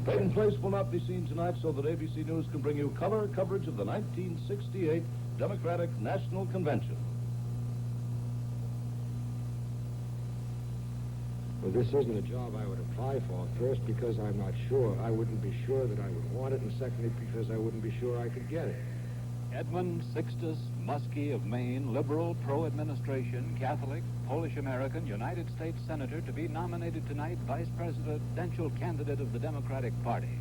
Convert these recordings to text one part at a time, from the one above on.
Taking place will not be seen tonight so that ABC News can bring you color coverage of the 1968 Democratic National Convention. Well, this isn't a job I would apply for. First, because I'm not sure. I wouldn't be sure that I would want it. And secondly, because I wouldn't be sure I could get it. Edmund Sixtus Muskie of Maine, liberal, pro-administration, Catholic, Polish-American, United States Senator, to be nominated tonight vice presidential candidate of the Democratic Party.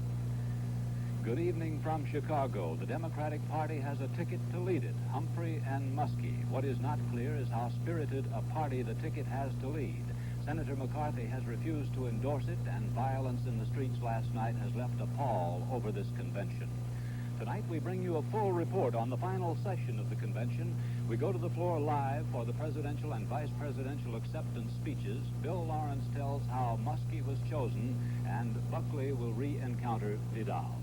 Good evening from Chicago. The Democratic Party has a ticket to lead it, Humphrey and Muskie. What is not clear is how spirited a party the ticket has to lead. Senator McCarthy has refused to endorse it, and violence in the streets last night has left a pall over this convention. Tonight we bring you a full report on the final session of the convention. We go to the floor live for the presidential and vice presidential acceptance speeches. Bill Lawrence tells how Muskie was chosen, and Buckley will re-encounter Vidal.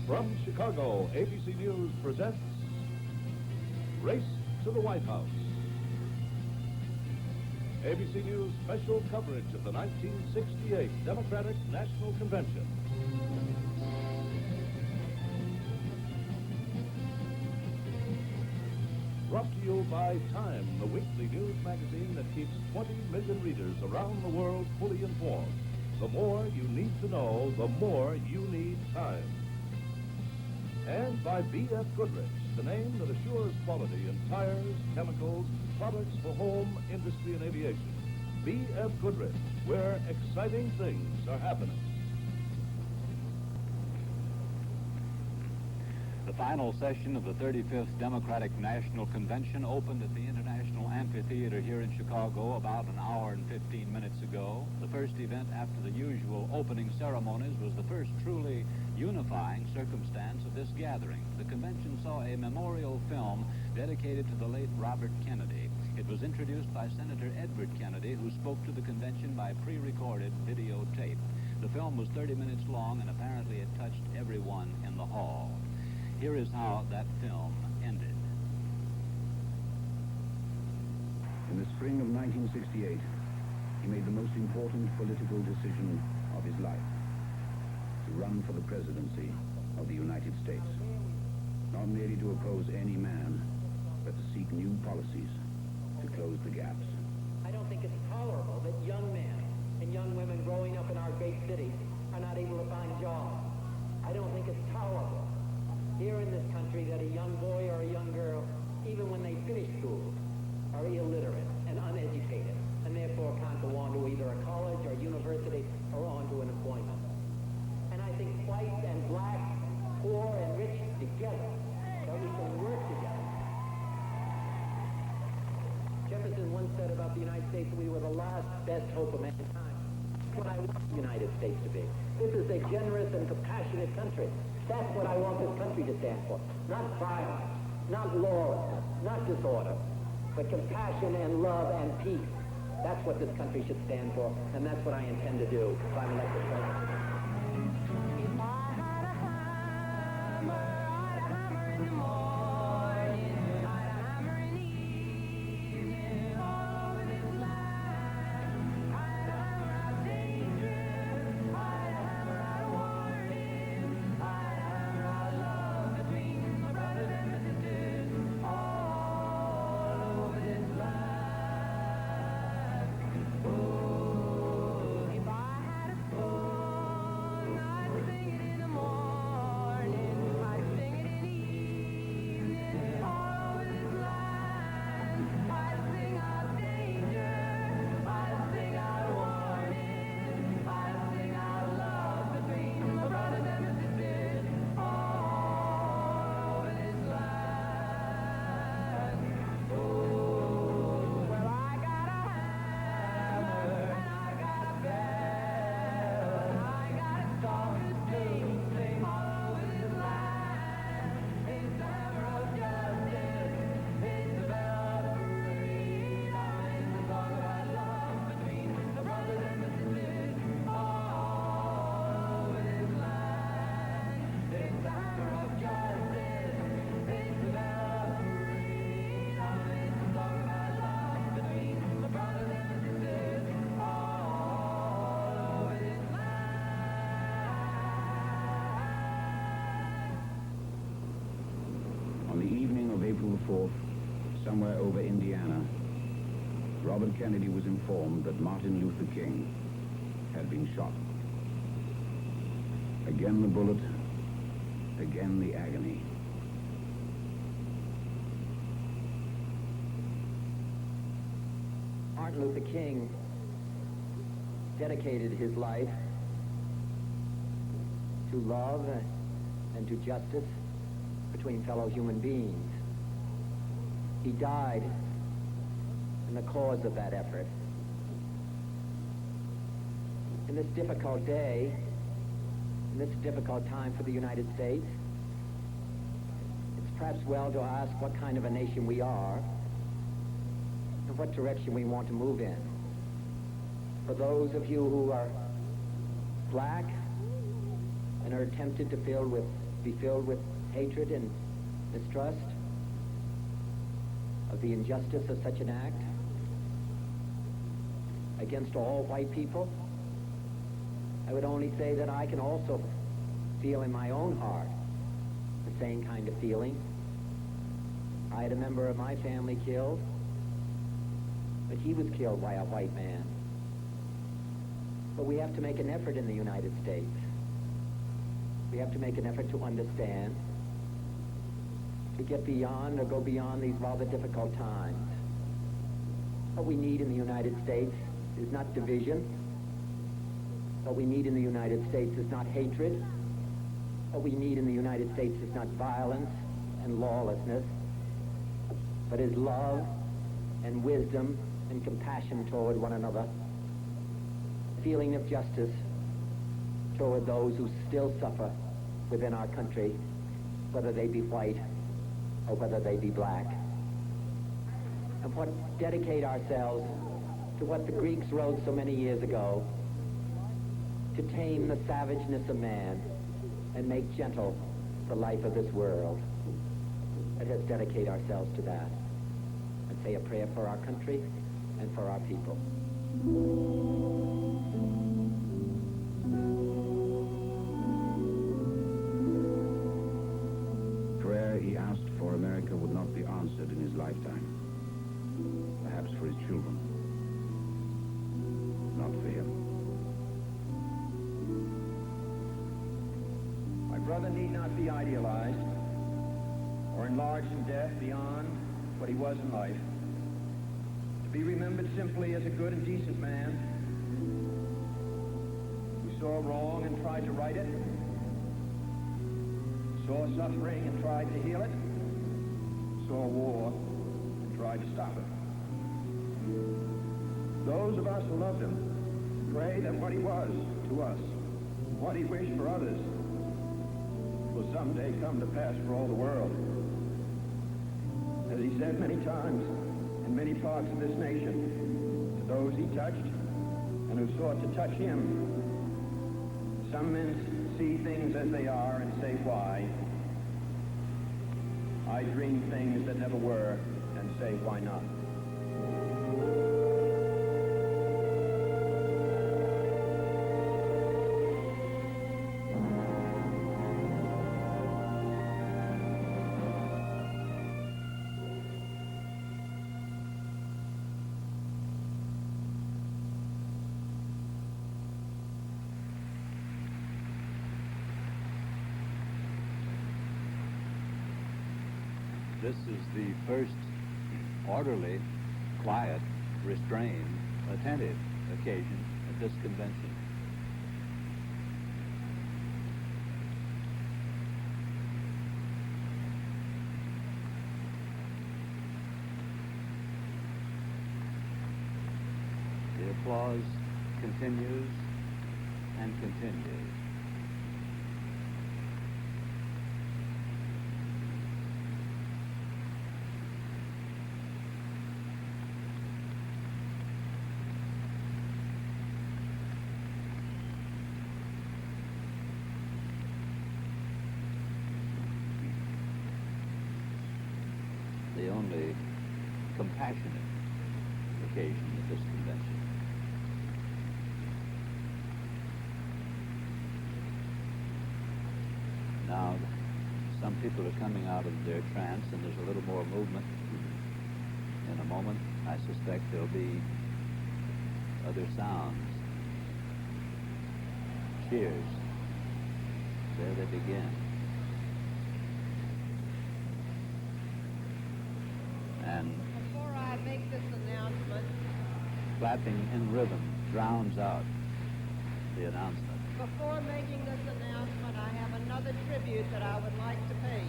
From Chicago, ABC News presents Race to the White House. ABC News special coverage of the 1968 Democratic National Convention. Brought to you by Time, the weekly news magazine that keeps 20 million readers around the world fully informed. The more you need to know, the more you need Time. And by B.F. Goodrich, the name that assures quality in tires, chemicals, products for home, industry, and aviation. B.F. Goodrich, where exciting things are happening. The final session of the 35th Democratic National Convention opened at the International Amphitheater here in Chicago about an hour and 15 minutes ago. The first event after the usual opening ceremonies was the first truly unifying circumstance of this gathering. The convention saw a memorial film dedicated to the late Robert Kennedy. It was introduced by Senator Edward Kennedy, who spoke to the convention by pre-recorded videotape. The film was 30 minutes long, and apparently it touched everyone in the hall. Here is how that film ended. In the spring of 1968, he made the most important political decision of his life: to run for the presidency of the United States. Not merely to oppose any man, but to seek new policies to close the gaps. I don't think it's tolerable that young men and young women growing up in our great cities are not able to find jobs. I don't think it's tolerable here in this country that a young boy or a young girl, even when they finish school, are illiterate and uneducated, and therefore can't go on to either a college or university or on to an employment. And I think white and black, poor and rich together, that we can work together. Jefferson once said about the United States that we were the last best hope of mankind. That's what I want the United States to be. This is a generous and compassionate country. That's what I want this country to stand for. Not violence, not lawlessness, not disorder, but compassion and love and peace. That's what this country should stand for, and that's what I intend to do if I'm elected president. somewhere over Indiana, Robert Kennedy was informed that Martin Luther King had been shot. Again the bullet, again the agony. Martin Luther King dedicated his life to love and to justice between fellow human beings. He died in the cause of that effort. In this difficult day, in this difficult time for the United States, it's perhaps well to ask what kind of a nation we are and what direction we want to move in. For those of you who are black and are tempted to be filled with hatred and mistrust of the injustice of such an act against all white people, I would only say that I can also feel in my own heart the same kind of feeling. I had a member of my family killed, but he was killed by a white man. But we have to make an effort in the United States. We have to make an effort to understand, to get beyond or go beyond these rather difficult times. What we need in the United States is not division. What we need in the United States is not hatred. What we need in the United States is not violence and lawlessness, but is love and wisdom and compassion toward one another, feeling of justice toward those who still suffer within our country, whether they be white or whether they be black. And dedicate ourselves to what the Greeks wrote so many years ago, to tame the savageness of man and make gentle the life of this world. Let us dedicate ourselves to that and say a prayer for our country and for our people. Prayer he asked for America would not be answered in his lifetime. Perhaps for his children. Not for him. My brother need not be idealized or enlarged in death beyond what he was in life. To be remembered simply as a good and decent man who saw wrong and tried to right it, saw suffering and tried to heal it, saw war and tried to stop it. Those of us who loved him pray that what he was to us, what he wished for others, will someday come to pass for all the world. As he said many times in many parts of this nation, to those he touched and who sought to touch him, some men see things as they are and say, why? I dream things that never were and say, why not? This is the first orderly, quiet, restrained, attentive occasion at this convention. The applause continues and continues. The only compassionate occasion at this convention. Now, some people are coming out of their trance, and there's a little more movement. In a moment, I suspect there'll be other sounds. Cheers. There they begin. And Before I make this announcement, clapping in rhythm drowns out the announcement. before making this announcement, I have another tribute that I would like to pay.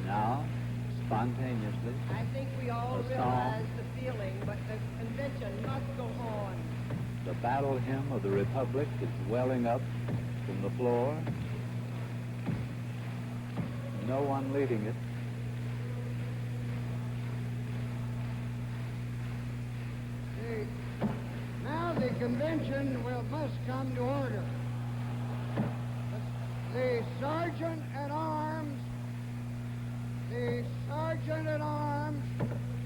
Now, spontaneously, I think we all A song. realize the feeling, but the convention must go on. the battle hymn of the Republic is welling up from the floor. No one leading it. Now the convention must come to order. The sergeant at arms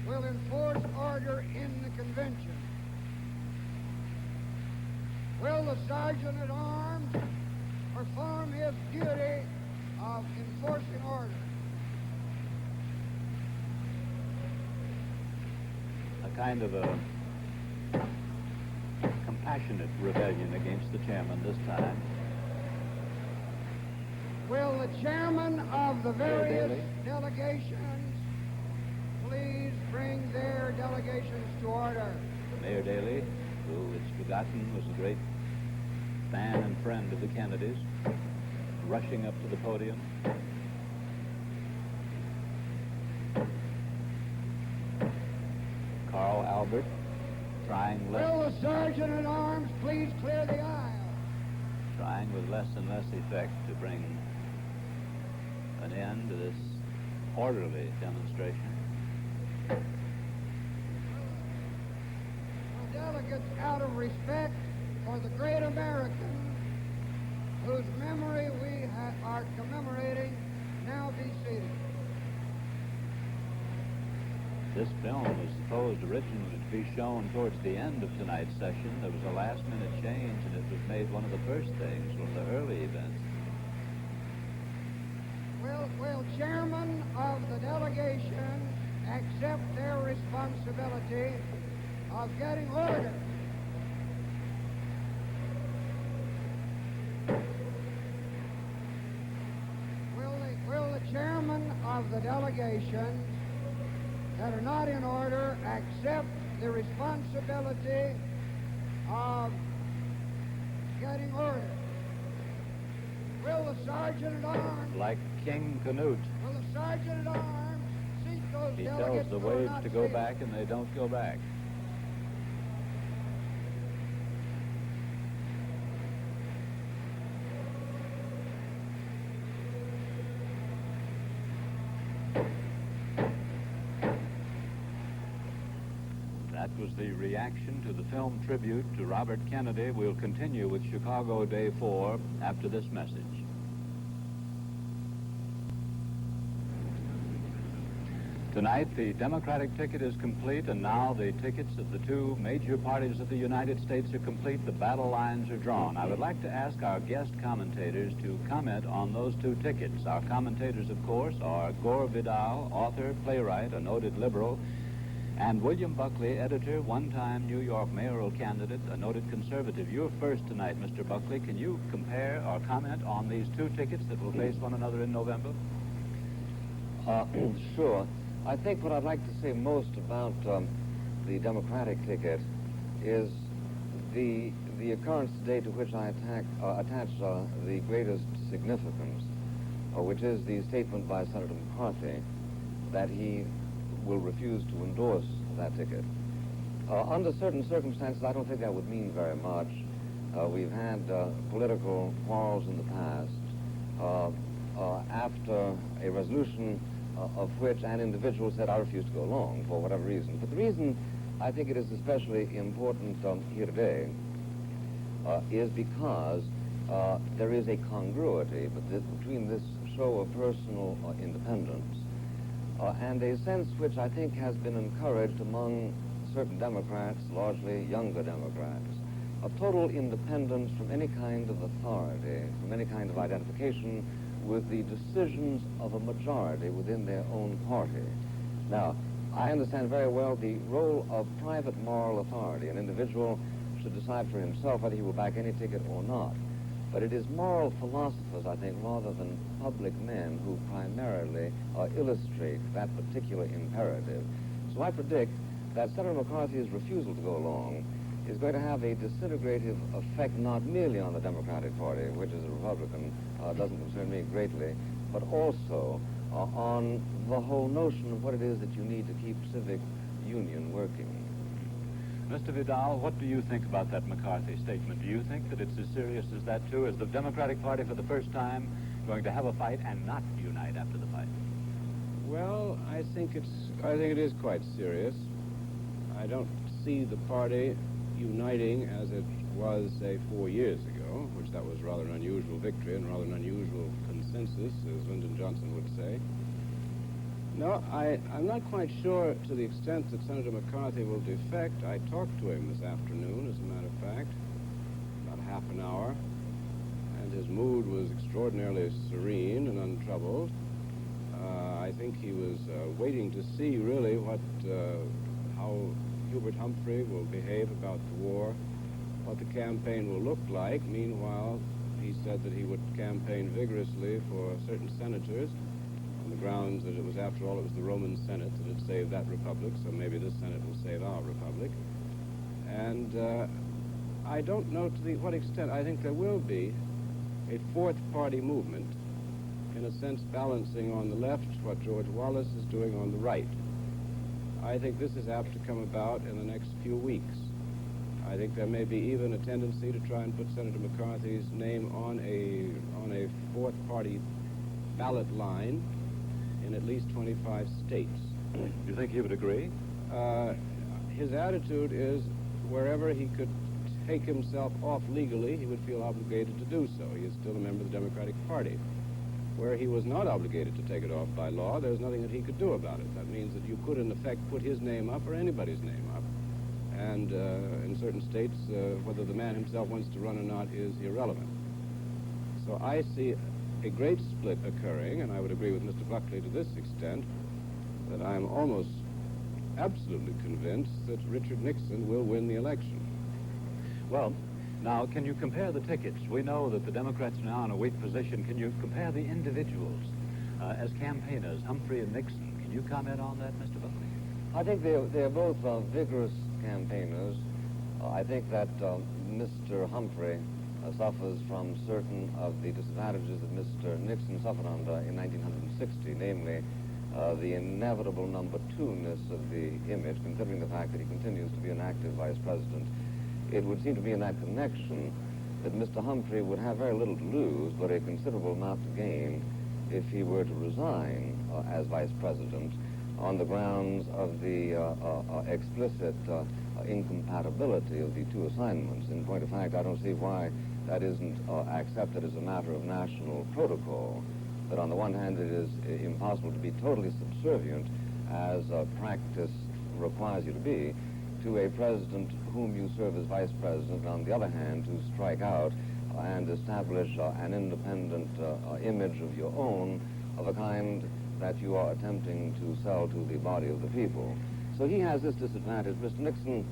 will enforce order in the convention. Will the sergeant at arms perform his duty of enforcing order? A kind of a compassionate rebellion against the chairman this time. Will the chairman of the various Daly. delegations please bring their delegations to order? Mayor Daley, who it's forgotten was a great fan and friend of the Kennedys, rushing up to the podium. Carl Albert, trying Will the sergeant at arms please clear the aisle? trying with less and less effect to bring an end to this orderly demonstration. The delegates, out of respect for the great American whose memory we are commemorating, now be seated. This film was supposed originally to be shown towards the end of tonight's session. There was a last-minute change, and it was made one of the first things, one of the early events. Will chairman of the delegation accept their responsibility of getting order? Will the chairman of the delegations that are not in order accept the responsibility of getting order? Will the sergeant at arms, Like King Canute, will the sergeant at arms seat those he delegates tells the who are waves not to go seated? back, and they don't go back. That was the reaction to the film tribute to Robert Kennedy. We'll continue with Chicago Day 4 after this message. Tonight, the Democratic ticket is complete, and now the tickets of the two major parties of the United States are complete. The battle lines are drawn. I would like to ask our guest commentators to comment on those two tickets. Our commentators, of course, are Gore Vidal, author, playwright, a noted liberal, and William Buckley, editor, one-time New York mayoral candidate, a noted conservative. You're first tonight, Mr. Buckley. Can you compare or comment on these two tickets that will face one another in November? Sure. I think what I'd like to say most about the Democratic ticket is the occurrence today to which I attach the greatest significance, which is the statement by Senator McCarthy that he will refuse to endorse that ticket. Under certain circumstances, I don't think that would mean very much. We've had political quarrels in the past after a resolution of which an individual said, I refuse to go along for whatever reason. But the reason I think it is especially important here today is because there is a congruity between this show of personal independence and a sense which I think has been encouraged among certain Democrats, largely younger Democrats, a total independence from any kind of authority, from any kind of identification with the decisions of a majority within their own party. Now, I understand very well the role of private moral authority. An individual should decide for himself whether he will back any ticket or not. But it is moral philosophers, I think, rather than public men who primarily illustrate that particular imperative. So I predict that Senator McCarthy's refusal to go along is going to have a disintegrative effect not merely on the Democratic Party, which as a Republican doesn't concern me greatly, but also on the whole notion of what it is that you need to keep civic union working. Mr. Vidal, what do you think about that McCarthy statement? Do you think that it's as serious as that, too? Is the Democratic Party for the first time going to have a fight and not unite after the fight? Well, I think it is quite serious. I don't see the party uniting as it was, say, 4 years ago, which that was rather an unusual victory and rather an unusual consensus, as Lyndon Johnson would say. No, I'm not quite sure to the extent that Senator McCarthy will defect. I talked to him this afternoon, as a matter of fact, about half an hour, and his mood was extraordinarily serene and untroubled. I think he was waiting to see really how Hubert Humphrey will behave about the war, what the campaign will look like. Meanwhile, he said that he would campaign vigorously for certain senators on the grounds that it was, after all, it was the Roman Senate that had saved that republic, so maybe this Senate will save our republic. And I don't know to what extent. I think there will be a fourth party movement, in a sense balancing on the left what George Wallace is doing on the right. I think this is apt to come about in the next few weeks. I think there may be even a tendency to try and put Senator McCarthy's name on a fourth party ballot line in at least 25 states. Do you think he would agree? His attitude is wherever he could take himself off legally, he would feel obligated to do so. He is still a member of the Democratic Party. Where he was not obligated to take it off by law, there's nothing that he could do about it. That means that you could, in effect, put his name up or anybody's name up. And in certain states, whether the man himself wants to run or not is irrelevant. So I see a great split occurring, and I would agree with Mr. Buckley to this extent, that I'm almost absolutely convinced that Richard Nixon will win the election. Well, now, can you compare the tickets? We know that the Democrats are now in a weak position. Can you compare the individuals as campaigners, Humphrey and Nixon? Can you comment on that, Mr. Buckley? I think they're both vigorous campaigners. I think that Mr. Humphrey suffers from certain of the disadvantages that Mr. Nixon suffered under in 1960, namely the inevitable number two-ness of the image, considering the fact that he continues to be an active vice president. It would seem to me in that connection that Mr. Humphrey would have very little to lose, but a considerable amount to gain if he were to resign as vice president on the grounds of the explicit incompatibility of the two assignments. In point of fact, I don't see why that isn't accepted as a matter of national protocol. That on the one hand, it is impossible to be totally subservient, as practice requires you to be, to a president whom you serve as vice president, and on the other hand, to strike out and establish an independent image of your own of a kind that you are attempting to sell to the body of the people. So he has this disadvantage. Mr. Nixon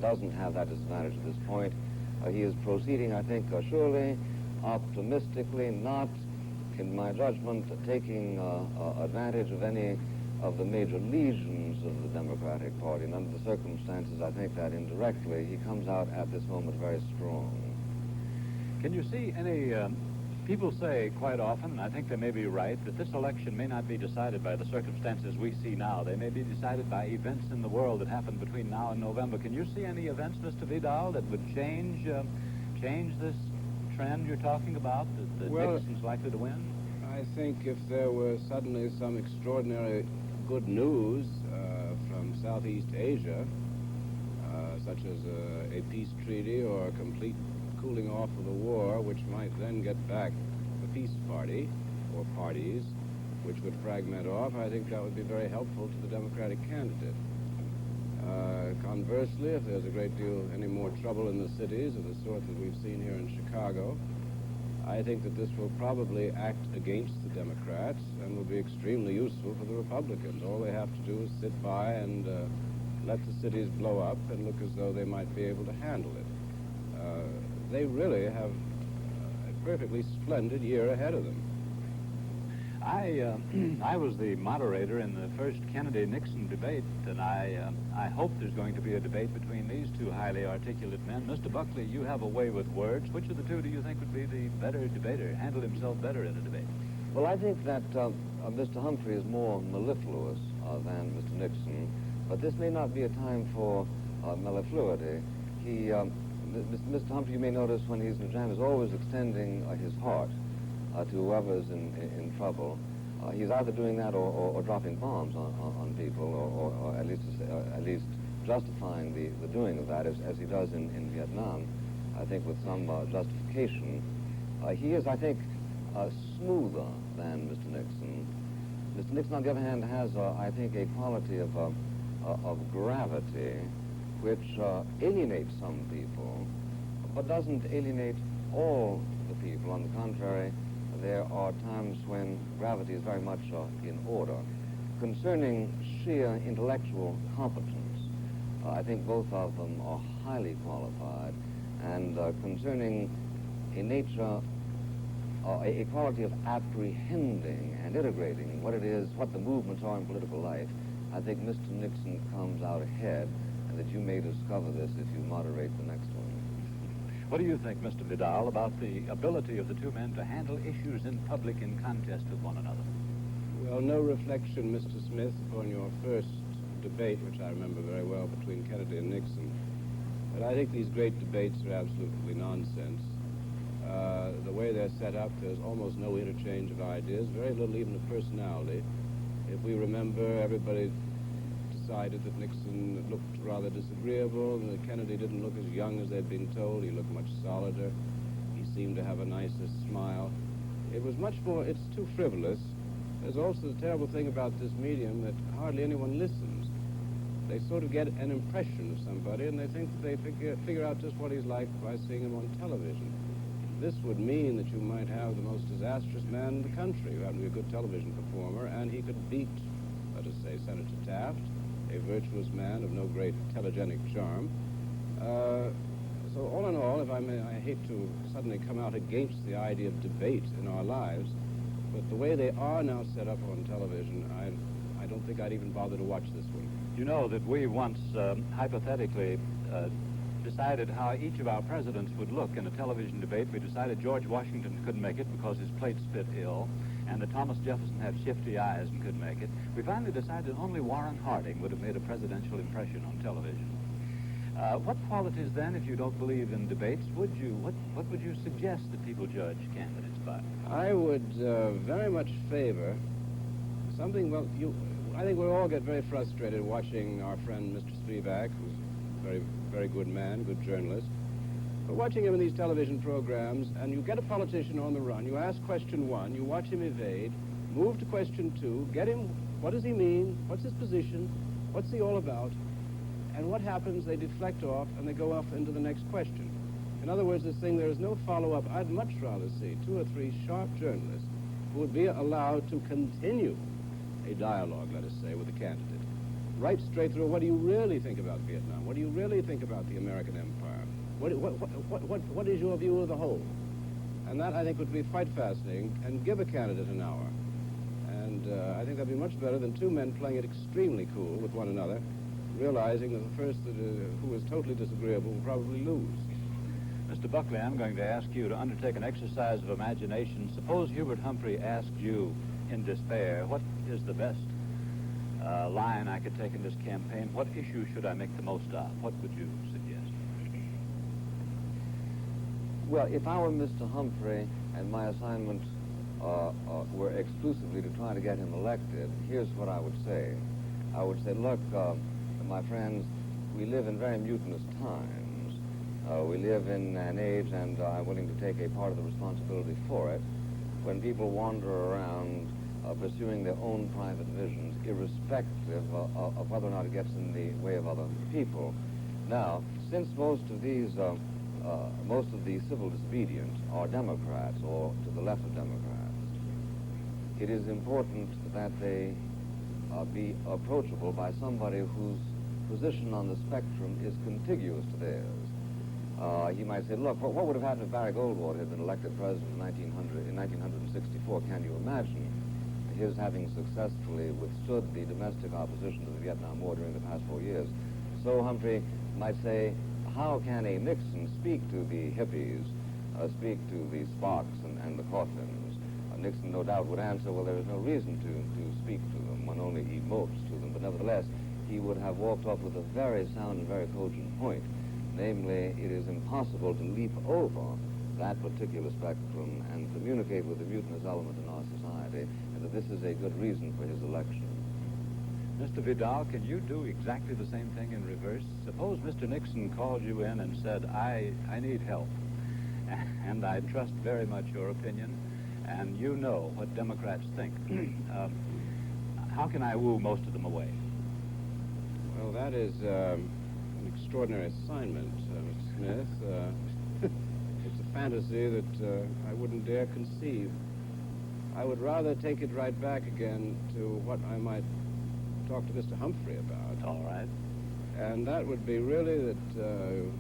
doesn't have that disadvantage at this point. He is proceeding, I think, surely, optimistically, not, in my judgment, taking advantage of any of the major lesions of the Democratic Party. And under the circumstances, I think that indirectly he comes out at this moment very strong. Can you see any... people say quite often, and I think they may be right, that this election may not be decided by the circumstances we see now. They may be decided by events in the world that happen between now and November. Can you see any events, Mr. Vidal, that would change this trend you're talking about, that Nixon's likely to win? I think if there were suddenly some extraordinary good news from Southeast Asia, such as a peace treaty or a complete cooling off of the war, which might then get back the peace party or parties, which would fragment off, I think that would be very helpful to the Democratic candidate. Conversely, if there's a great deal any more trouble in the cities of the sort that we've seen here in Chicago, I think that this will probably act against the Democrats and will be extremely useful for the Republicans. All they have to do is sit by and let the cities blow up and look as though they might be able to handle it. They really have a perfectly splendid year ahead of them. I was the moderator in the first Kennedy-Nixon debate, and I hope there's going to be a debate between these two highly articulate men. Mr. Buckley, you have a way with words. Which of the two do you think would be the better debater, handle himself better in a debate? Well, I think that Mr. Humphrey is more mellifluous than Mr. Nixon, but this may not be a time for mellifluity. Mr. Humphrey, you may notice when he's in the jam, is always extending his heart to whoever's in trouble. He's either doing that or dropping bombs on people, or at least justifying the doing of that, as he does in Vietnam, I think with some justification. He is, I think, smoother than Mr. Nixon. Mr. Nixon, on the other hand, has, I think, a quality of gravity which alienates some people, but doesn't alienate all the people. On the contrary, there are times when gravity is very much in order. Concerning sheer intellectual competence, I think both of them are highly qualified. And concerning a nature, a quality of apprehending and integrating what it is, what the movements are in political life, I think Mr. Nixon comes out ahead, and that you may discover this if you moderate the next one. What do you think, Mr. Vidal, about the ability of the two men to handle issues in public in contest with one another? Well, no reflection, Mr. Smith, upon your first debate, which I remember very well, between Kennedy and Nixon. But I think these great debates are absolutely nonsense. The way they're set up, there's almost no interchange of ideas, very little even of personality. If we remember, everybody decided that Nixon looked rather disagreeable, and that Kennedy didn't look as young as they'd been told. He looked much solider. He seemed to have a nicer smile. It was much more, it's too frivolous. There's also the terrible thing about this medium that hardly anyone listens. They sort of get an impression of somebody, and they think that they figure out just what he's like by seeing him on television. This would mean that you might have the most disastrous man in the country who happened to be a good television performer, and he could beat, let us say, Senator Taft, a virtuous man of no great telegenic charm. So all in all, if I may, I hate to suddenly come out against the idea of debate in our lives, but the way they are now set up on television, I don't think I'd even bother to watch this one. You know that we once hypothetically decided how each of our presidents would look in a television debate. We decided George Washington couldn't make it because his plate spit ill, and that Thomas Jefferson had shifty eyes and couldn't make it. We finally decided only Warren Harding would have made a presidential impression on television. What qualities then, if you don't believe in debates, what would you suggest that people judge candidates by? I would very much favor something, well, I think we'll all get very frustrated watching our friend Mr. Spivak, who's a very, very good man, good journalist. But watching him in these television programs, and you get a politician on the run, you ask question one, you watch him evade, move to question two, get him, what does he mean, what's his position, what's he all about, and what happens, they deflect off and they go off into the next question. In other words, this thing, there is no follow-up. I'd much rather see 2 or 3 sharp journalists who would be allowed to continue a dialogue, let us say, with the candidate. Right straight through, what do you really think about Vietnam? What do you really think about the American empire? What is your view of the whole? And that, I think, would be quite fascinating, and give a candidate an hour. And I think that'd be much better than 2 men playing it extremely cool with one another, realizing that the first who is totally disagreeable will probably lose. Mr. Buckley, I'm going to ask you to undertake an exercise of imagination. Suppose Hubert Humphrey asked you in despair, what is the best line I could take in this campaign? What issue should I make the most of? What would you suggest? Well, if I were Mr. Humphrey and my assignment were exclusively to try to get him elected, here's what I would say. I would say, look, my friends, we live in very mutinous times. We live in an age, and I'm willing to take a part of the responsibility for it, when people wander around pursuing their own private visions, irrespective of whether or not it gets in the way of other people. Now, since most of the civil disobedient are Democrats or to the left of Democrats, it is important that they be approachable by somebody whose position on the spectrum is contiguous to theirs. He might say, look, what would have happened if Barry Goldwater had been elected president in 1964? Can you imagine his having successfully withstood the domestic opposition to the Vietnam War during the past 4 years? So Humphrey might say, how can a Nixon speak to the hippies, speak to the Sparks and the Coffins? Nixon no doubt would answer, well, there is no reason to speak to them. One only emotes to them. But nevertheless, he would have walked off with a very sound and very cogent point. Namely, it is impossible to leap over that particular spectrum and communicate with the mutinous element in our society, and that this is a good reason for his election. Mr. Vidal, can you do exactly the same thing in reverse? Suppose Mr. Nixon called you in and said, I need help, and I trust very much your opinion, and you know what Democrats think. How can I woo most of them away? Well, that is an extraordinary assignment, Mr. Smith. It's a fantasy that I wouldn't dare conceive. I would rather take it right back again to what I might talk to Mr. Humphrey about. All right. And that would be really that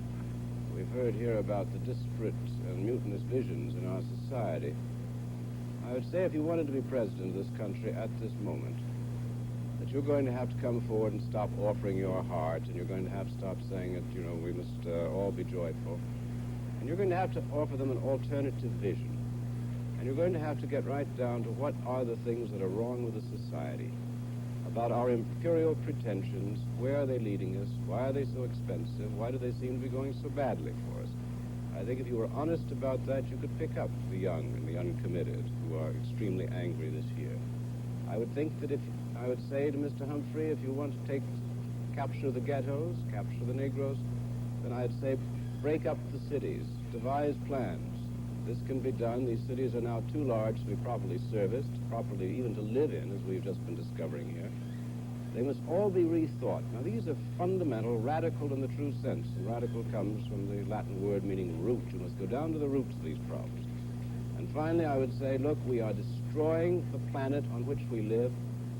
we've heard here about the disparate and mutinous visions in our society. I would say if you wanted to be president of this country at this moment, that you're going to have to come forward and stop offering your heart, and you're going to have to stop saying that, you know, we must all be joyful. And you're going to have to offer them an alternative vision. And you're going to have to get right down to what are the things that are wrong with the society, about our imperial pretensions, where are they leading us, why are they so expensive, why do they seem to be going so badly for us. I think if you were honest about that, you could pick up the young and the uncommitted who are extremely angry this year. I would think that I would say to Mr. Humphrey, if you want to capture the ghettos, capture the Negroes, then I'd say break up the cities, devise plans. This can be done. These cities are now too large to be properly serviced, properly even to live in, as we've just been discovering here. They must all be rethought. Now, these are fundamental, radical in the true sense. And radical comes from the Latin word meaning root. You must go down to the roots of these problems. And finally, I would say, look, we are destroying the planet on which we live.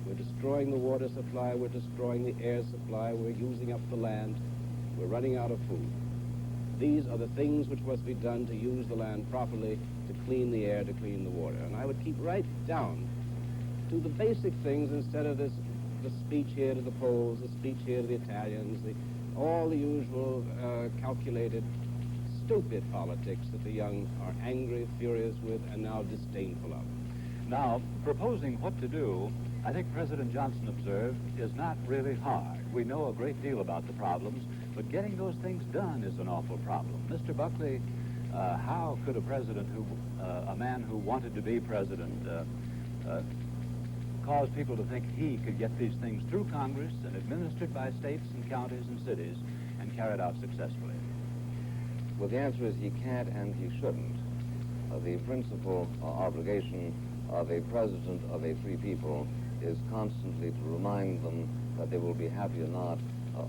We're destroying the water supply. We're destroying the air supply. We're using up the land. We're running out of food. These are the things which must be done to use the land properly, to clean the air, to clean the water. And I would keep right down to the basic things instead of the speech here to the Poles, the speech here to the Italians, all the usual calculated, stupid politics that the young are angry, furious with, and now disdainful of. Now, proposing what to do, I think President Johnson observed, is not really hard. We know a great deal about the problems, but getting those things done is an awful problem. Mr. Buckley, how could a president a man who wanted to be president, cause people to think he could get these things through Congress and administered by states and counties and cities and carried out successfully? Well, the answer is he can't and he shouldn't. The principal obligation of a president of a free people is constantly to remind them that they will be happy or not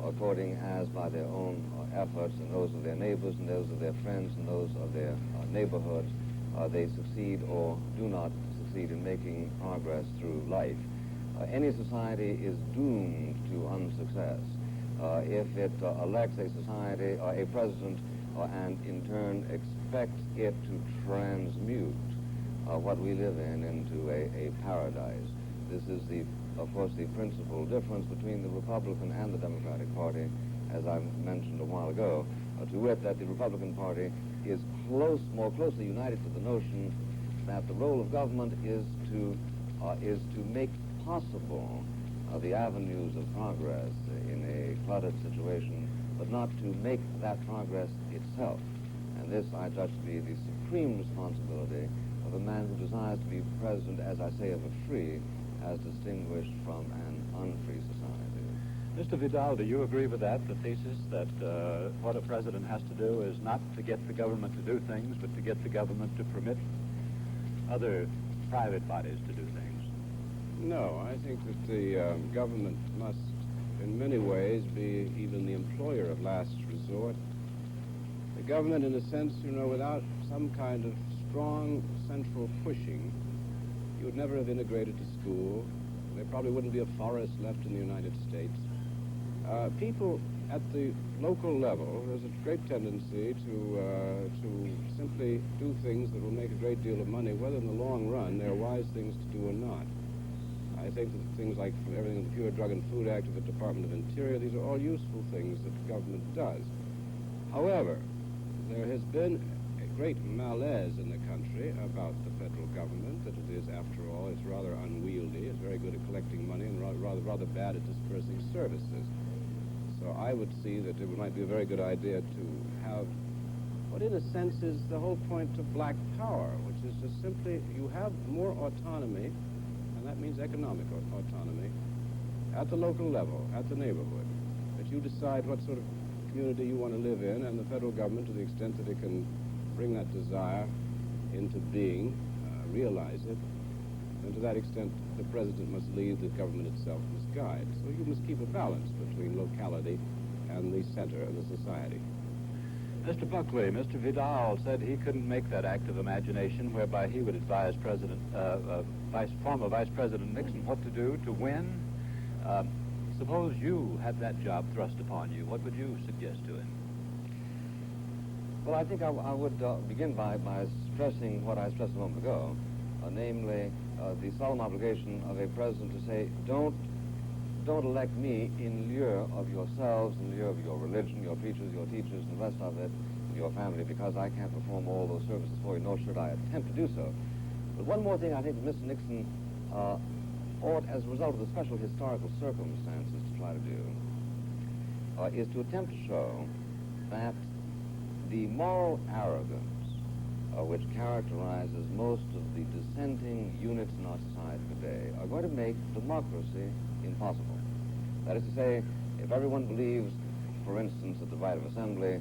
according as by their own efforts and those of their neighbors and those of their friends and those of their neighborhoods, they succeed or do not succeed in making progress through life. Any society is doomed to unsuccess if it elects a society, a president, and in turn expects it to transmute what we live in into a paradise. This is, of course, the principal difference between the Republican and the Democratic Party, as I mentioned a while ago, to wit that the Republican Party is more closely united to the notion that the role of government is to make possible the avenues of progress in a cluttered situation, but not to make that progress itself. And this I judge to be the supreme responsibility of a man who desires to be president, as I say, of a free, as distinguished from an unfree society. Mr. Vidal, do you agree with that, the thesis that what a president has to do is not to get the government to do things, but to get the government to permit other private bodies to do things? No, I think that the government must, in many ways, be even the employer of last resort. The government, in a sense, without some kind of strong central pushing, you would never have integrated to school. There probably wouldn't be a forest left in the United States. People at the local level, there's a great tendency to simply do things that will make a great deal of money, whether in the long run they're wise things to do or not. I think that things like everything in the Pure Drug and Food Act of the Department of Interior, these are all useful things that the government does. However, there has been a great malaise in the country about the federal government, that it is, after all, it's rather unwieldy, it's very good at collecting money and rather bad at dispersing services. So I would see that it might be a very good idea to have what in a sense is the whole point of black power, which is just simply you have more autonomy, and that means economic autonomy, at the local level, at the neighborhood, that you decide what sort of community you want to live in, and the federal government, to the extent that it can bring that desire into being, realize it, and to that extent the president must lead, the government itself must guide. So you must keep a balance between locality and the center of the society. Mr. Buckley, Mr. Vidal said he couldn't make that act of imagination whereby he would advise former Vice President Nixon what to do to win. Suppose you had that job thrust upon you. What would you suggest to him? Well, I think I would begin by stressing what I stressed a moment ago, namely the solemn obligation of a president to say, don't elect me in lieu of yourselves, in lieu of your religion, your preachers, your teachers, and the rest of it, your family, because I can't perform all those services for you, nor should I attempt to do so. But one more thing I think that Mr. Nixon ought, as a result of the special historical circumstances, to try to do, is to attempt to show that the moral arrogance which characterizes most of the dissenting units in our society today are going to make democracy impossible. That is to say, if everyone believes, for instance, that the right of assembly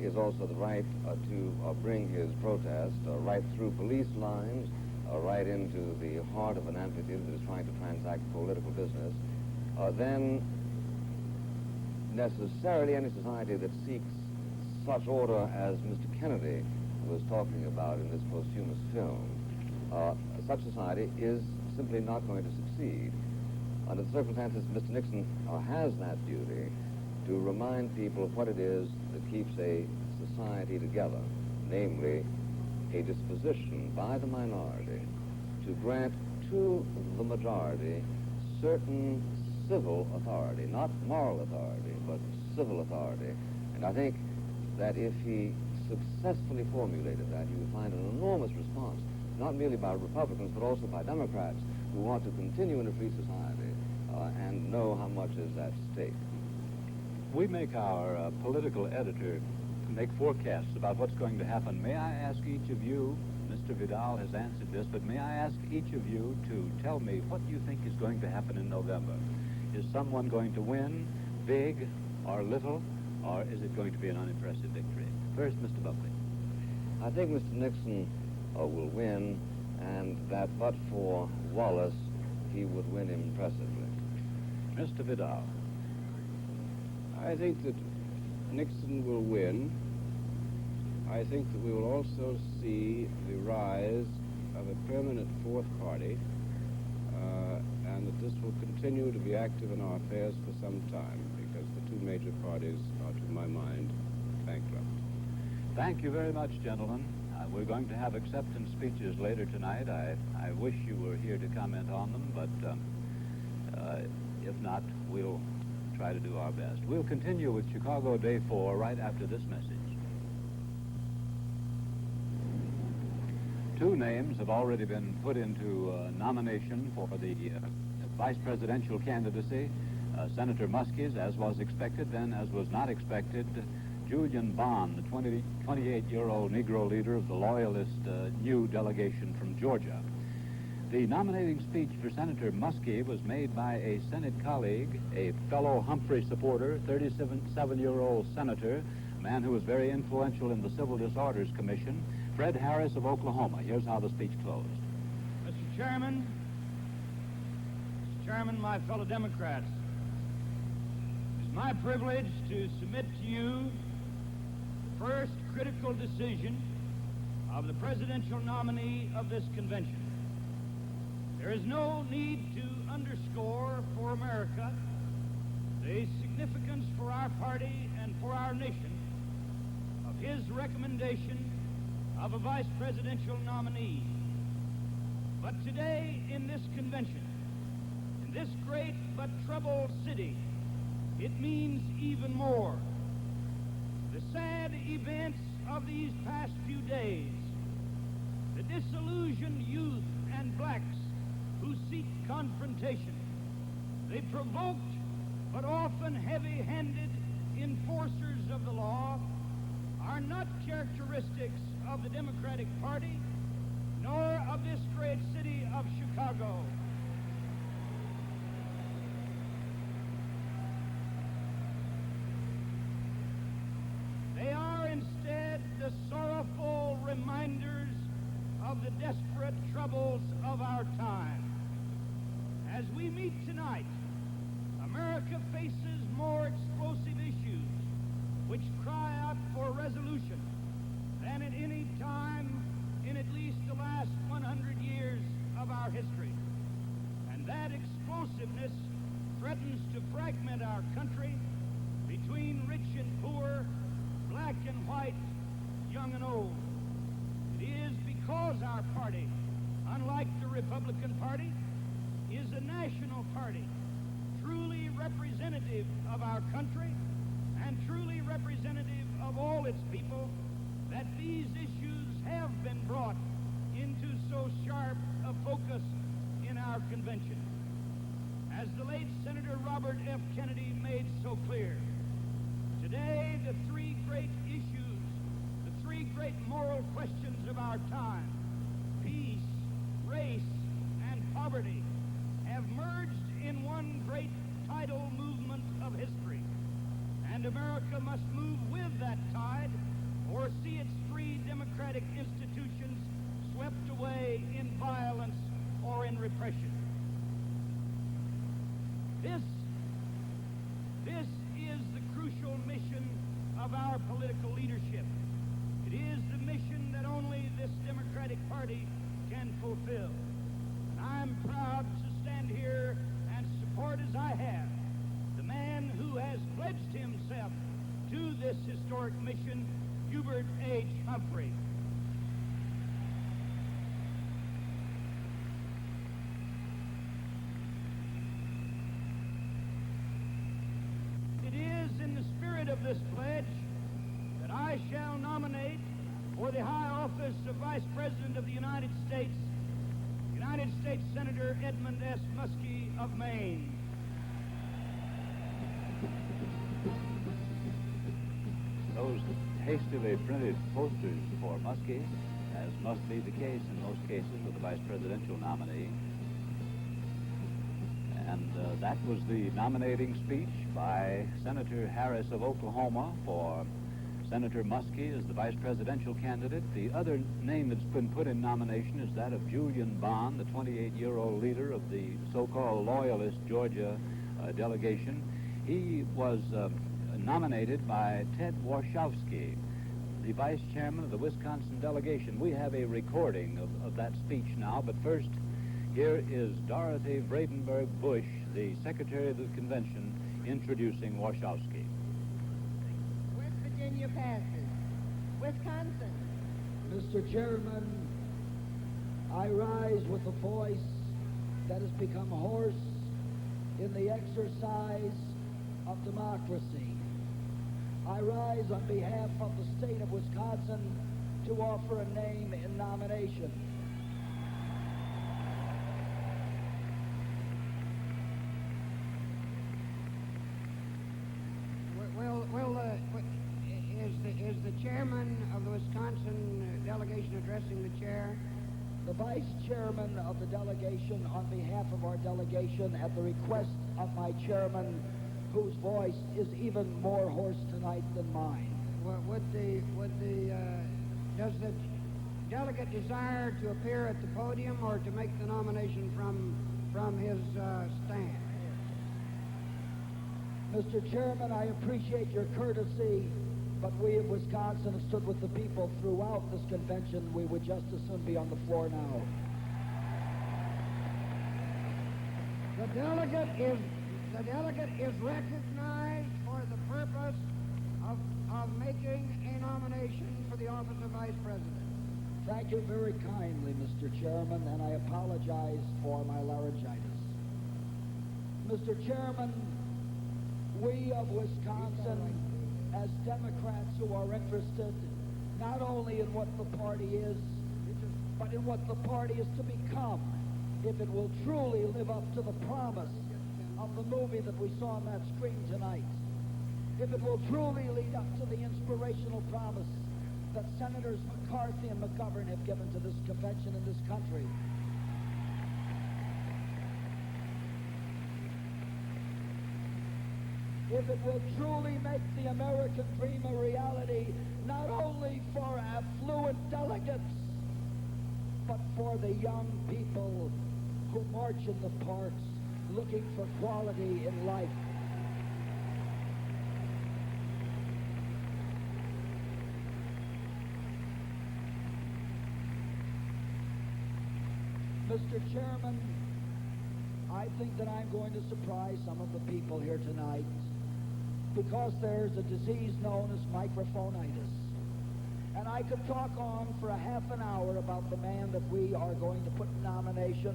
is also the right to bring his protest right through police lines, right into the heart of an amphitheater that is trying to transact political business, then necessarily any society that seeks such order as Mr. Kennedy was talking about in this posthumous film, such society is simply not going to succeed. Under the circumstances, Mr. Nixon has that duty to remind people of what it is that keeps a society together, namely a disposition by the minority to grant to the majority certain civil authority, not moral authority, but civil authority. And I think that if he successfully formulated that, you would find an enormous response, not merely by Republicans, but also by Democrats who want to continue in a free society and know how much is at stake. We make our political editor make forecasts about what's going to happen. May I ask each of you, Mr. Vidal has answered this, but may I ask each of you to tell me what you think is going to happen in November? Is someone going to win, big or little, or is it going to be an unimpressive victory? First, Mr. Buckley. I think Mr. Nixon will win, and that but for Wallace, he would win impressively. Mr. Vidal. I think that Nixon will win. I think that we will also see the rise of a permanent fourth party, and that this will continue to be active in our affairs for some time, because the two major parties are, to my mind, bankrupt. Thank you very much, gentlemen. We're going to have acceptance speeches later tonight. I wish you were here to comment on them, but if not, we'll try to do our best. We'll continue with Chicago Day 4 right after this message. Two names have already been put into nomination for the vice presidential candidacy. Senator Muskie's, as was expected, then as was not expected, Julian Bond, the 28-year-old Negro leader of the Loyalist new delegation from Georgia. The nominating speech for Senator Muskie was made by a Senate colleague, a fellow Humphrey supporter, 37-year-old senator, a man who was very influential in the Civil Disorders Commission, Fred Harris of Oklahoma. Here's how the speech closed. Mr. Chairman, Chairman, my fellow Democrats, it's my privilege to submit to you the first critical decision of the presidential nominee of this convention. There is no need to underscore for America the significance for our party and for our nation of his recommendation of a vice presidential nominee. But today in this convention, in this great but troubled city, it means even more. The sad events of these past few days, the disillusioned youth and blacks who seek confrontation, the provoked but often heavy-handed enforcers of the law are not characteristics of the Democratic Party nor of this great city of Chicago. They are instead the sorrowful reminders of the desperate troubles of our time. As we meet tonight, America faces more explosive issues which cry out for resolution than at any time in at least the last 100 years of our history. And that explosiveness threatens to fragment our country between rich and poor, black and white, young and old. It is because our party, unlike the Republican Party, is a national party, truly representative of our country and truly representative of all its people, that these issues have been brought into so sharp a focus in our convention. As the late Senator Robert F. Kennedy made so clear, today the three great issues, the three great moral questions of our time, peace, race, and poverty, have merged in one great tidal movement of history. And America must move with that tide or see its free democratic institutions swept away in violence or in repression. This is the crucial mission of our political leadership. It is the mission that only this Democratic Party can fulfill. And I'm proud to stand here and support as I have the man who has pledged himself to this historic mission, Hubert H. Humphrey. It is in the spirit of this pledge that I shall nominate for the high office of Vice President of the United States Senator Edmund S. Muskie of Maine. Those hastily printed posters for Muskie, as must be the case in most cases with the vice presidential nominee. And that was the nominating speech by Senator Harris of Oklahoma for Senator Muskie as the vice presidential candidate. The other name that's been put in nomination is that of Julian Bond, the 28-year-old leader of the so-called Loyalist Georgia delegation. He was nominated by Ted Warshawski, the vice chairman of the Wisconsin delegation. We have a recording of that speech now, but first, here is Dorothy Vredenberg Bush, the secretary of the convention, introducing Warshawski. West Virginia passes. Wisconsin. Mr. Chairman, I rise with a voice that has become hoarse in the exercise of democracy. I rise on behalf of the state of Wisconsin to offer a name in nomination. Is the chairman of the Wisconsin delegation addressing the chair? The vice chairman of the delegation, on behalf of our delegation, at the request of my chairman, whose voice is even more hoarse tonight than mine. Does the delegate desire to appear at the podium or to make the nomination from from his stand. Mr. Chairman, I appreciate your courtesy, but we of Wisconsin have stood with the people throughout this convention. We would just as soon be on the floor now. The delegate is recognized for the purpose of making a nomination for the office of Vice President. Thank you very kindly, Mr. Chairman, and I apologize for my laryngitis. Mr. Chairman, we of Wisconsin, as Democrats who are interested not only in what the party is, but in what the party is to become, if it will truly live up to the promise of the movie that we saw on that screen tonight, if it will truly lead up to the inspirational promise that Senators McCarthy and McGovern have given to this convention in this country. If it will truly make the American dream a reality, not only for affluent delegates, but for the young people who march in the parks looking for quality in life. Mr. Chairman, I think that I'm going to surprise some of the people here tonight because there's a disease known as microphonitis. And I could talk on for a half an hour about the man that we are going to put in nomination,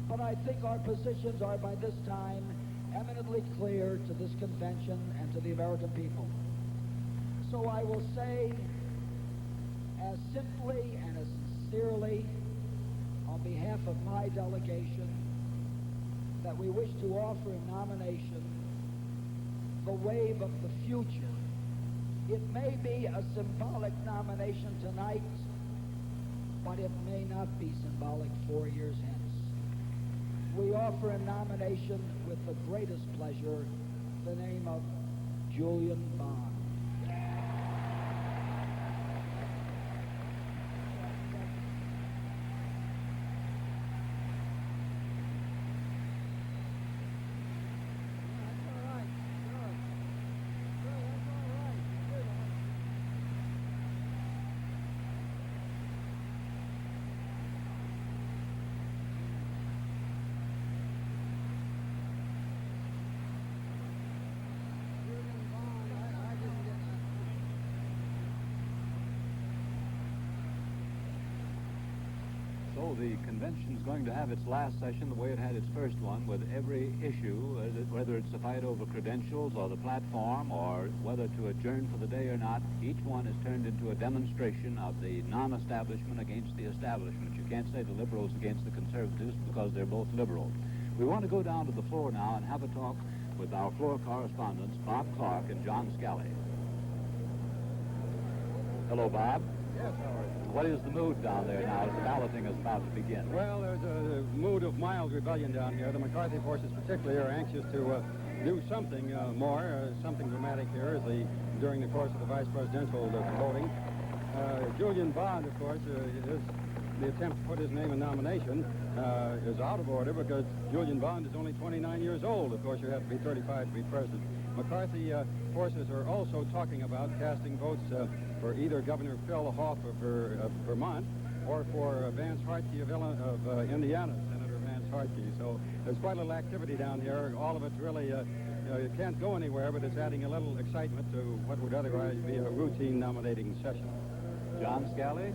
but I think our positions are by this time eminently clear to this convention and to the American people. So I will say as simply and as sincerely on behalf of my delegation that we wish to offer in nomination the wave of the future. It may be a symbolic nomination tonight, but it may not be symbolic 4 years hence. We offer a nomination with the greatest pleasure the name of Julian Bond. So the convention's going to have its last session the way it had its first one, with every issue, whether it's a fight over credentials or the platform or whether to adjourn for the day or not, each one is turned into a demonstration of the non-establishment against the establishment. You can't say the liberals against the conservatives because they're both liberal. We want to go down to the floor now and have a talk with our floor correspondents, Bob Clark and John Scally. Hello, Bob. Yes, Howard. What is the mood down there now as the balloting is about to begin? Well, there's a mood of mild rebellion down here. The McCarthy forces particularly are anxious to do something more, something dramatic here during the course of the vice presidential voting. Julian Bond, of course, the attempt to put his name in nomination is out of order because Julian Bond is only 29 years old. Of course, you have to be 35 to be president. McCarthy forces are also talking about casting votes for either Governor Phil Hoff of Vermont or for Vance Hartke of Indiana, Senator Vance Hartke. So there's quite a little activity down here. All of it really, it can't go anywhere, but it's adding a little excitement to what would otherwise be a routine nominating session. John Scally?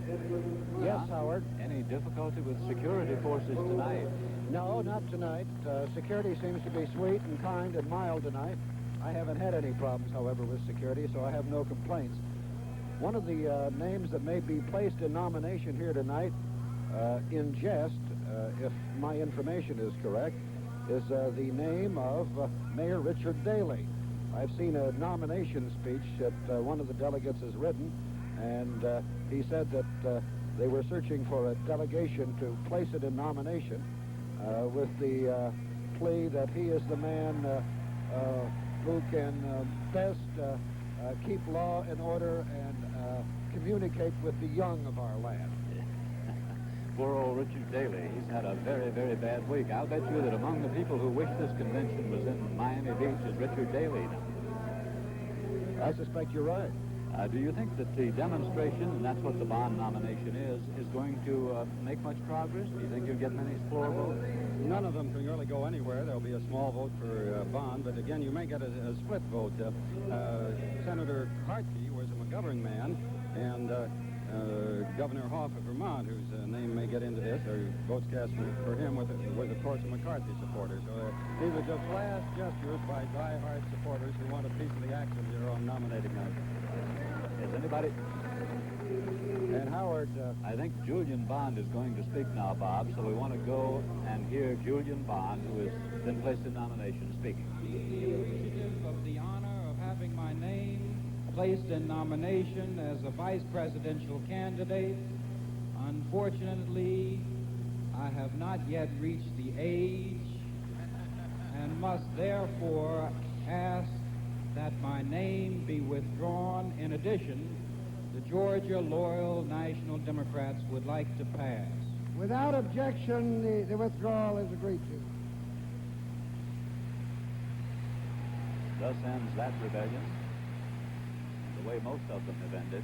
Yes, Howard. Any difficulty with security forces tonight? No, not tonight. Security seems to be sweet and kind and mild tonight. I haven't had any problems, however, with security, so I have no complaints. One of the names that may be placed in nomination here tonight, in jest, if my information is correct, is the name of Mayor Richard Daley. I've seen a nomination speech that one of the delegates has written, and he said that they were searching for a delegation to place it in nomination with the plea that he is the man who can best keep law and order and communicate with the young of our land. poor old Richard Daley. He's had a very, very bad week. I'll bet you that among the people who wish this convention was in Miami Beach is Richard Daley. I suspect you're right. Do you think that the demonstration, and that's what the Bond nomination is going to make much progress? Do you think you'll get many floor votes? None of them can really go anywhere. There'll be a small vote for Bond, but again, you may get a split vote. Senator Hartke was a McGovern man, and Governor Hoff of Vermont, whose name may get into this, or votes cast for him, was of course a McCarthy supporter. So these are just last gestures by die-hard supporters who want a piece of the action here on nominating night. Is anybody? And Howard... I think Julian Bond is going to speak now, Bob, so we want to go and hear Julian Bond, who has been placed in nomination, speaking. Appreciative of the honor of having my name placed in nomination as a vice presidential candidate. Unfortunately, I have not yet reached the age and must therefore ask that my name be withdrawn. In addition, the Georgia Loyal National Democrats would like to pass. Without objection, the withdrawal is agreed to. Thus ends that rebellion, the way most of them have ended.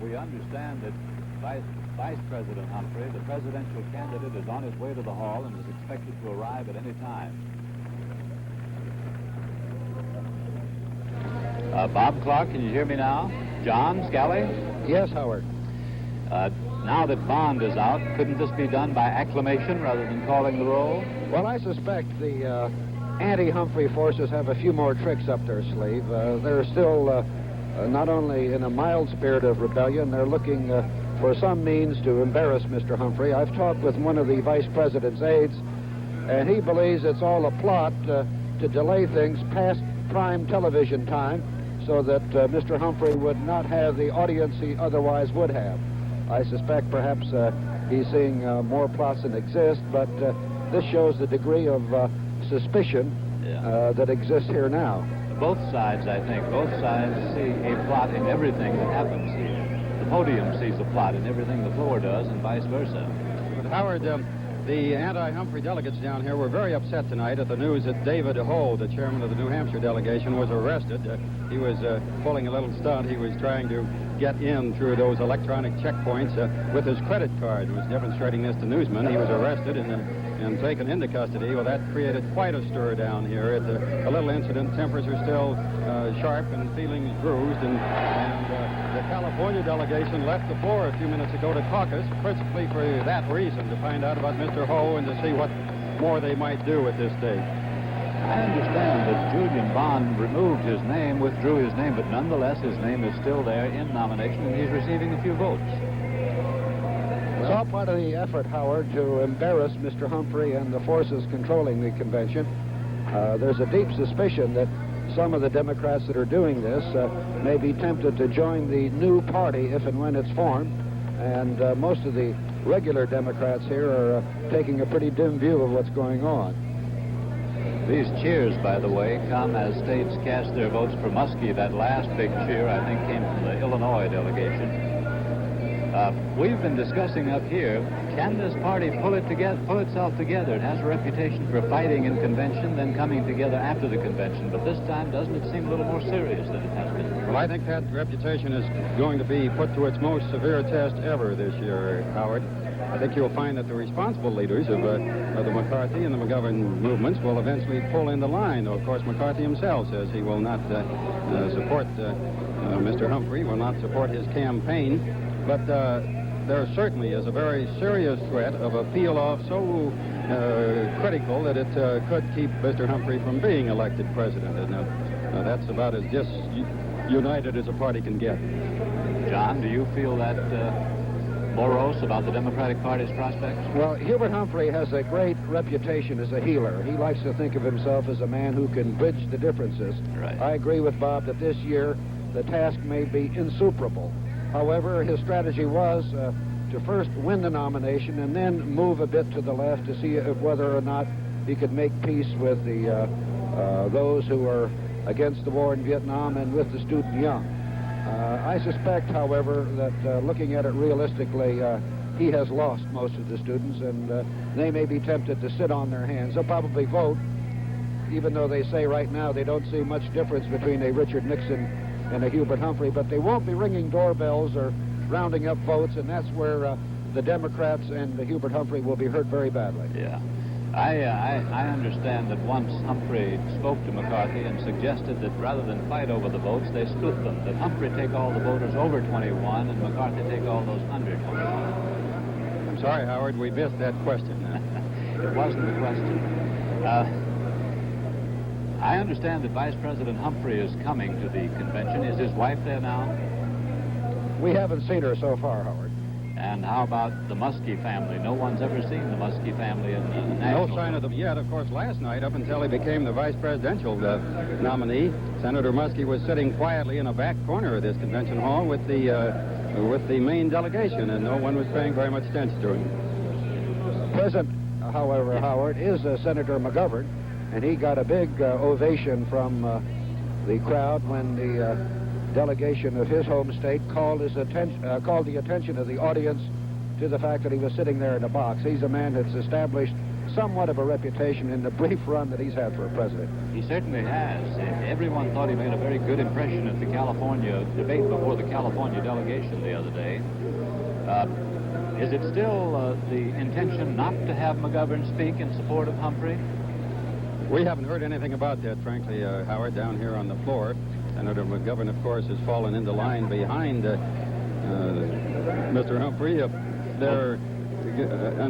We understand that Vice President Humphrey, the presidential candidate, is on his way to the hall and is expected to arrive at any time. Bob Clark, can you hear me now? John Scally? Yes, Howard. Now that Bond is out, couldn't this be done by acclamation rather than calling the roll? Well, I suspect the anti-Humphrey forces have a few more tricks up their sleeve. They're still not only in a mild spirit of rebellion, they're looking for some means to embarrass Mr. Humphrey. I've talked with one of the vice president's aides, and he believes it's all a plot to delay things past prime television time so that Mr. Humphrey would not have the audience he otherwise would have. I suspect perhaps he's seeing more plots than exist, but this shows the degree of suspicion that exists here now. Both sides, I think, both sides see a plot in everything that happens here. The podium sees a plot in everything the floor does, and vice versa. But Howard, the anti-Humphrey delegates down here were very upset tonight at the news that David Ho, the chairman of the New Hampshire delegation, was arrested. He was pulling a little stunt. He was trying to get in through those electronic checkpoints with his credit card. He was demonstrating this to newsmen. He was arrested and taken into custody. Well, that created quite a stir down here. It's a little incident. Tempers are still sharp and feelings bruised. And the California delegation left the floor a few minutes ago to caucus, principally for that reason, to find out about Mr. Ho and to see what more they might do at this stage. I understand that Julian Bond removed his name, withdrew his name, but nonetheless his name is still there in nomination, and he's receiving a few votes. It's all part of the effort, Howard, to embarrass Mr. Humphrey and the forces controlling the convention. There's a deep suspicion that some of the Democrats that are doing this may be tempted to join the new party if and when it's formed, and most of the regular Democrats here are taking a pretty dim view of what's going on. These cheers, by the way, come as states cast their votes for Muskie. That last big cheer, I think, came from the Illinois delegation. We've been discussing up here, can this party pull itself together? It has a reputation for fighting in convention, then coming together after the convention. But this time, doesn't it seem a little more serious than it has been? Well, I think that reputation is going to be put to its most severe test ever this year, Howard. I think you'll find that the responsible leaders of the McCarthy and the McGovern movements will eventually pull in the line. Though, of course, McCarthy himself says he will not support Mr. Humphrey, will not support his campaign. But there certainly is a very serious threat of a peel-off so critical that it could keep Mr. Humphrey from being elected president. And that's about as disunited as a party can get. John, do you feel that morose about the Democratic Party's prospects? Well, Hubert Humphrey has a great reputation as a healer. He likes to think of himself as a man who can bridge the differences. Right. I agree with Bob that this year the task may be insuperable. However, his strategy was to first win the nomination and then move a bit to the left to see whether or not he could make peace with those who are against the war in Vietnam and with the student young. I suspect, however, that looking at it realistically, he has lost most of the students, and they may be tempted to sit on their hands. They'll probably vote, even though they say right now they don't see much difference between a Richard Nixon and a Hubert Humphrey, but they won't be ringing doorbells or rounding up votes, and that's where the Democrats and Hubert Humphrey will be hurt very badly. Yeah. I understand that once Humphrey spoke to McCarthy and suggested that rather than fight over the votes, they split them, that Humphrey take all the voters over 21 and McCarthy take all those under 21. I'm sorry, Howard, we missed that question. It wasn't the question. I understand that Vice President Humphrey is coming to the convention. Is his wife there now? We haven't seen her so far, Howard. And how about the Muskie family? No one's ever seen the Muskie family in the national... No sign of them yet. Of course, last night, up until he became the vice presidential nominee, Senator Muskie was sitting quietly in a back corner of this convention hall with the main delegation, and no one was paying very much attention to him. Present, however, Howard, is Senator McGovern, and he got a big ovation from the crowd when the delegation of his home state called the attention of the audience to the fact that he was sitting there in a box. He's a man that's established somewhat of a reputation in the brief run that he's had for a president. He certainly has. Everyone thought he made a very good impression at the California debate before the California delegation the other day. Is it still the intention not to have McGovern speak in support of Humphrey? We haven't heard anything about that, frankly, Howard, down here on the floor. Senator McGovern, of course, has fallen into line behind Mr. Humphrey. An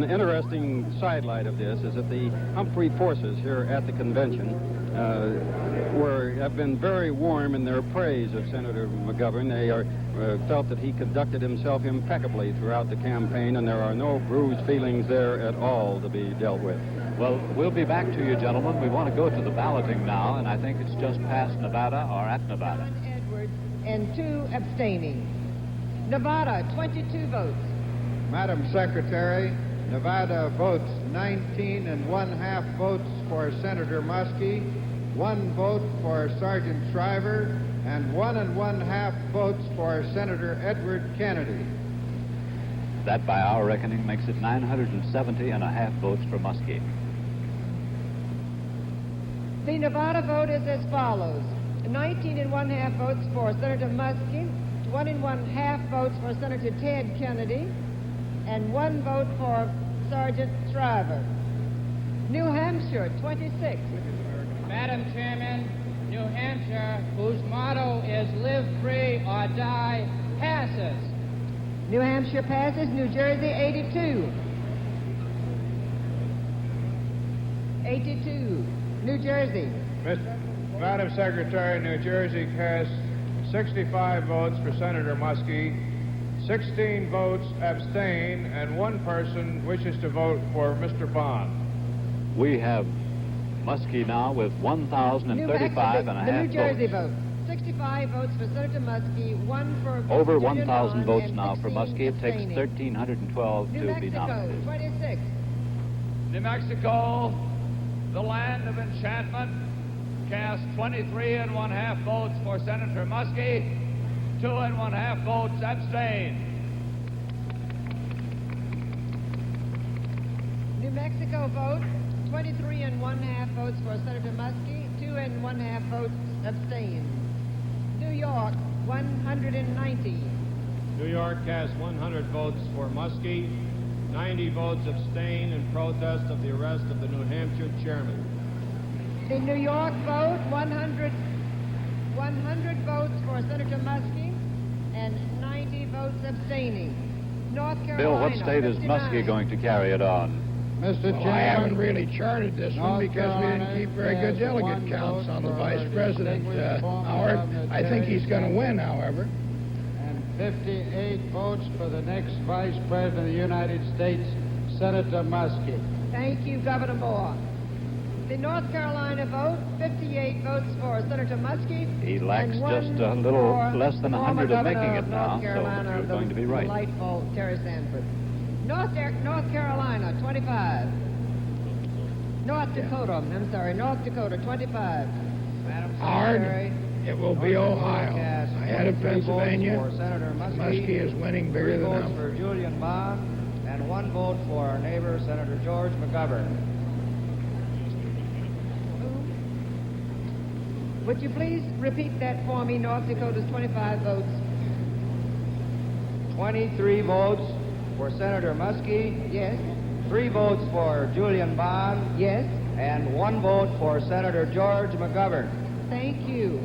interesting sidelight of this is that the Humphrey forces here at the convention have been very warm in their praise of Senator McGovern. They felt that he conducted himself impeccably throughout the campaign, and there are no bruised feelings there at all to be dealt with. Well, we'll be back to you, gentlemen. We want to go to the balloting now, and I think it's just past Nevada or at Nevada. Edwards and 2 abstaining. Nevada, 22 votes. Madam Secretary, Nevada votes 19 1/2 votes for Senator Muskie, 1 vote for Sergeant Shriver, and 1 1/2 votes for Senator Edward Kennedy. That, by our reckoning, makes it 970.5 votes for Muskie. The Nevada vote is as follows. 19 1/2 votes for Senator Muskie, 1 1/2 votes for Senator Ted Kennedy, and 1 vote for Sergeant Shriver. New Hampshire, 26. Madam Chairman, New Hampshire, whose motto is live free or die, passes. New Hampshire passes. New Jersey, 82. 82. New Jersey. Madam Secretary, New Jersey cast 65 votes for Senator Muskie, 16 votes abstain, and 1 person wishes to vote for Mr. Bond. We have Muskie now with 1,035.5 votes. The New Jersey vote. 65 votes for Senator Muskie, 1 for over Virginia 1,000 votes and now for Muskie. It takes 1,312 to be nominated. 26. New Mexico, the land of enchantment, cast 23 1/2 votes for Senator Muskie, 2 1/2 votes abstain. New Mexico vote, 23 1/2 votes for Senator Muskie, 2 1/2 votes abstain. New York, 190. New York cast 100 votes for Muskie, 90 votes abstain in protest of the arrest of the New Hampshire chairman. The New York vote, 100 votes for Senator Muskie and 90 votes abstaining. North Carolina, Bill, what state is 59. Muskie going to carry it on? Mr. Chairman, I haven't really charted this one because we didn't keep very good delegate counts on the vice president, Howard. I think he's going to win, however. And 58 votes for the next Vice President of the United States, Senator Muskie. Thank you, Governor Moore. The North Carolina vote, 58 votes for Senator Muskie. He lacks and 1 just a little for less than the 100 former of making governor it of now, North so Carolina, you're going to be right. Delightful Terry Sanford. North Carolina, 25. North Dakota, 25. Howard, it will be Ohio. Ahead of Pennsylvania, Muskie is winning bigger than votes for Julian Bond, and 1 vote for our neighbor, Senator George McGovern. Would you please repeat that for me? North Dakota's 25 votes. 23 votes for Senator Muskie. Yes. 3 votes for Julian Bond. Yes. And 1 vote for Senator George McGovern. Thank you.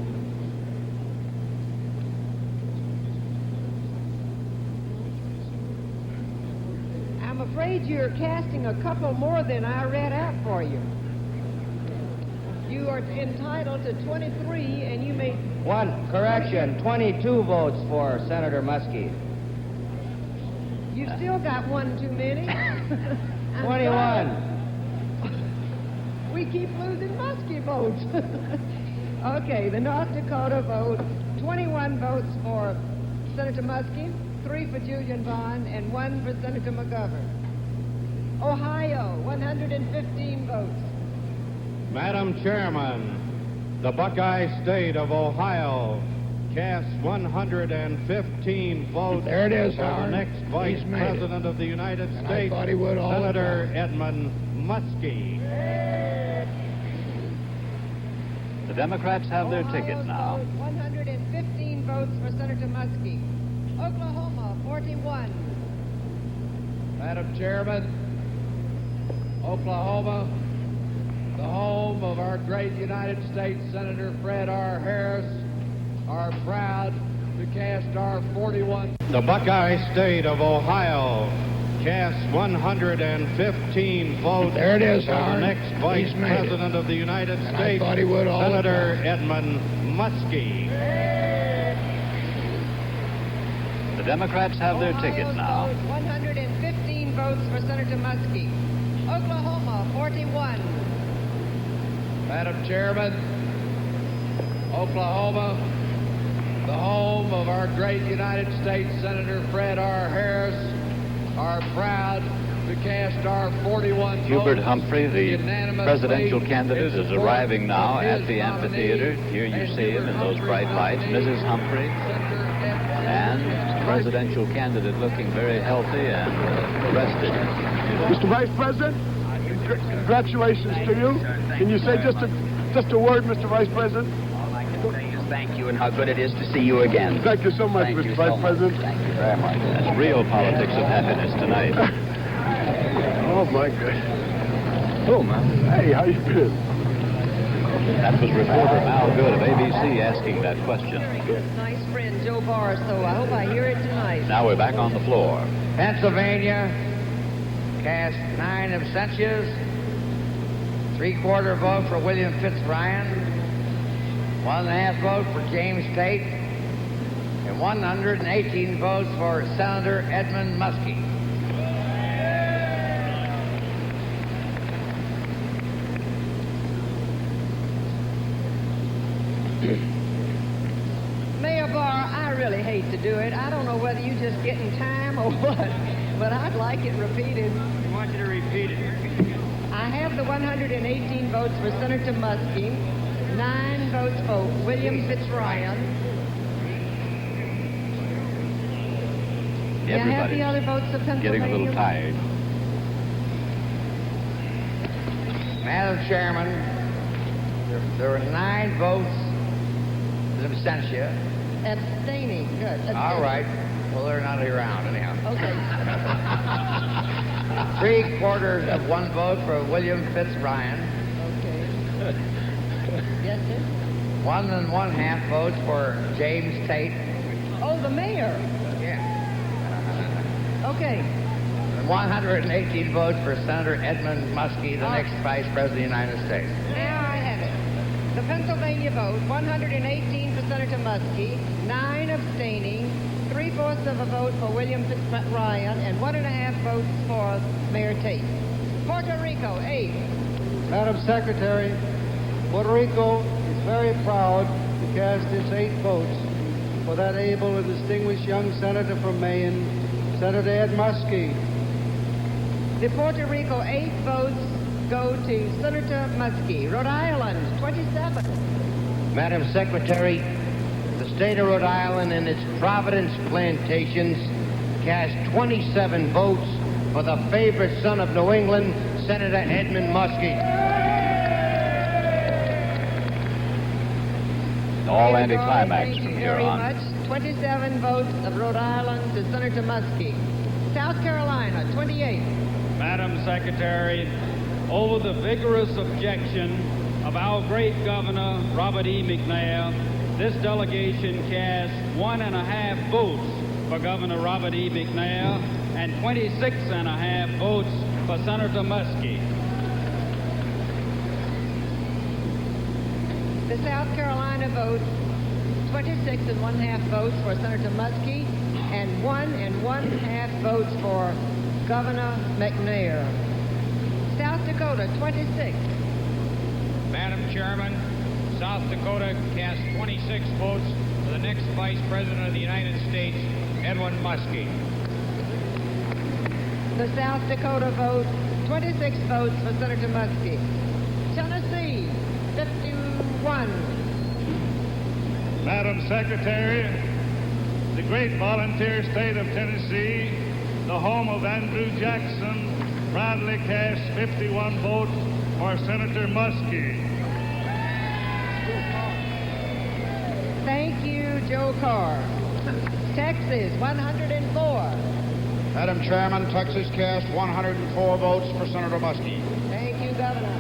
I'm afraid you're casting a couple more than I read out for you. You are entitled to 23, and you made... 1 correction, 22 votes for Senator Muskie. You've still got 1 too many. 21. We keep losing Muskie votes. Okay, the North Dakota vote, 21 votes for Senator Muskie, 3 for Julian Bond, and 1 for Senator McGovern. Ohio, 115 votes. Madam Chairman, the Buckeye State of Ohio casts 115 votes There it is, for the Howard. next Vice He's made it. President of the United And I States, thought he would all Senator the time. Edmund Muskie. The Democrats have their ticket now. 115 votes for Senator Muskie. Oklahoma, 41. Madam Chairman, Oklahoma, the home of our great United States Senator Fred R. Harris, are proud to cast our 41... The Buckeye State of Ohio casts 115 votes There it is, for the Howard. next Vice He's made it. President of the United And I States, thought he would all the Senator time. Edmund Muskie. The Democrats have their ticket now. 115 votes for Senator Muskie. Oklahoma, 41. Madam Chairman, Oklahoma, the home of our great United States Senator Fred R. Harris, are proud to cast our 41 Hubert votes Humphrey, the unanimously presidential candidate, in is support arriving now of at his the nominee, amphitheater. Here you and see him Hubert in those Humphrey's bright lights. nominee, Mrs. Humphrey, and the presidential candidate looking very healthy and rested. Mr. Vice President, congratulations to you. Can you say just a word, Mr. Vice President? All I can say is thank you and how good it is to see you again. Thank you so much, Thank you Mr. so Vice much. President. Thank you very much. That's real politics of happiness tonight. Oh, my goodness. Oh, man. Hey, how you been? That was reporter Al Good of ABC asking that question. Nice friend, Joe Barstow. I hope I hear it tonight. Now we're back on the floor. Pennsylvania cast 9 abstentions, 3/4 vote for William Fitzryan, 1.5 vote for James Tate, and 118 votes for Senator Edmund Muskie. Mayor Barr, I really hate to do it. I don't know whether you're just getting time or what, but I'd like it repeated. We want you to repeat it. I have the 118 votes for Senator Muskie, 9 votes for William Fitzryan. May I have the other votes of Pennsylvania? Getting a little tired. Madam Chairman, there were 9 votes of abstention. Abstaining. Good. All right. Well, they're not around anyhow. Okay. 3/4 of 1 vote for William Fitzryan. Okay. Yes, sir? 1 1/2 votes for James Tate. Oh, the mayor. Yeah. Okay. And 118 votes for Senator Edmund Muskie, the next Vice President of the United States. Now I have it. The Pennsylvania vote, 118 for Senator Muskie, 9 abstaining, 3/4 of a vote for William Fitzryan, and 1.5 votes for Mayor Tate. Puerto Rico, 8. Madam Secretary, Puerto Rico is very proud to cast its 8 votes for that able and distinguished young senator from Maine, Senator Ed Muskie. The Puerto Rico 8 votes go to Senator Muskie. Rhode Island, 27. Madam Secretary, the state of Rhode Island and its Providence plantations cast 27 votes for the favorite son of New England, Senator Edmund Muskie. All anticlimax Thank from you here very on. much. 27 votes of Rhode Island to Senator Muskie. South Carolina, 28. Madam Secretary, over the vigorous objection of our great governor, Robert E. McNair, this delegation cast 1.5 votes for Governor Robert E. McNair and 26.5 votes for Senator Muskie. The South Carolina vote, 26.5 votes for Senator Muskie and 1.5 votes for Governor McNair. South Dakota, 26. Madam Chairman, South Dakota cast 26 votes for the next Vice President of the United States, Edwin Muskie. The South Dakota vote, 26 votes for Senator Muskie. Tennessee, 51. Madam Secretary, the great volunteer state of Tennessee, the home of Andrew Jackson, proudly cast 51 votes for Senator Muskie. Thank you, Joe Carr. Texas, 104. Madam Chairman, Texas cast 104 votes for Senator Muskie. Thank you, Governor.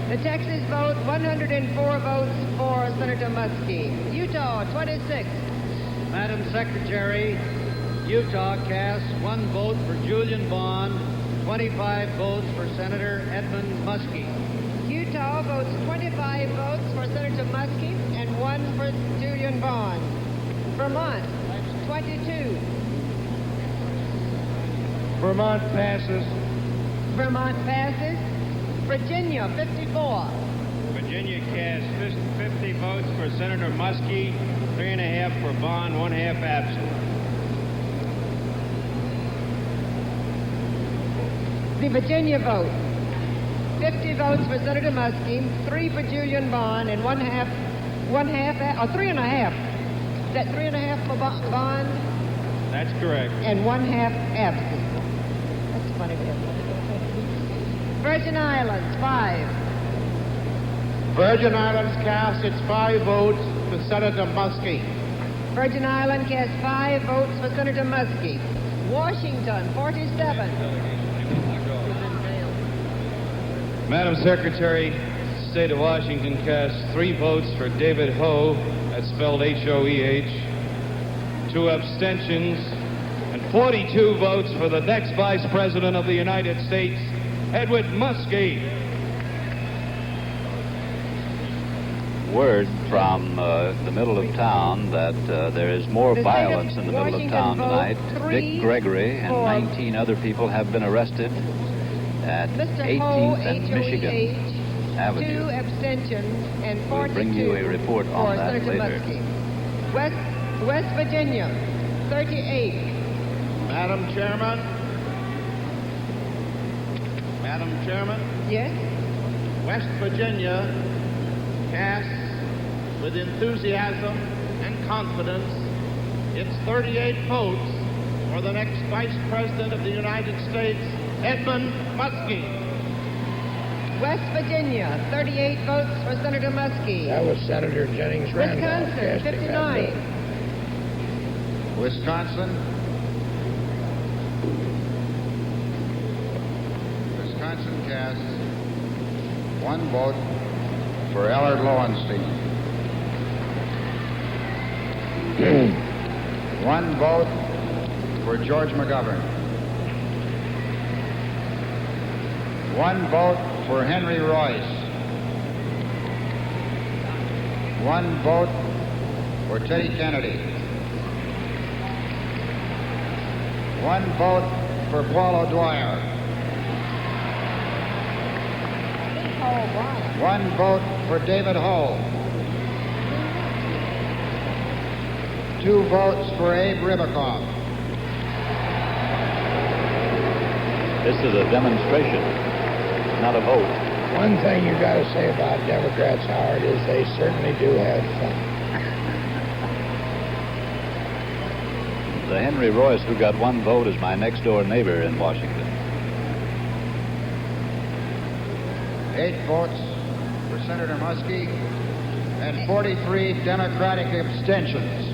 The Texas vote, 104 votes for Senator Muskie. Utah, 26. Madam Secretary, Utah casts 1 vote for Julian Bond, 25 votes for Senator Edmund Muskie. Utah votes 25 votes for Senator Muskie and 1 for Julian Bond. Vermont, 22. Vermont passes. Vermont passes. Virginia, 54. Virginia cast 50 votes for Senator Muskie, 3.5 for Bond, 1/2 absent. The Virginia vote, 50 votes for Senator Muskie, 3 for Julian Bond, and 3.5. Is that 3.5 for Bond? That's correct. And 1/2 absent. That's funny. Virgin Islands, 5. Virgin Islands cast its 5 votes for Senator Muskie. Virgin Island cast 5 votes for Senator Muskie. Washington, 47. Madam Secretary, the state of Washington cast 3 votes for David Ho, that's spelled H-O-E-H, 2 abstentions, and 42 votes for the next Vice President of the United States, Edwin Muskie. Word from the middle of town that there is more violence in the middle of town tonight. Dick Gregory and 19 other people have been arrested at 18th and Michigan Avenue. 2 abstentions and 42 We'll bring you a report on for that Senator later. Muskie. West Virginia, 38. Madam Chairman. Madam Chairman. Yes? West Virginia casts with enthusiasm and confidence its 38 votes for the next Vice President of the United States, Edmund Muskie. West Virginia, 38 votes for Senator Muskie. That was Senator Jennings Randolph. Wisconsin, 59. Wisconsin. Wisconsin casts 1 vote for Ellard Lowenstein. 1 vote for George McGovern. 1 vote for Henry Royce. 1 vote for Teddy Kennedy. 1 vote for Paul O'Dwyer. 1 vote for David Ho. 2 votes for Abe Ribicoff. This is a demonstration, not a vote. One thing you got to say about Democrats, Howard, is they certainly do have fun. The Henry Royce, who got 1 vote, is my next-door neighbor in Washington. 8 votes for Senator Muskie and 43 Democratic abstentions.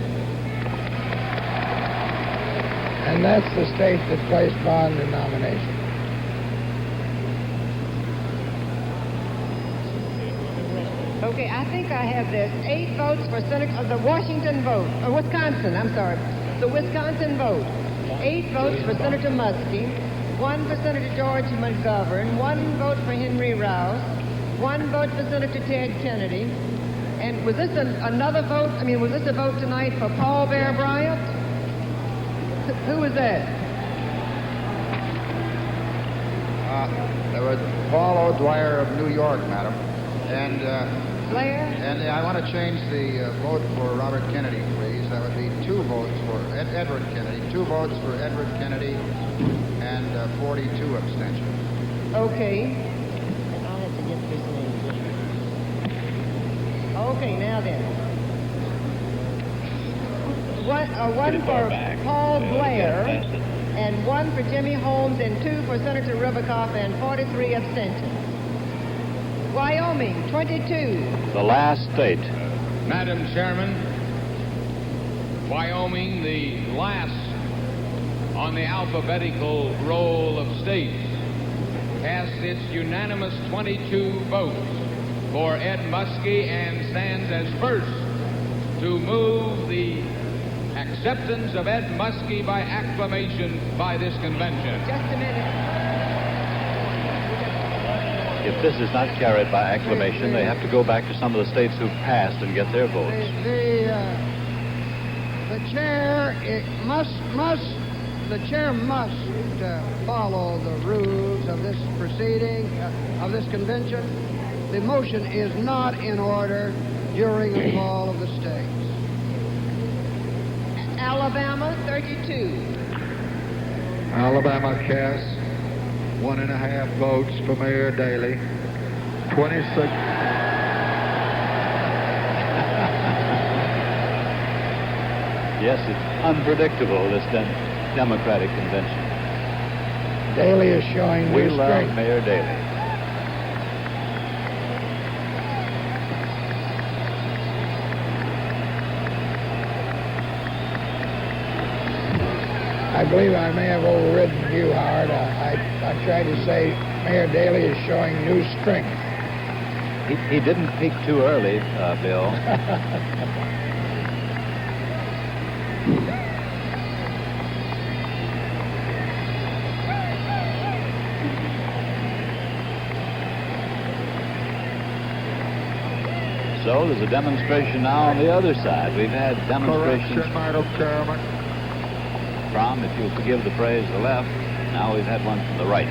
And that's the state that placed Bond in nomination. Okay, I think I have this. 8 votes for Senator, the Washington vote, Wisconsin, I'm sorry. The Wisconsin vote. 8 votes for Senator Muskie, 1 for Senator George McGovern, 1 vote for Henry Rouse, 1 vote for Senator Ted Kennedy. And was this another vote? I mean, was this a vote tonight for Paul Bear Bryant? Who was that? There was Paul O'Dwyer of New York, madam. And Blair? And I want to change the vote for Robert Kennedy, please. That would be 2 votes for Edward Kennedy, 2 votes for Edward Kennedy, and 42 abstentions. Okay. I'll have to get this name. Okay, now then. One for Paul Blair, and 1 for Jimmy Holmes, and 2 for Senator Ribicoff, and 43 abstentions. Wyoming, 22. The last state. Madam Chairman, Wyoming, the last on the alphabetical roll of states, casts its unanimous 22 votes for Ed Muskie and stands as first to move the acceptance of Ed Muskie by acclamation by this convention. Just a minute. If this is not carried by acclamation, they have to go back to some of the states who passed and get their votes. The chair must follow the rules of this proceeding, of this convention. The motion is not in order during the call of the states. Alabama, 32. Alabama casts 1.5 votes for Mayor Daley. 26. Yes, it's unpredictable, this Democratic convention. Daley is showing We new love strength. Mayor Daley. I believe I may have overridden you, Howard. I tried to say Mayor Daley is showing new strength. He didn't peak too early, Bill. So there's a demonstration now on the other side. We've had demonstrations Correction, Madam Chairman. from, if you'll forgive the phrase, the left. Now we've had one from the right.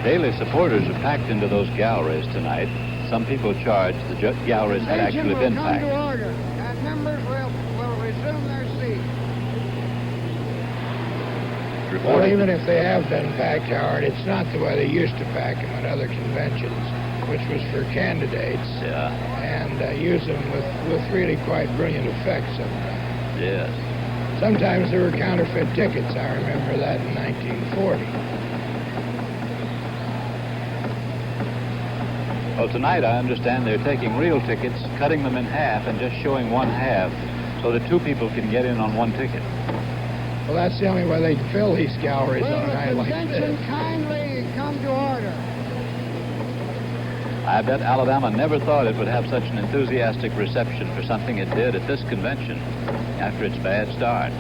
Daley supporters are packed into those galleries tonight. Some people charged the galleries had actually been packed. Come to order, and members will resume their seats. Well, even if they have been packed, Howard, it's not the way they used to pack them at other conventions, which was for candidates. Yeah. And use them with really quite brilliant effects sometimes. Yes. Sometimes there were counterfeit tickets. I remember that in 1940. Well, tonight I understand they're taking real tickets, cutting them in half, and just showing one half so that 2 people can get in on 1 ticket. Well, that's the only way they fill these galleries on a night Will like the convention this. kindly come to order? I bet Alabama never thought it would have such an enthusiastic reception for something it did at this convention after its bad start.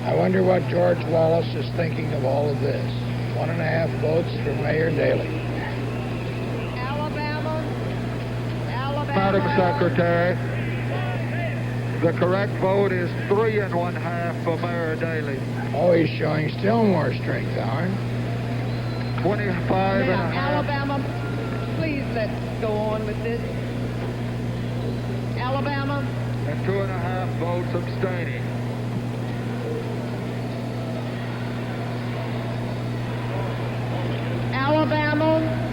I wonder what George Wallace is thinking of all of this. 1.5 votes for Mayor Daley. Madam Secretary, the correct vote is 3 1/2 for Mayor Daley. Oh, he's showing still more strength, Howard. 25 Now, Alabama, please let's go on with this. Alabama? And 2.5 votes abstaining. Alabama?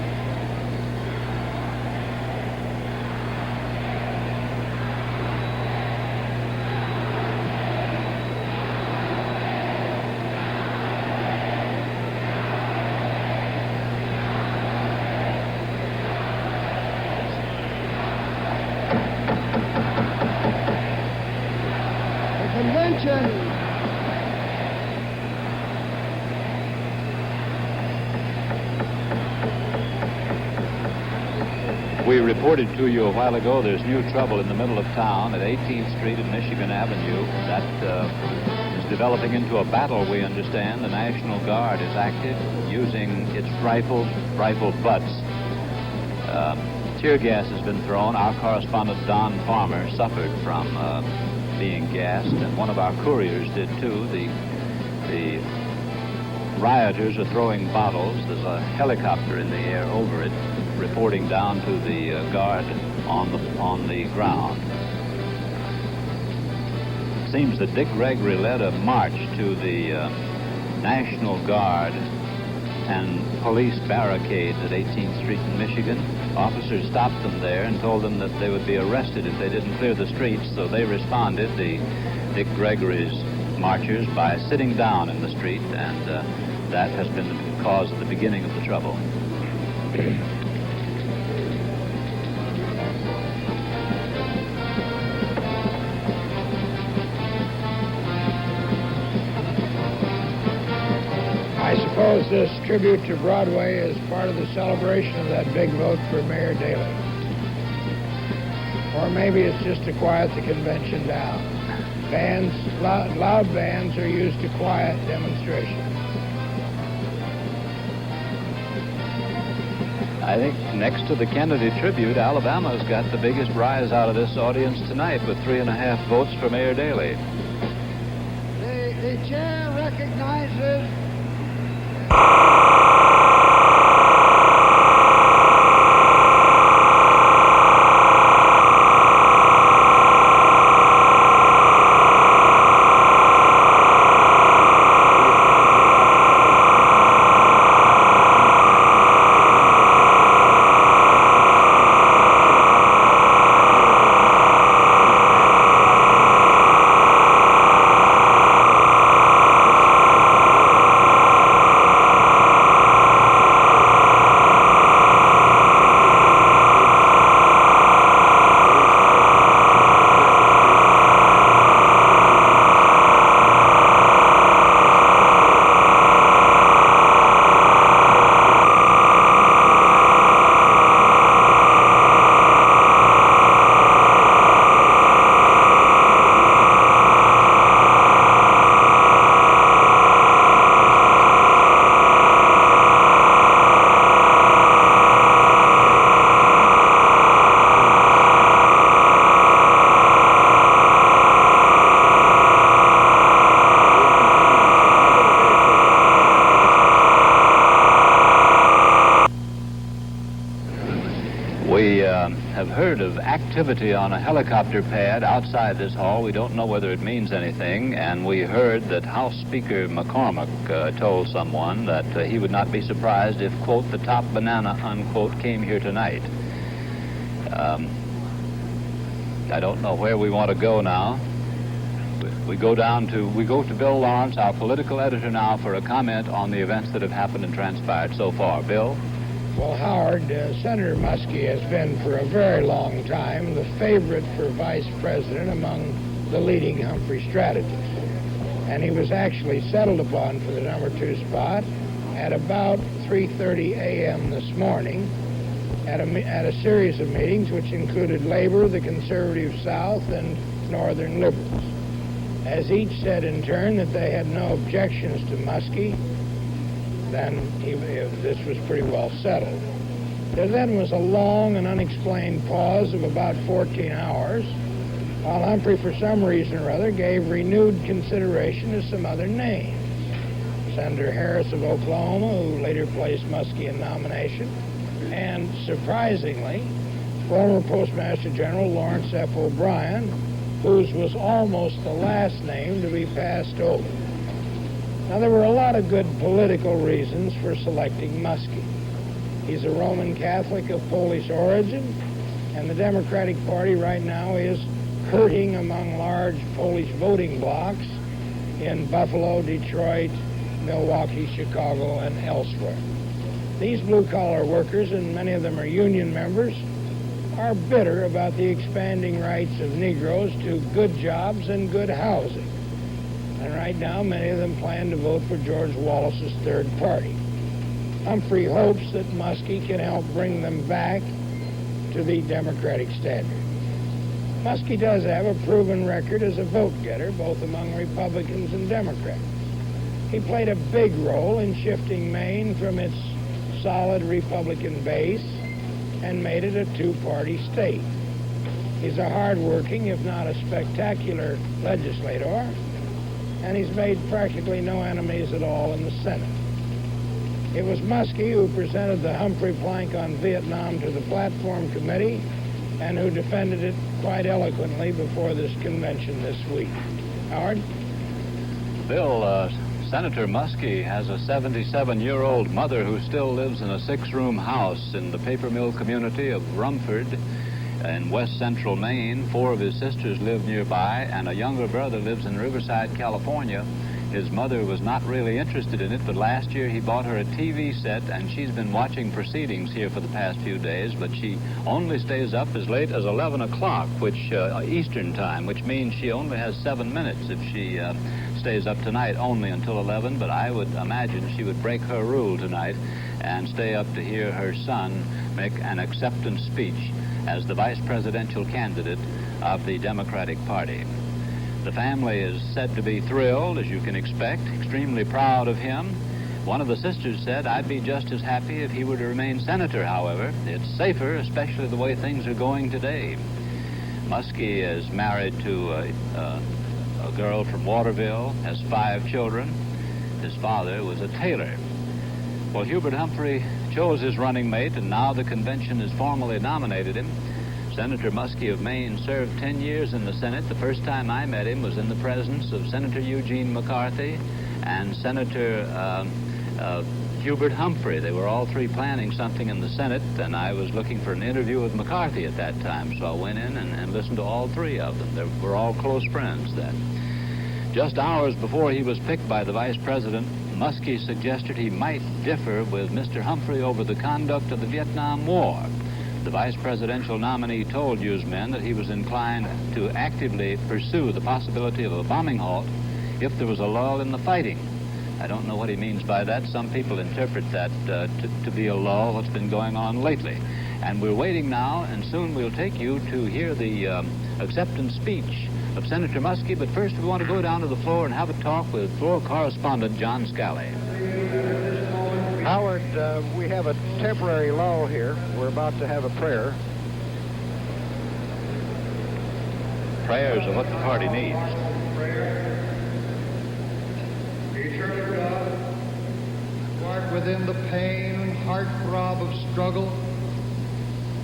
We reported to you a while ago there's new trouble in the middle of town at 18th Street and Michigan Avenue. That is developing into a battle, we understand. The National Guard is active, using its rifle butts. Tear gas has been thrown. Our correspondent, Don Farmer, suffered from being gassed, and one of our couriers did too. The rioters are throwing bottles. There's a helicopter in the air over it, reporting down to the guard on the ground. It seems that Dick Gregory led a march to the National Guard and police barricades at 18th Street in Michigan. Officers stopped them there and told them that they would be arrested if they didn't clear the streets, so they responded, the Dick Gregory's marchers, by sitting down in the street, and that has been the cause of the beginning of the trouble. I suppose this tribute to Broadway is part of the celebration of that big vote for Mayor Daley. Or maybe it's just to quiet the convention down. Loud bands are used to quiet demonstrations. I think next to the Kennedy tribute, Alabama's got the biggest rise out of this audience tonight with 3.5 votes for Mayor Daley. The chair recognizes have heard of activity on a helicopter pad outside this hall. We don't know whether it means anything, and we heard that House Speaker McCormick told someone that he would not be surprised if, quote, the top banana, unquote, came here tonight. I don't know where we want to go now. We go to Bill Lawrence, our political editor now, for a comment on the events that have happened and transpired so far. Bill? Well, Howard, Senator Muskie has been for a very long time the favorite for vice president among the leading Humphrey strategists. And he was actually settled upon for the number 2 spot at about 3:30 a.m. this morning at a series of meetings which included Labor, the Conservative South, and Northern Liberals. As each said in turn that they had no objections to Muskie, then this was pretty well settled. There then was a long and unexplained pause of about 14 hours, while Humphrey, for some reason or other, gave renewed consideration to some other names. Senator Harris of Oklahoma, who later placed Muskie in nomination, and surprisingly, former Postmaster General Lawrence F. O'Brien, whose was almost the last name to be passed over. Now, there were a lot of good political reasons for selecting Muskie. He's a Roman Catholic of Polish origin, and the Democratic Party right now is hurting among large Polish voting blocs in Buffalo, Detroit, Milwaukee, Chicago, and elsewhere. These blue-collar workers, and many of them are union members, are bitter about the expanding rights of Negroes to good jobs and good housing. And right now, many of them plan to vote for George Wallace's third party. Humphrey hopes that Muskie can help bring them back to the Democratic standard. Muskie does have a proven record as a vote-getter, both among Republicans and Democrats. He played a big role in shifting Maine from its solid Republican base and made it a two-party state. He's a hard-working, if not a spectacular, legislator, and he's made practically no enemies at all in the Senate. It was Muskie who presented the Humphrey plank on Vietnam to the Platform Committee and who defended it quite eloquently before this convention this week. Howard? Bill, Senator Muskie has a 77-year-old mother who still lives in a 6-room house in the paper mill community of Rumford in west central Maine. 4 of his sisters live nearby, and a younger brother lives in Riverside, California. His mother was not really interested in it, but last year he bought her a TV set, and she's been watching proceedings here for the past few days, but she only stays up as late as 11 o'clock, which Eastern time, which means she only has 7 minutes if she stays up tonight only until 11, but I would imagine she would break her rule tonight and stay up to hear her son make an acceptance speech as the vice presidential candidate of the Democratic Party. The family is said to be thrilled, as you can expect, extremely proud of him. One of the sisters said, "I'd be just as happy if he were to remain senator, however. It's safer, especially the way things are going today." Muskie is married to a girl from Waterville, has 5 children. His father was a tailor. Well, Hubert Humphrey chose his running mate, and now the convention has formally nominated him. Senator Muskie of Maine served 10 years in the Senate. The first time I met him was in the presence of Senator Eugene McCarthy and Senator Hubert Humphrey. They were all 3 planning something in the Senate, and I was looking for an interview with McCarthy at that time, so I went in and listened to all 3 of them. They were all close friends then. Just hours before he was picked by the vice president, Muskie suggested he might differ with Mr. Humphrey over the conduct of the Vietnam War. The vice presidential nominee told newsmen that he was inclined to actively pursue the possibility of a bombing halt if there was a lull in the fighting. I don't know what he means by that. Some people interpret that to be a lull, what's been going on lately. And we're waiting now, and soon we'll take you to hear the acceptance speech of Senator Muskie. But first, we want to go down to the floor and have a talk with floor correspondent John Scally. Howard, we have a temporary lull here. We're about to have a prayer. Prayers are what the party needs. Eternal God, who art within the pain and heart throb of struggle,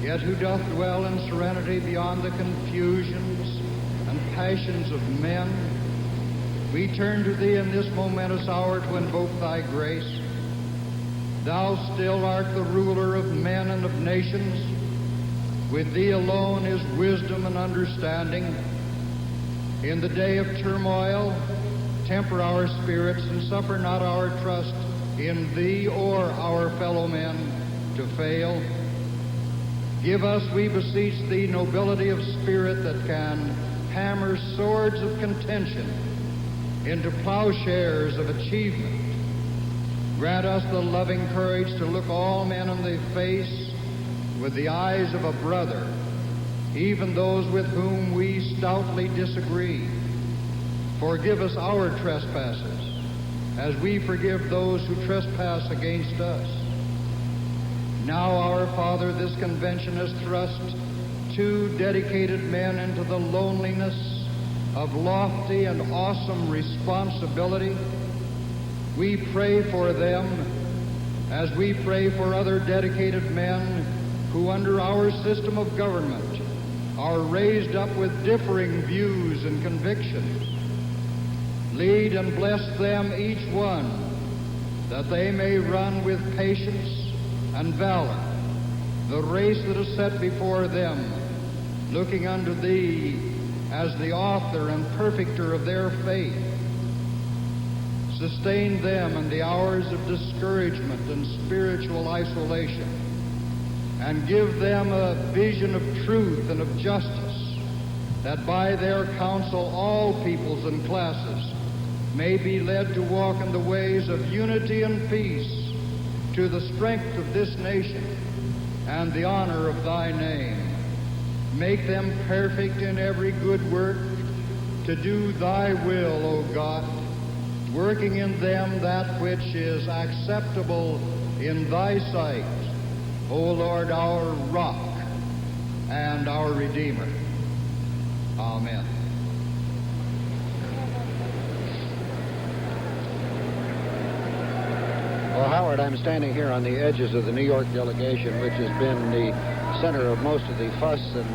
yet who doth dwell in serenity beyond the confusions and passions of men, we turn to thee in this momentous hour to invoke thy grace. Thou still art the ruler of men and of nations. With thee alone is wisdom and understanding. In the day of turmoil, temper our spirits and suffer not our trust in thee or our fellow men to fail. Give us, we beseech thee, nobility of spirit that can hammer swords of contention into plowshares of achievement. Grant us the loving courage to look all men in the face with the eyes of a brother, even those with whom we stoutly disagree. Forgive us our trespasses, as we forgive those who trespass against us. Now, our Father, this convention has thrust 2 dedicated men into the loneliness of lofty and awesome responsibility. We pray for them as we pray for other dedicated men who, under our system of government, are raised up with differing views and convictions. Lead and bless them, each one, that they may run with patience and valor the race that is set before them, looking unto Thee as the author and perfecter of their faith. Sustain them in the hours of discouragement and spiritual isolation, and give them a vision of truth and of justice, that by their counsel all peoples and classes may be led to walk in the ways of unity and peace, to the strength of this nation and the honor of Thy name. Make them perfect in every good work, to do Thy will, O God, working in them that which is acceptable in Thy sight, O Lord, our rock and our Redeemer. Amen. Well, Howard, I'm standing here on the edges of the New York delegation, which has been the center of most of the fuss and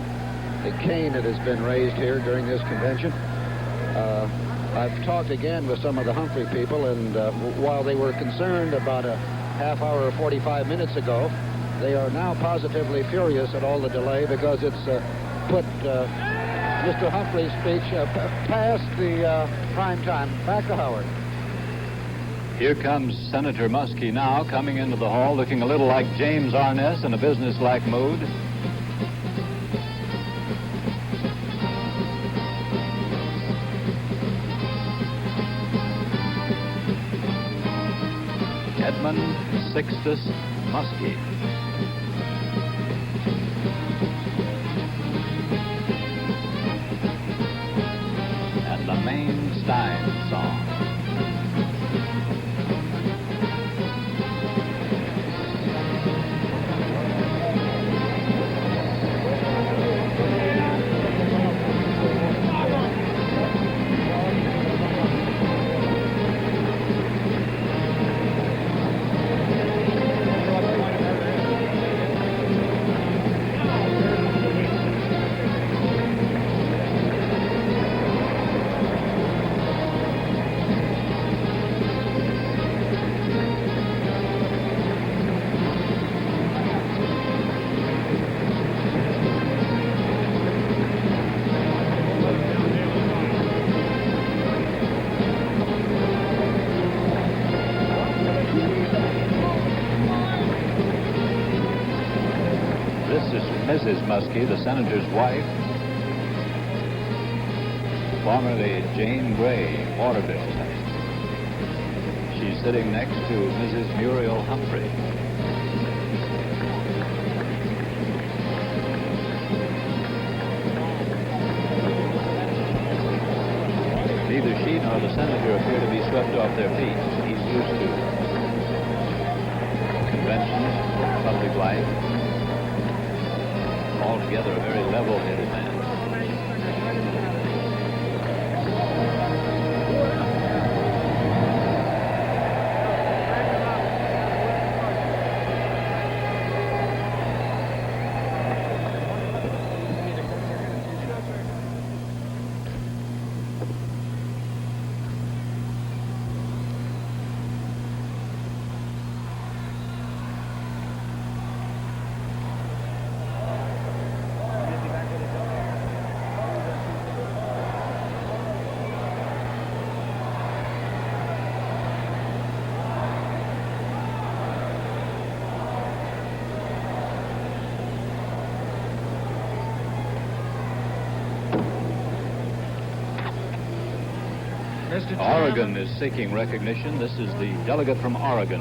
the cane that has been raised here during this convention. I've talked again with some of the Humphrey people, and while they were concerned about a half hour or 45 minutes ago, they are now positively furious at all the delay because it's put Mr. Humphrey's speech past the prime time. Back to Howard. Here comes Senator Muskie now, coming into the hall, looking a little like James Arness in a businesslike mood. Edmund Sixtus Muskie. And the Maine Stein song. Mrs. Muskie, the senator's wife, formerly Jane Gray, Waterville. She's sitting next to Mrs. Muriel Humphrey. Neither she nor the senator appear to be swept off their feet. He's used to conventions, public life. Altogether a very level-headed man. Oregon is seeking recognition. This is the delegate from Oregon.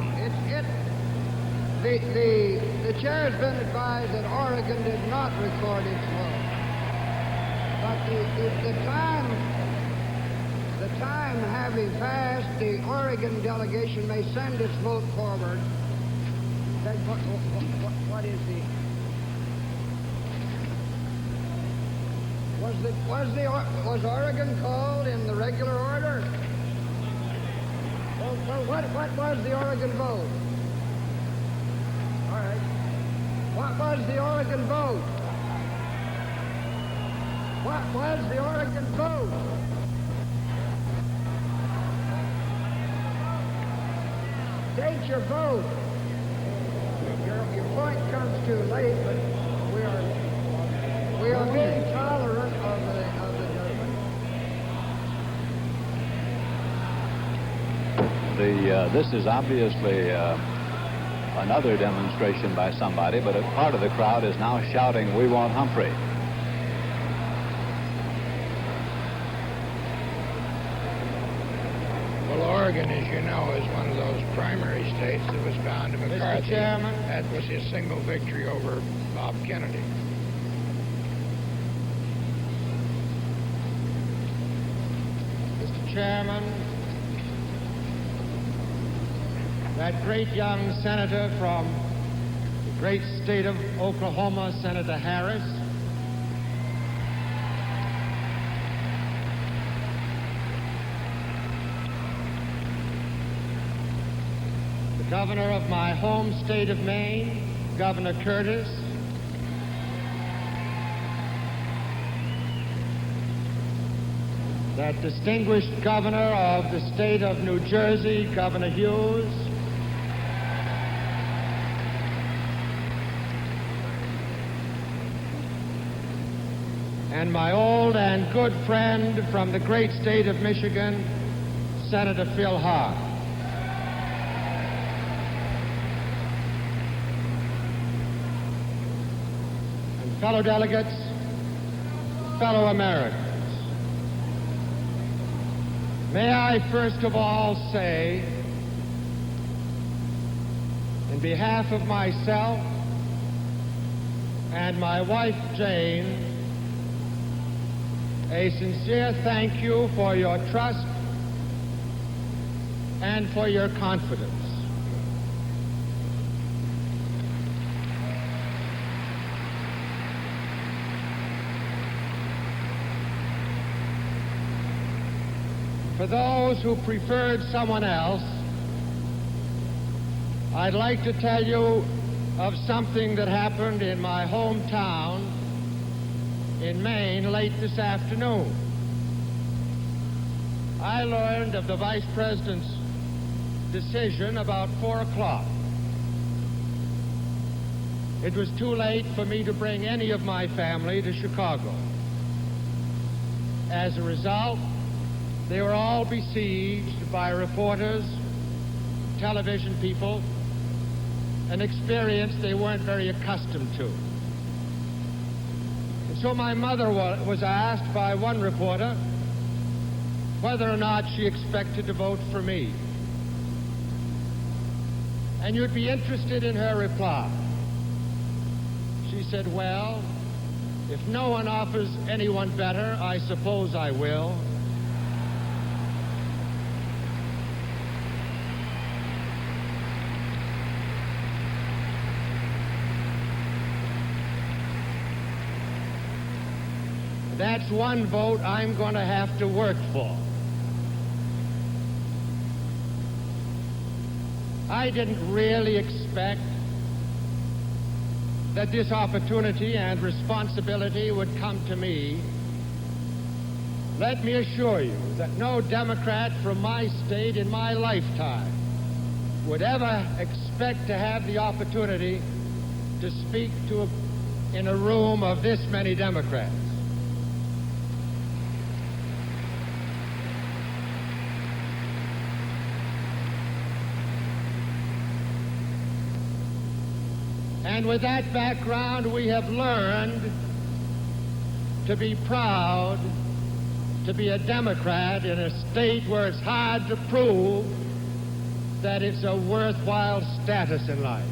The chair has been advised that Oregon did not record its vote. But the time having passed, the Oregon delegation may send its vote forward. Then what is the... Was Oregon called in the regular order? Well, what was the Oregon vote? All right. What was the Oregon vote? What was the Oregon vote? State your vote. Your point comes too late, but we are being tolerant of the judgment. This is obviously another demonstration by somebody, but a part of the crowd is now shouting, "We want Humphrey." Well, Oregon, as you know, is one of those primary states that was bound to McCarthy. Mr. Chairman. That was his single victory over Bob Kennedy. Mr. Chairman, that great young senator from the great state of Oklahoma, Senator Harris, the governor of my home state of Maine, Governor Curtis, that distinguished governor of the state of New Jersey, Governor Hughes, and my old and good friend from the great state of Michigan, Senator Phil Hart. And fellow delegates, fellow Americans, may I first of all say, in behalf of myself and my wife Jane, a sincere thank you for your trust and for your confidence. For those who preferred someone else, I'd like to tell you of something that happened in my hometown in Maine late this afternoon. I learned of the Vice President's decision about 4 o'clock. It was too late for me to bring any of my family to Chicago. As a result, they were all besieged by reporters, television people, an experience they weren't very accustomed to. And so my mother was asked by one reporter whether or not she expected to vote for me. And you'd be interested in her reply. She said, "Well, if no one offers anyone better, I suppose I will." That's one vote I'm going to have to work for. I didn't really expect that this opportunity and responsibility would come to me. Let me assure you that no Democrat from my state in my lifetime would ever expect to have the opportunity to speak in a room of this many Democrats. And with that background, we have learned to be proud to be a Democrat in a state where it's hard to prove that it's a worthwhile status in life.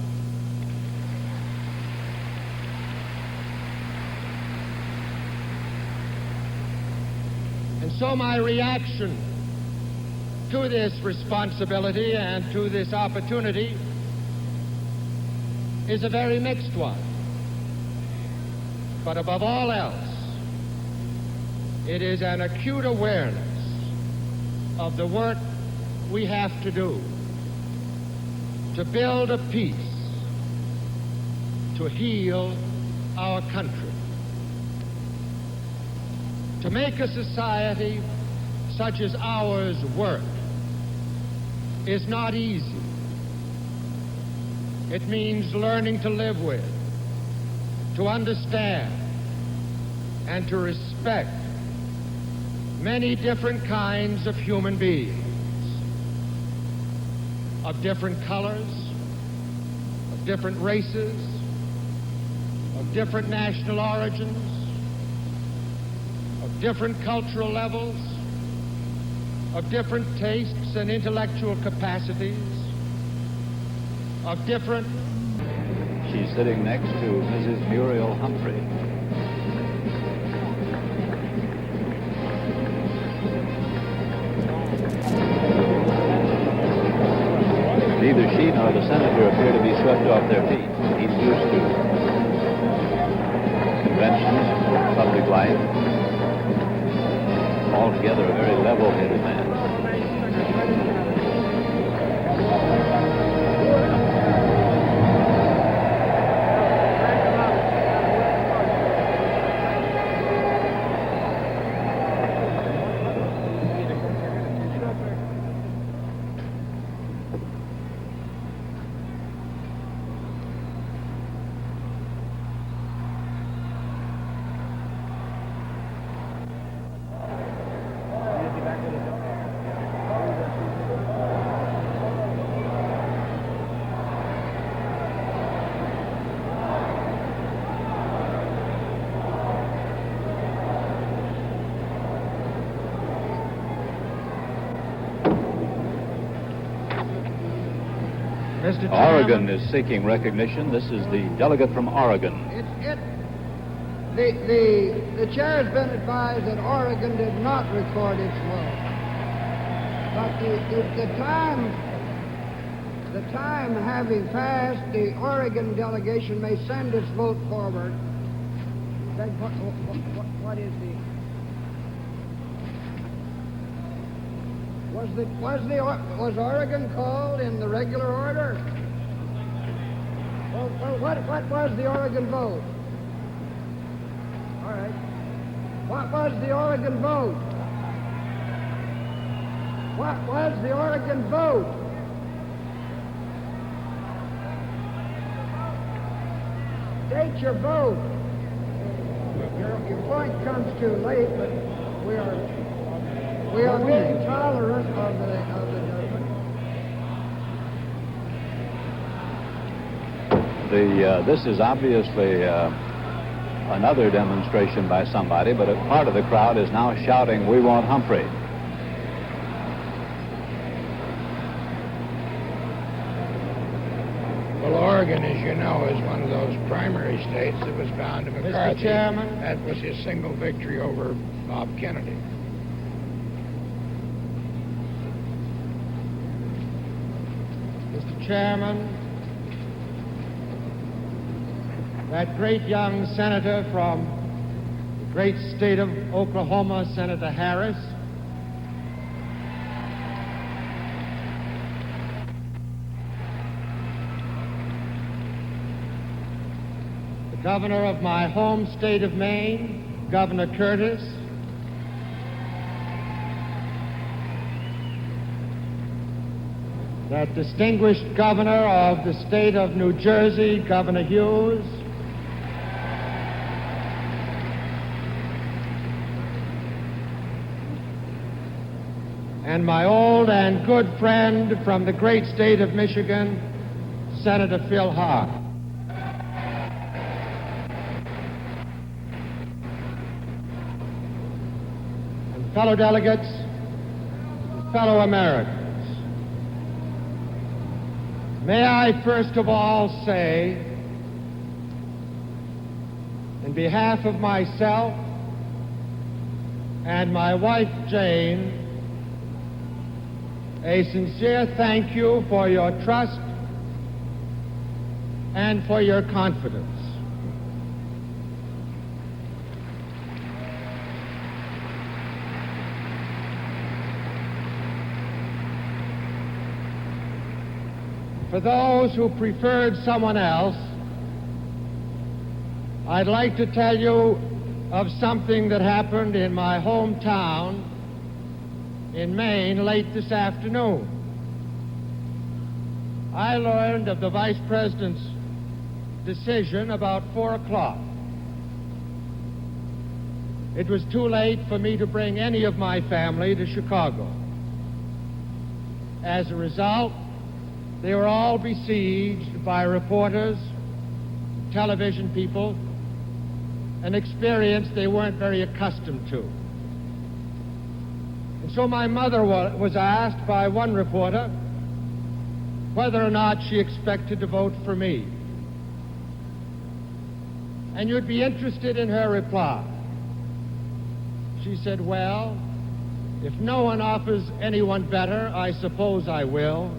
And so my reaction to this responsibility and to this opportunity is a very mixed one. But above all else, it is an acute awareness of the work we have to do to build a peace to heal our country. To make a society such as ours work is not easy. It means learning to live with, to understand, and to respect many different kinds of human beings, of different colors, of different races, of different national origins, of different cultural levels, of different tastes and intellectual capacities, of different... She's sitting next to Mrs. Muriel Humphrey. Neither she nor the senator appear to be swept off their feet. He's used to conventions, public life. Altogether a very level-headed man. Oregon is seeking recognition. This is the delegate from Oregon. The chair has been advised that Oregon did not record its vote. But the time having passed, the Oregon delegation may send its vote forward. What is the... Was Oregon called in the regular order? Well, what was the Oregon vote? All right. What was the Oregon vote? What was the Oregon vote? State your vote. Your point comes too late, but we are being tolerant of the judgment. This is obviously another demonstration by somebody, but a part of the crowd is now shouting, "We want Humphrey." Well, Oregon, as you know, is one of those primary states that was bound to McCarthy. Mr. Chairman. That was his single victory over Bob Kennedy. Mr. Chairman, that great young senator from the great state of Oklahoma, Senator Harris, the governor of my home state of Maine, Governor Curtis, that distinguished governor of the state of New Jersey, Governor Hughes, and my old and good friend from the great state of Michigan, Senator Phil Hart. And fellow delegates, fellow Americans, may I first of all say, in behalf of myself and my wife Jane, a sincere thank you for your trust and for your confidence. For those who preferred someone else, I'd like to tell you of something that happened in my hometown in Maine late this afternoon. I learned of the Vice President's decision about 4 o'clock. It was too late for me to bring any of my family to Chicago. As a result, they were all besieged by reporters, television people, an experience they weren't very accustomed to. And so my mother was asked by one reporter whether or not she expected to vote for me. And you'd be interested in her reply. She said, well, if no one offers anyone better, I suppose I will.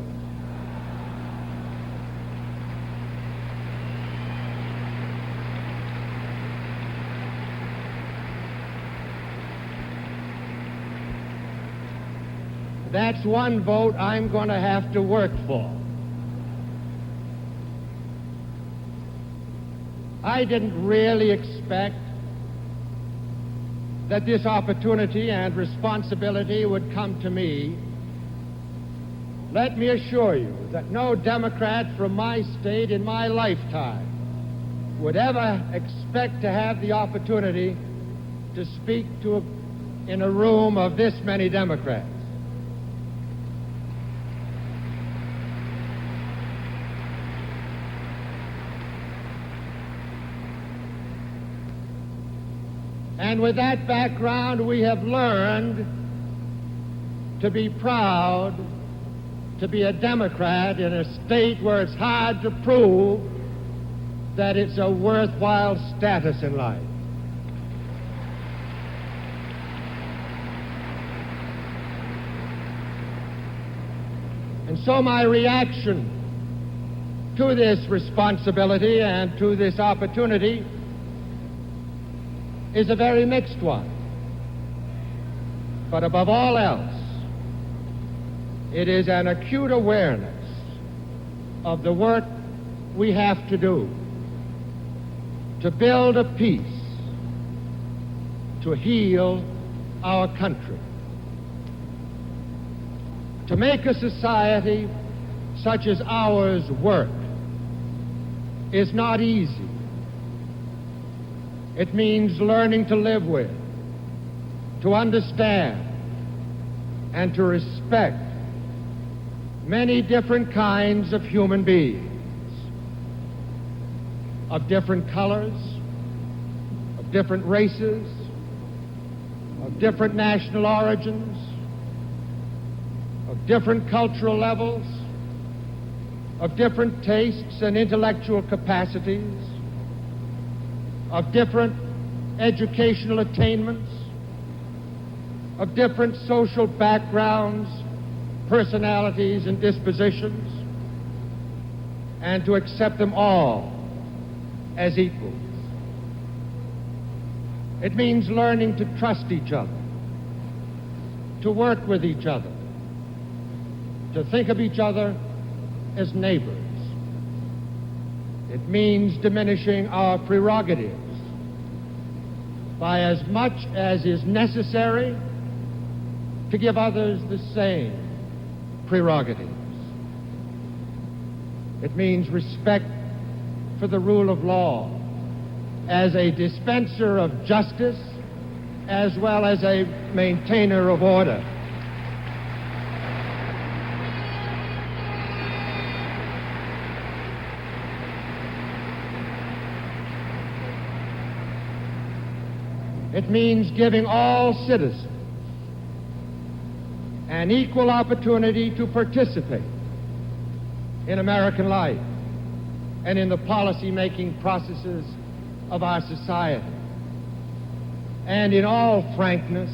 That's one vote I'm going to have to work for. I didn't really expect that this opportunity and responsibility would come to me. Let me assure you that no Democrat from my state in my lifetime would ever expect to have the opportunity to speak in a room of this many Democrats. And with that background, we have learned to be proud to be a Democrat in a state where it's hard to prove that it's a worthwhile status in life. And so my reaction to this responsibility and to this opportunity is a very mixed one. But above all else, it is an acute awareness of the work we have to do to build a peace, to heal our country, to make a society such as ours work is not easy. It means learning to live with, to understand, and to respect many different kinds of human beings, of different colors, of different races, of different national origins, of different cultural levels, of different tastes and intellectual capacities, of different educational attainments, of different social backgrounds, personalities, and dispositions, and to accept them all as equals. It means learning to trust each other, to work with each other, to think of each other as neighbors. It means diminishing our prerogatives by as much as is necessary to give others the same prerogatives. It means respect for the rule of law as a dispenser of justice as well as a maintainer of order. It means giving all citizens an equal opportunity to participate in American life and in the policy-making processes of our society. And in all frankness,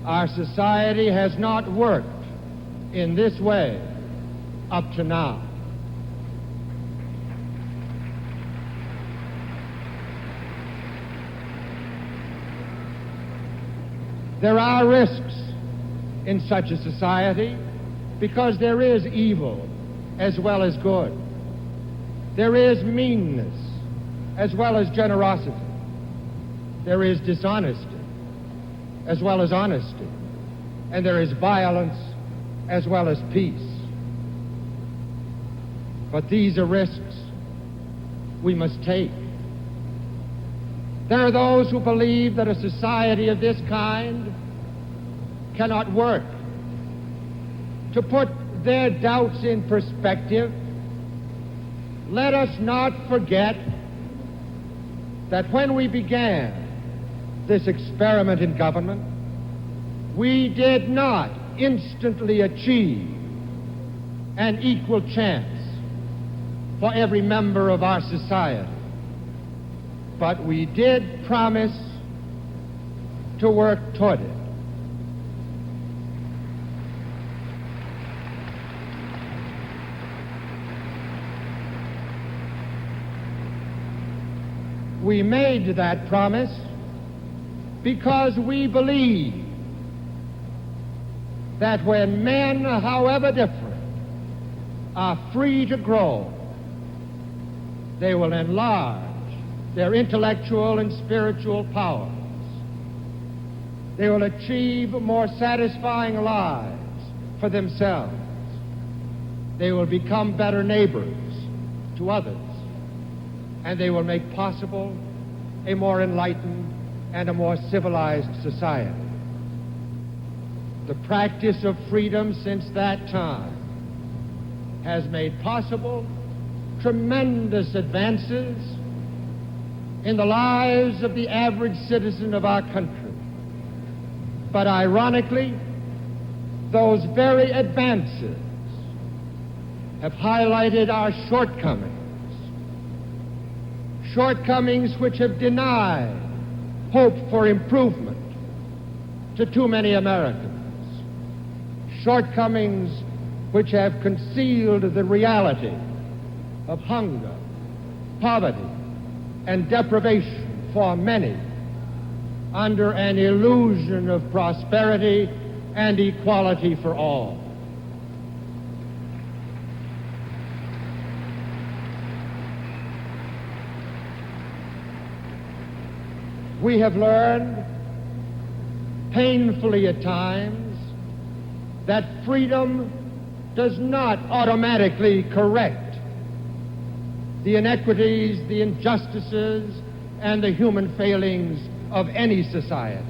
our society has not worked in this way up to now. There are risks in such a society because there is evil as well as good. There is meanness as well as generosity. There is dishonesty as well as honesty. And there is violence as well as peace. But these are risks we must take. There are those who believe that a society of this kind cannot work. To put their doubts in perspective, let us not forget that when we began this experiment in government, we did not instantly achieve an equal chance for every member of our society. But we did promise to work toward it. We made that promise because we believe that when men, however different, are free to grow, they will enlarge their intellectual and spiritual powers. They will achieve more satisfying lives for themselves. They will become better neighbors to others. And they will make possible a more enlightened and a more civilized society. The practice of freedom since that time has made possible tremendous advances in the lives of the average citizen of our country. But ironically, those very advances have highlighted our shortcomings. Shortcomings which have denied hope for improvement to too many Americans. Shortcomings which have concealed the reality of hunger, poverty, and deprivation for many under an illusion of prosperity and equality for all. We have learned, painfully at times, that freedom does not automatically correct the inequities, the injustices, and the human failings of any society.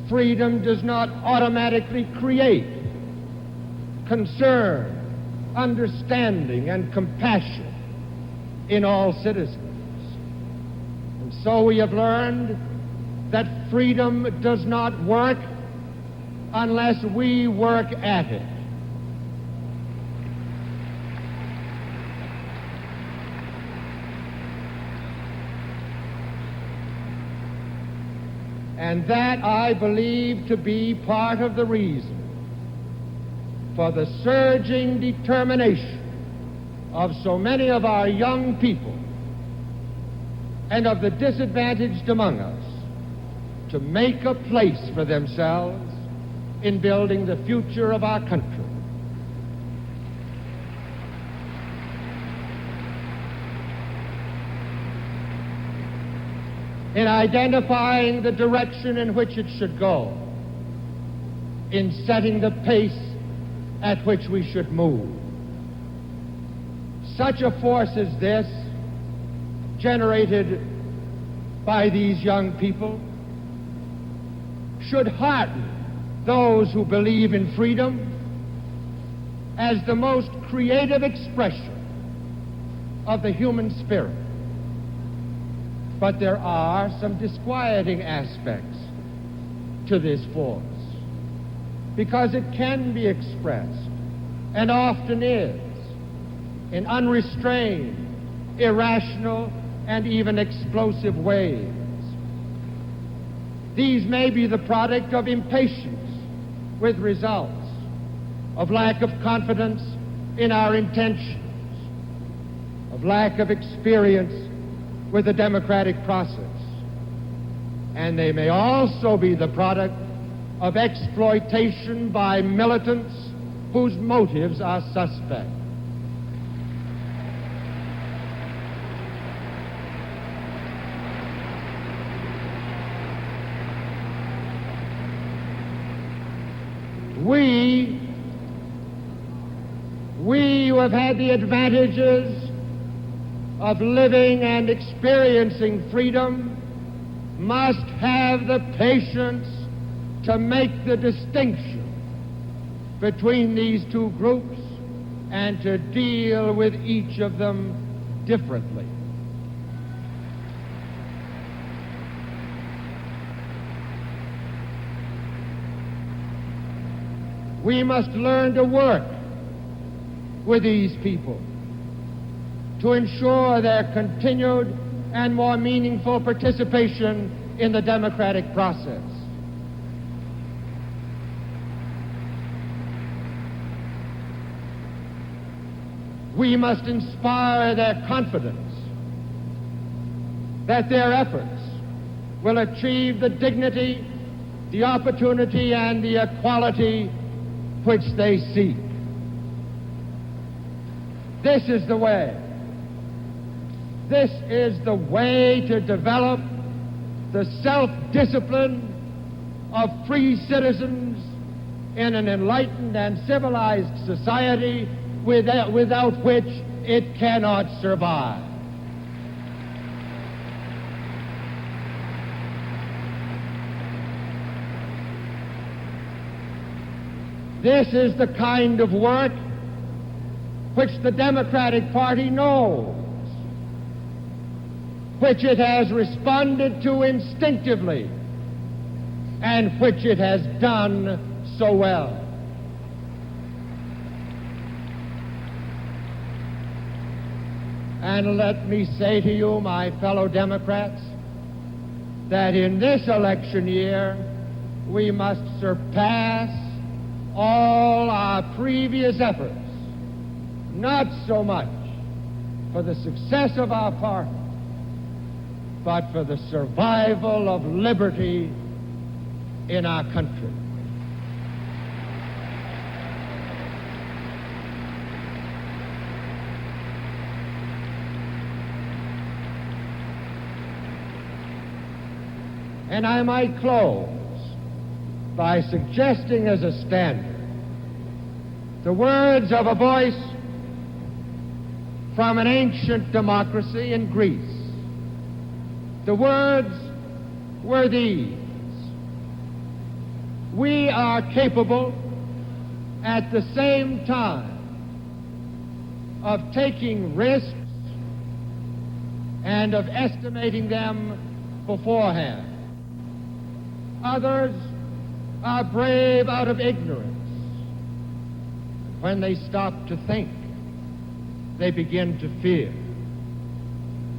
Freedom does not automatically create concern, understanding, and compassion in all citizens. And so we have learned that freedom does not work unless we work at it. And that I believe to be part of the reason for the surging determination of so many of our young people and of the disadvantaged among us to make a place for themselves in building the future of our country. In identifying the direction in which it should go, in setting the pace at which we should move. Such a force as this, generated by these young people, should hearten those who believe in freedom as the most creative expression of the human spirit. But there are some disquieting aspects to this force, because it can be expressed, and often is, in unrestrained, irrational, and even explosive ways. These may be the product of impatience with results, of lack of confidence in our intentions, of lack of experience with the democratic process. And they may also be the product of exploitation by militants whose motives are suspect. We who have had the advantages of living and experiencing freedom must have the patience to make the distinction between these two groups and to deal with each of them differently. We must learn to work with these people to ensure their continued and more meaningful participation in the democratic process. We must inspire their confidence that their efforts will achieve the dignity, the opportunity, and the equality which they seek. This is the way. This is the way to develop the self-discipline of free citizens in an enlightened and civilized society without which it cannot survive. This is the kind of work which the Democratic Party knows, which it has responded to instinctively, and which it has done so well. And let me say to you, my fellow Democrats, that in this election year, we must surpass all our previous efforts, not so much for the success of our party, but for the survival of liberty in our country. And I might close by suggesting as a standard the words of a voice from an ancient democracy in Greece. The words were these: we are capable at the same time of taking risks and of estimating them beforehand. Others are brave out of ignorance. When they stop to think, they begin to fear.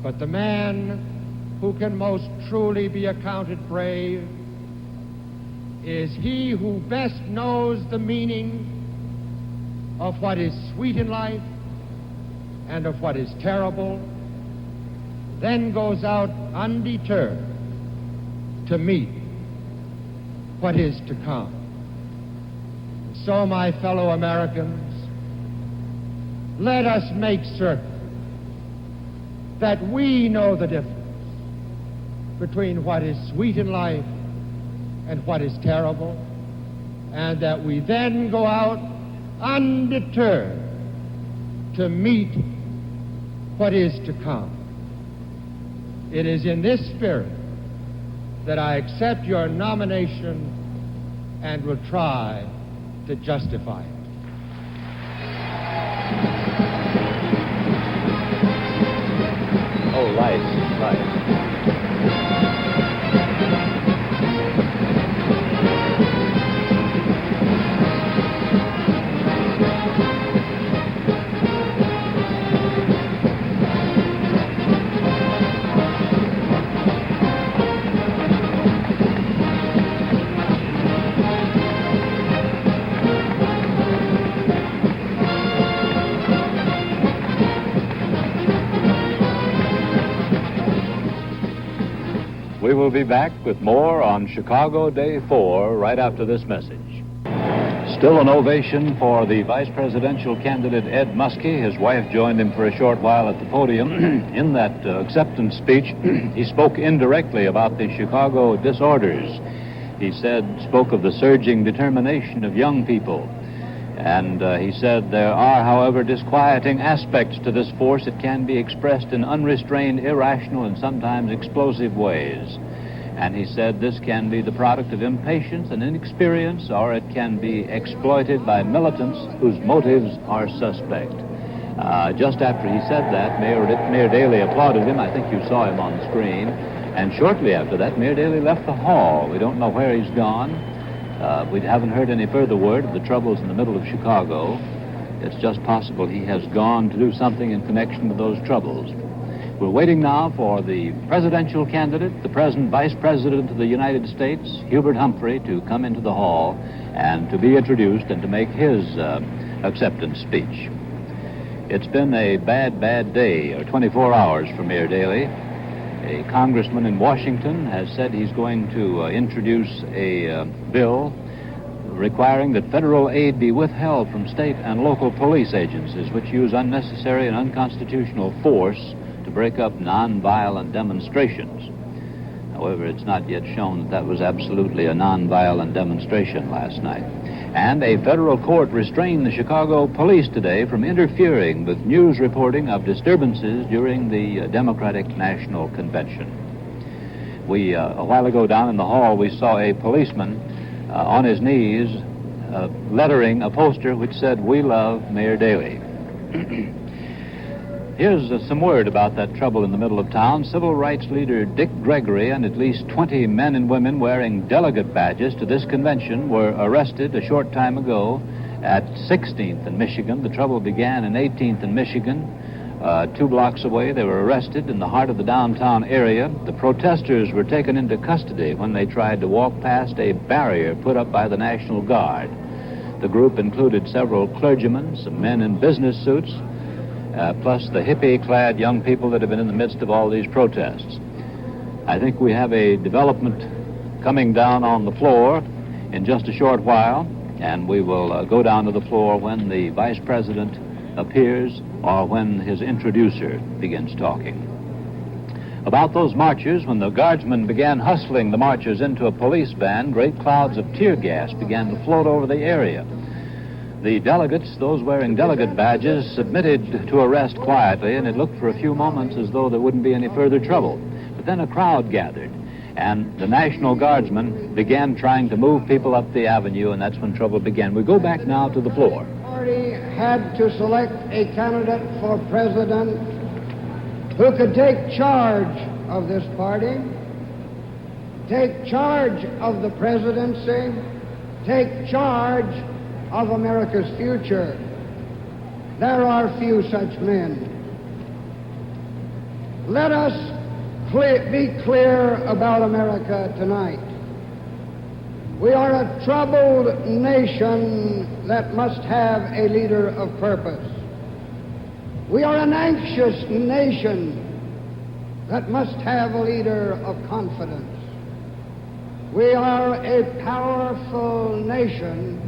But the man who can most truly be accounted brave is he who best knows the meaning of what is sweet in life and of what is terrible, then goes out undeterred to meet what is to come. So, my fellow Americans, let us make certain that we know the difference between what is sweet in life and what is terrible, and that we then go out undeterred to meet what is to come. It is in this spirit that I accept your nomination and will try to justify it. Oh, lights. We will be back with more on Chicago Day 4 right after this message. Still an ovation for the vice presidential candidate Ed Muskie. His wife joined him for a short while at the podium. In that acceptance speech, he spoke indirectly about the Chicago disorders He spoke of the surging determination of young people. And he said, there are, however, disquieting aspects to this force. It can be expressed in unrestrained, irrational, and sometimes explosive ways. And he said this can be the product of impatience and inexperience, or it can be exploited by militants whose motives are suspect. Just after he said that, Mayor Daley applauded him. I think you saw him on the screen. And shortly after that, Mayor Daley left the hall. We don't know where he's gone. We haven't heard any further word of the troubles in the middle of Chicago. It's just possible he has gone to do something in connection with those troubles. We're waiting now for the presidential candidate, the present Vice President of the United States, Hubert Humphrey, to come into the hall and to be introduced and to make his acceptance speech. It's been a bad, bad day, or 24 hours for Mayor Daley. A congressman in Washington has said he's going to introduce a bill requiring that federal aid be withheld from state and local police agencies which use unnecessary and unconstitutional force to break up nonviolent demonstrations. However, it's not yet shown that that was absolutely a nonviolent demonstration last night. And a federal court restrained the Chicago police today from interfering with news reporting of disturbances during the Democratic National Convention. A while ago down in the hall, we saw a policeman on his knees lettering a poster which said, "We love Mayor Daley." Here's some word about that trouble in the middle of town. Civil rights leader Dick Gregory and at least 20 men and women wearing delegate badges to this convention were arrested a short time ago at 16th and Michigan. The trouble began in 18th and Michigan. 2 blocks away, they were arrested in the heart of the downtown area. The protesters were taken into custody when they tried to walk past a barrier put up by the National Guard. The group included several clergymen, some men in business suits, plus the hippie-clad young people that have been in the midst of all these protests. I think we have a development coming down on the floor in just a short while, and we will go down to the floor when the Vice President appears or when his introducer begins talking. About those marchers, when the guardsmen began hustling the marchers into a police van, great clouds of tear gas began to float over the area. The delegates, those wearing delegate badges, submitted to arrest quietly, and it looked for a few moments as though there wouldn't be any further trouble. But then a crowd gathered, and the National Guardsmen began trying to move people up the avenue, and that's when trouble began. We go back now to the floor. The party had to select a candidate for president who could take charge of this party, take charge of the presidency, take charge of America's future. There are few such men. Let us be clear about America tonight. We are a troubled nation that must have a leader of purpose. We are an anxious nation that must have a leader of confidence. We are a powerful nation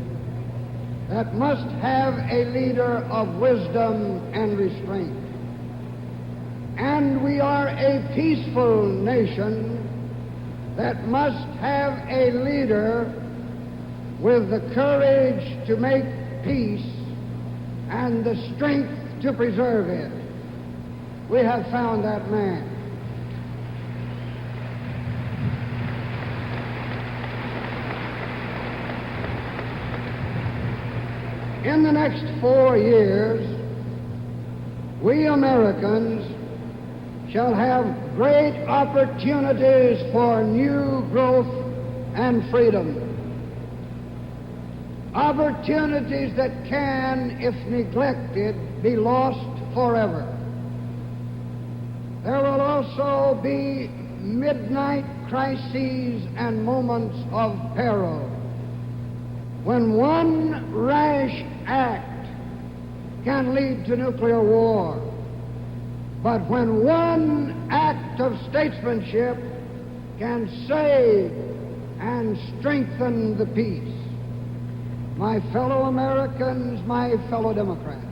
that must have a leader of wisdom and restraint. And we are a peaceful nation that must have a leader with the courage to make peace and the strength to preserve it. We have found that man. In the next 4 years, we Americans shall have great opportunities for new growth and freedom. Opportunities that can, if neglected, be lost forever. There will also be midnight crises and moments of peril, when one rash act can lead to nuclear war, but when one act of statesmanship can save and strengthen the peace. My fellow Americans, my fellow Democrats,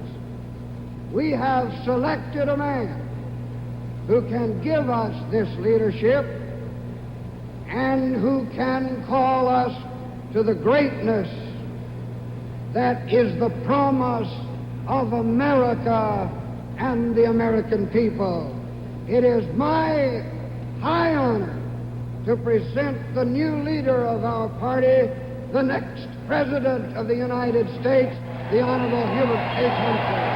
we have selected a man who can give us this leadership and who can call us to the greatness that is the promise of America and the American people. It is my high honor to present the new leader of our party, the next President of the United States, the Honorable Hubert H. Humphrey.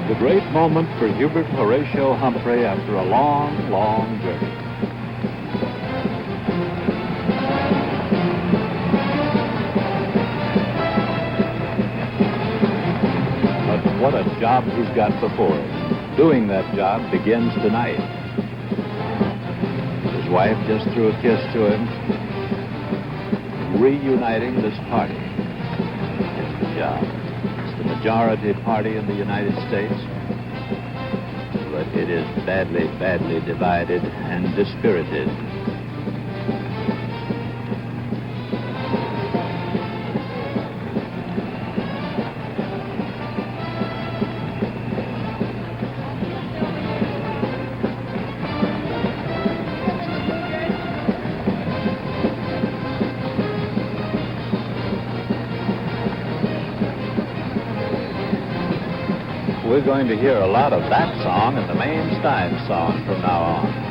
The great moment for Hubert Horatio Humphrey after a long, long journey. But what a job he's got before him. Doing that job begins tonight. His wife just threw a kiss to him. Reuniting this party is the job. It's the majority party in the United States, but it is badly, badly divided and dispirited. We're going to hear a lot of that song and the Maine Stein song from now on.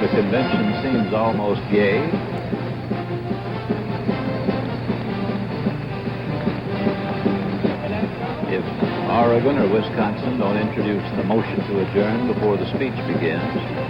The convention seems almost gay. If Oregon or Wisconsin don't introduce the motion to adjourn before the speech begins,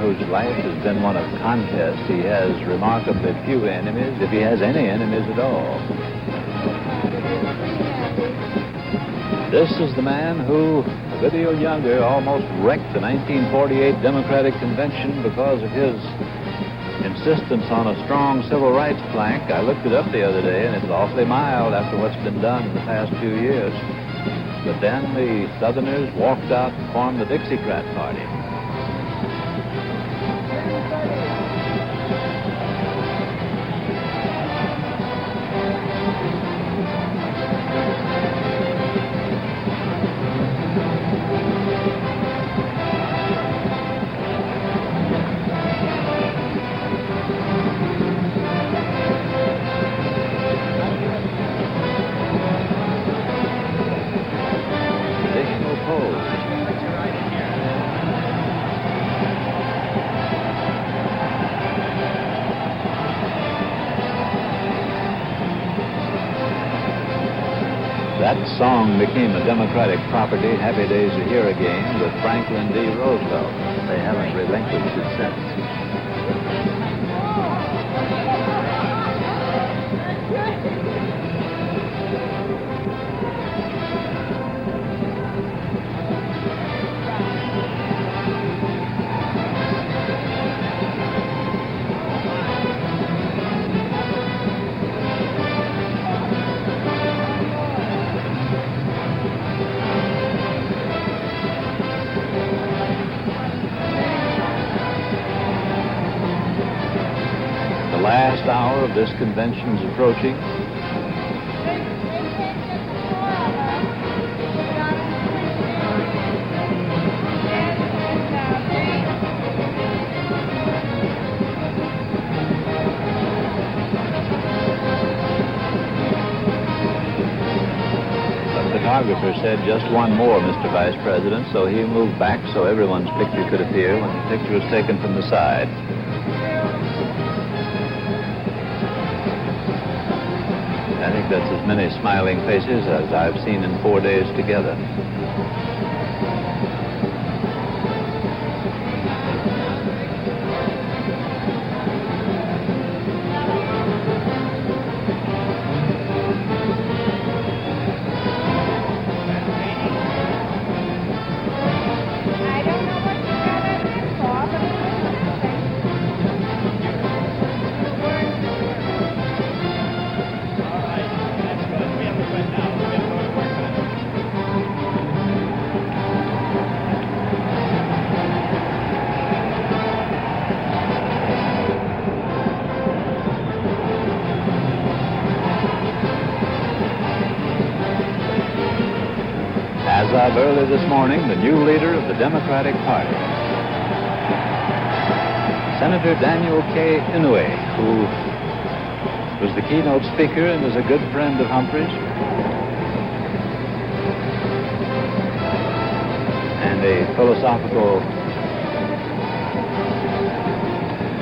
whose life has been one of contest, he has remarkably few enemies, if he has any enemies at all. This is the man who, a good deal younger, almost wrecked the 1948 Democratic Convention because of his insistence on a strong civil rights plank. I looked it up the other day, and it's awfully mild after what's been done in the past few years. But then the Southerners walked out and formed the Dixiecrat Party. That song became a Democratic property, Happy Days Are Here Again, with Franklin D. Roosevelt. They haven't relinquished it since. last hour of this convention is approaching. The photographer said just one more, Mr. Vice President, so he moved back so everyone's picture could appear when the picture was taken from the side. I think that's as many smiling faces as I've seen in 4 days together. As of early this morning, the new leader of the Democratic Party, Senator Daniel K. Inouye, who was the keynote speaker and was a good friend of Humphrey's, and a philosophical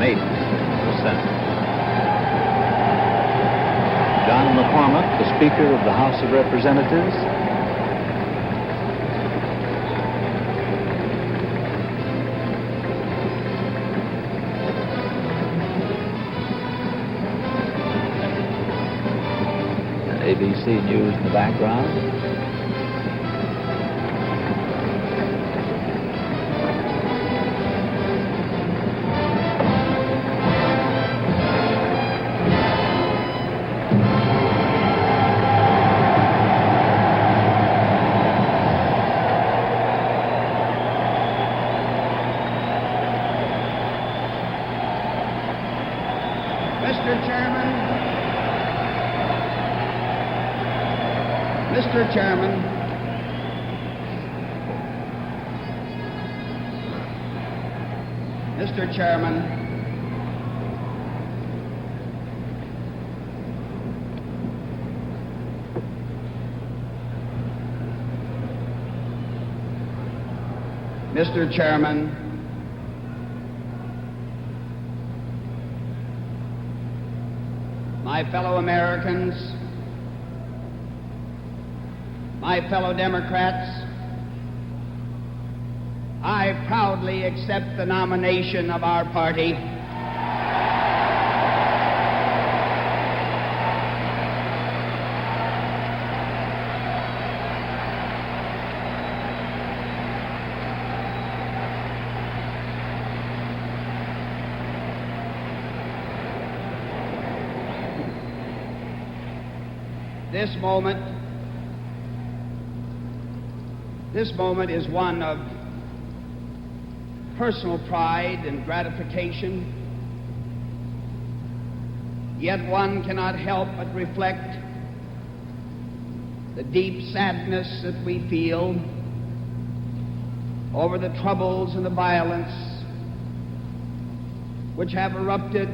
mate of the Senate. John McCormack, the Speaker of the House of Representatives, ABC News in the background. Mr. Chairman, Mr. Chairman, Mr. Chairman, my fellow Americans, my fellow Democrats, I proudly accept the nomination of our party This moment is one of personal pride and gratification, yet one cannot help but reflect the deep sadness that we feel over the troubles and the violence which have erupted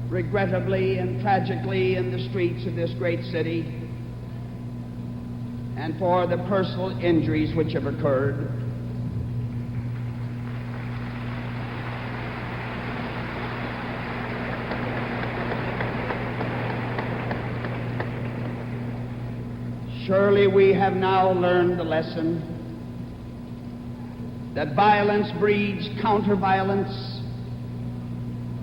regrettably and tragically in the streets of this great city, and for the personal injuries which have occurred. Surely we have now learned the lesson that violence breeds counter-violence,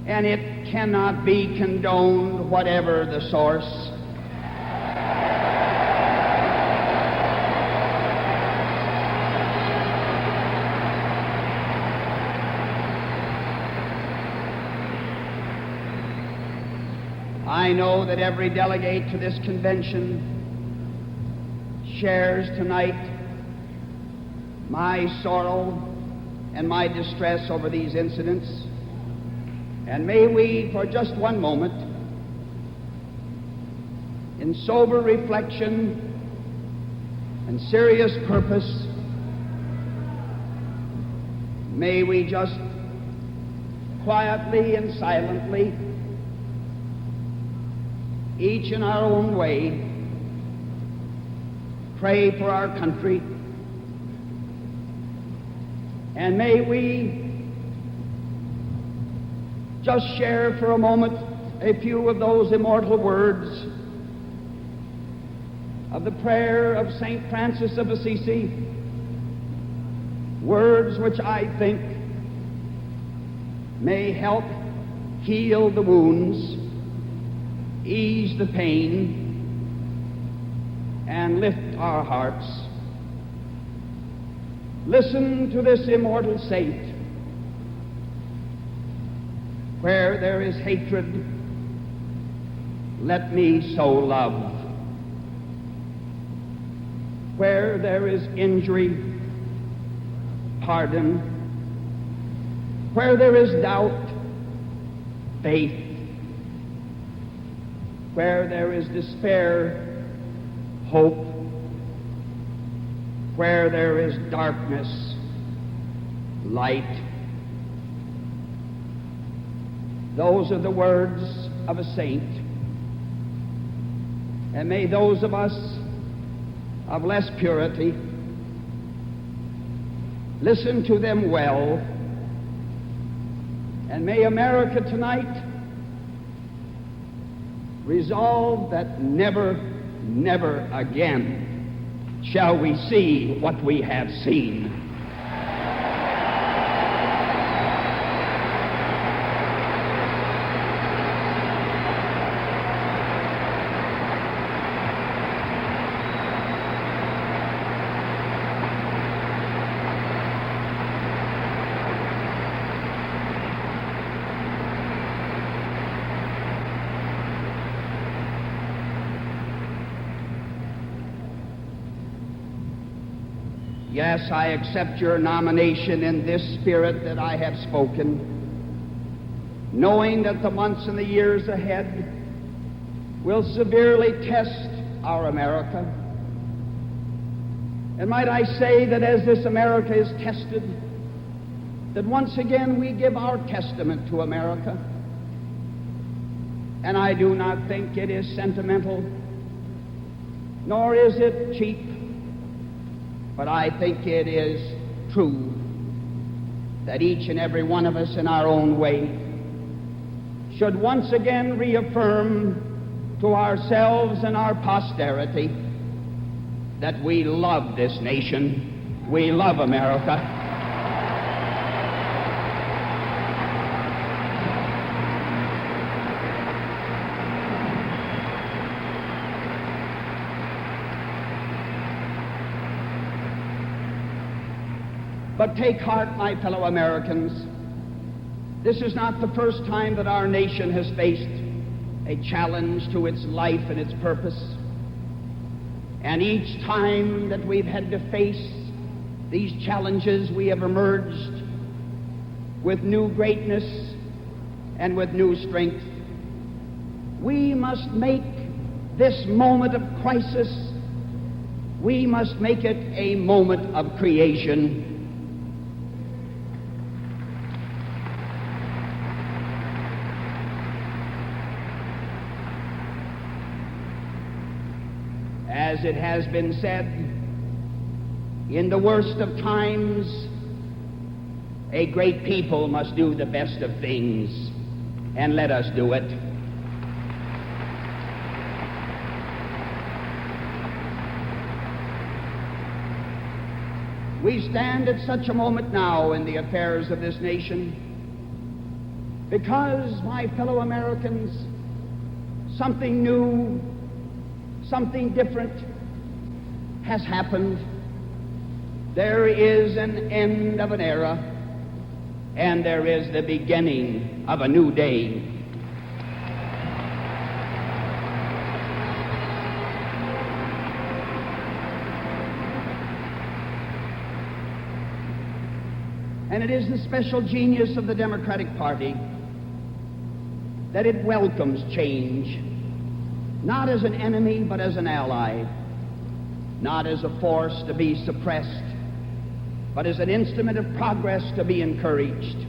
and it cannot be condoned, whatever the source. I know that every delegate to this convention shares tonight my sorrow and my distress over these incidents. And may we, for just one moment, in sober reflection and serious purpose, may we just quietly and silently, each in our own way, pray for our country. And may we just share for a moment a few of those immortal words of the prayer of St. Francis of Assisi, words which I think may help heal the wounds, ease the pain, and lift our hearts. Listen to this immortal saint. Where there is hatred, let me sow love. Where there is injury, pardon. Where there is doubt, faith. Where there is despair, hope. Where there is darkness, light. Those are the words of a saint. And may those of us of less purity listen to them well. And may America tonight resolve that never, never again shall we see what we have seen. Yes, I accept your nomination in this spirit that I have spoken, knowing that the months and the years ahead will severely test our America. And might I say that as this America is tested, that once again we give our testament to America. And I do not think it is sentimental, nor is it cheap, but I think it is true that each and every one of us in our own way should once again reaffirm to ourselves and our posterity that we love this nation, we love America. But take heart, my fellow Americans. This is not the first time that our nation has faced a challenge to its life and its purpose. And each time that we've had to face these challenges, we have emerged with new greatness and with new strength. We must make this moment of crisis, we must make it a moment of creation. As it has been said, in the worst of times, a great people must do the best of things, and let us do it. We stand at such a moment now in the affairs of this nation because, my fellow Americans, something new, something different has happened. There is an end of an era, and there is the beginning of a new day. And it is the special genius of the Democratic Party that it welcomes change, not as an enemy but as an ally, not as a force to be suppressed, but as an instrument of progress to be encouraged.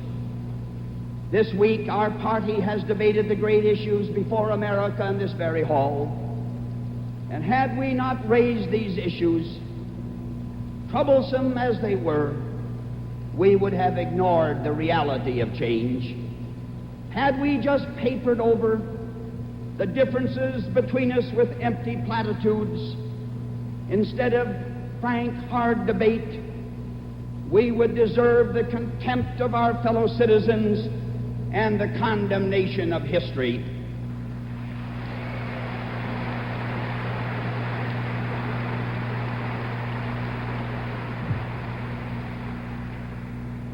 This week our party has debated the great issues before America in this very hall, and had we not raised these issues, troublesome as they were, we would have ignored the reality of change. Had we just papered over the differences between us with empty platitudes instead of frank, hard debate, we would deserve the contempt of our fellow citizens and the condemnation of history.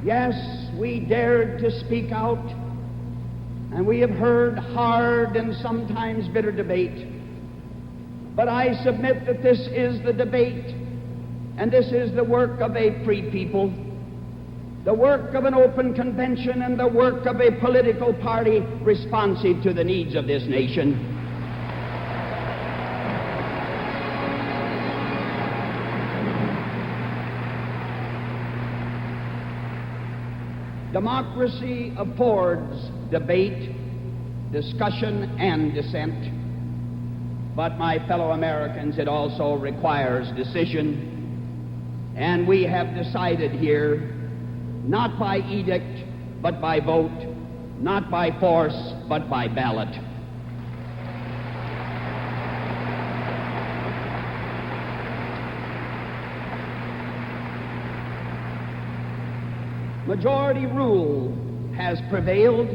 Yes, we dared to speak out, and we have heard hard and sometimes bitter debate. But I submit that this is the debate, and this is the work of a free people, the work of an open convention, and the work of a political party responsive to the needs of this nation. Democracy affords debate, discussion, and dissent. But, my fellow Americans, it also requires decision. And we have decided here, not by edict, but by vote, not by force, but by ballot. Majority rule has prevailed,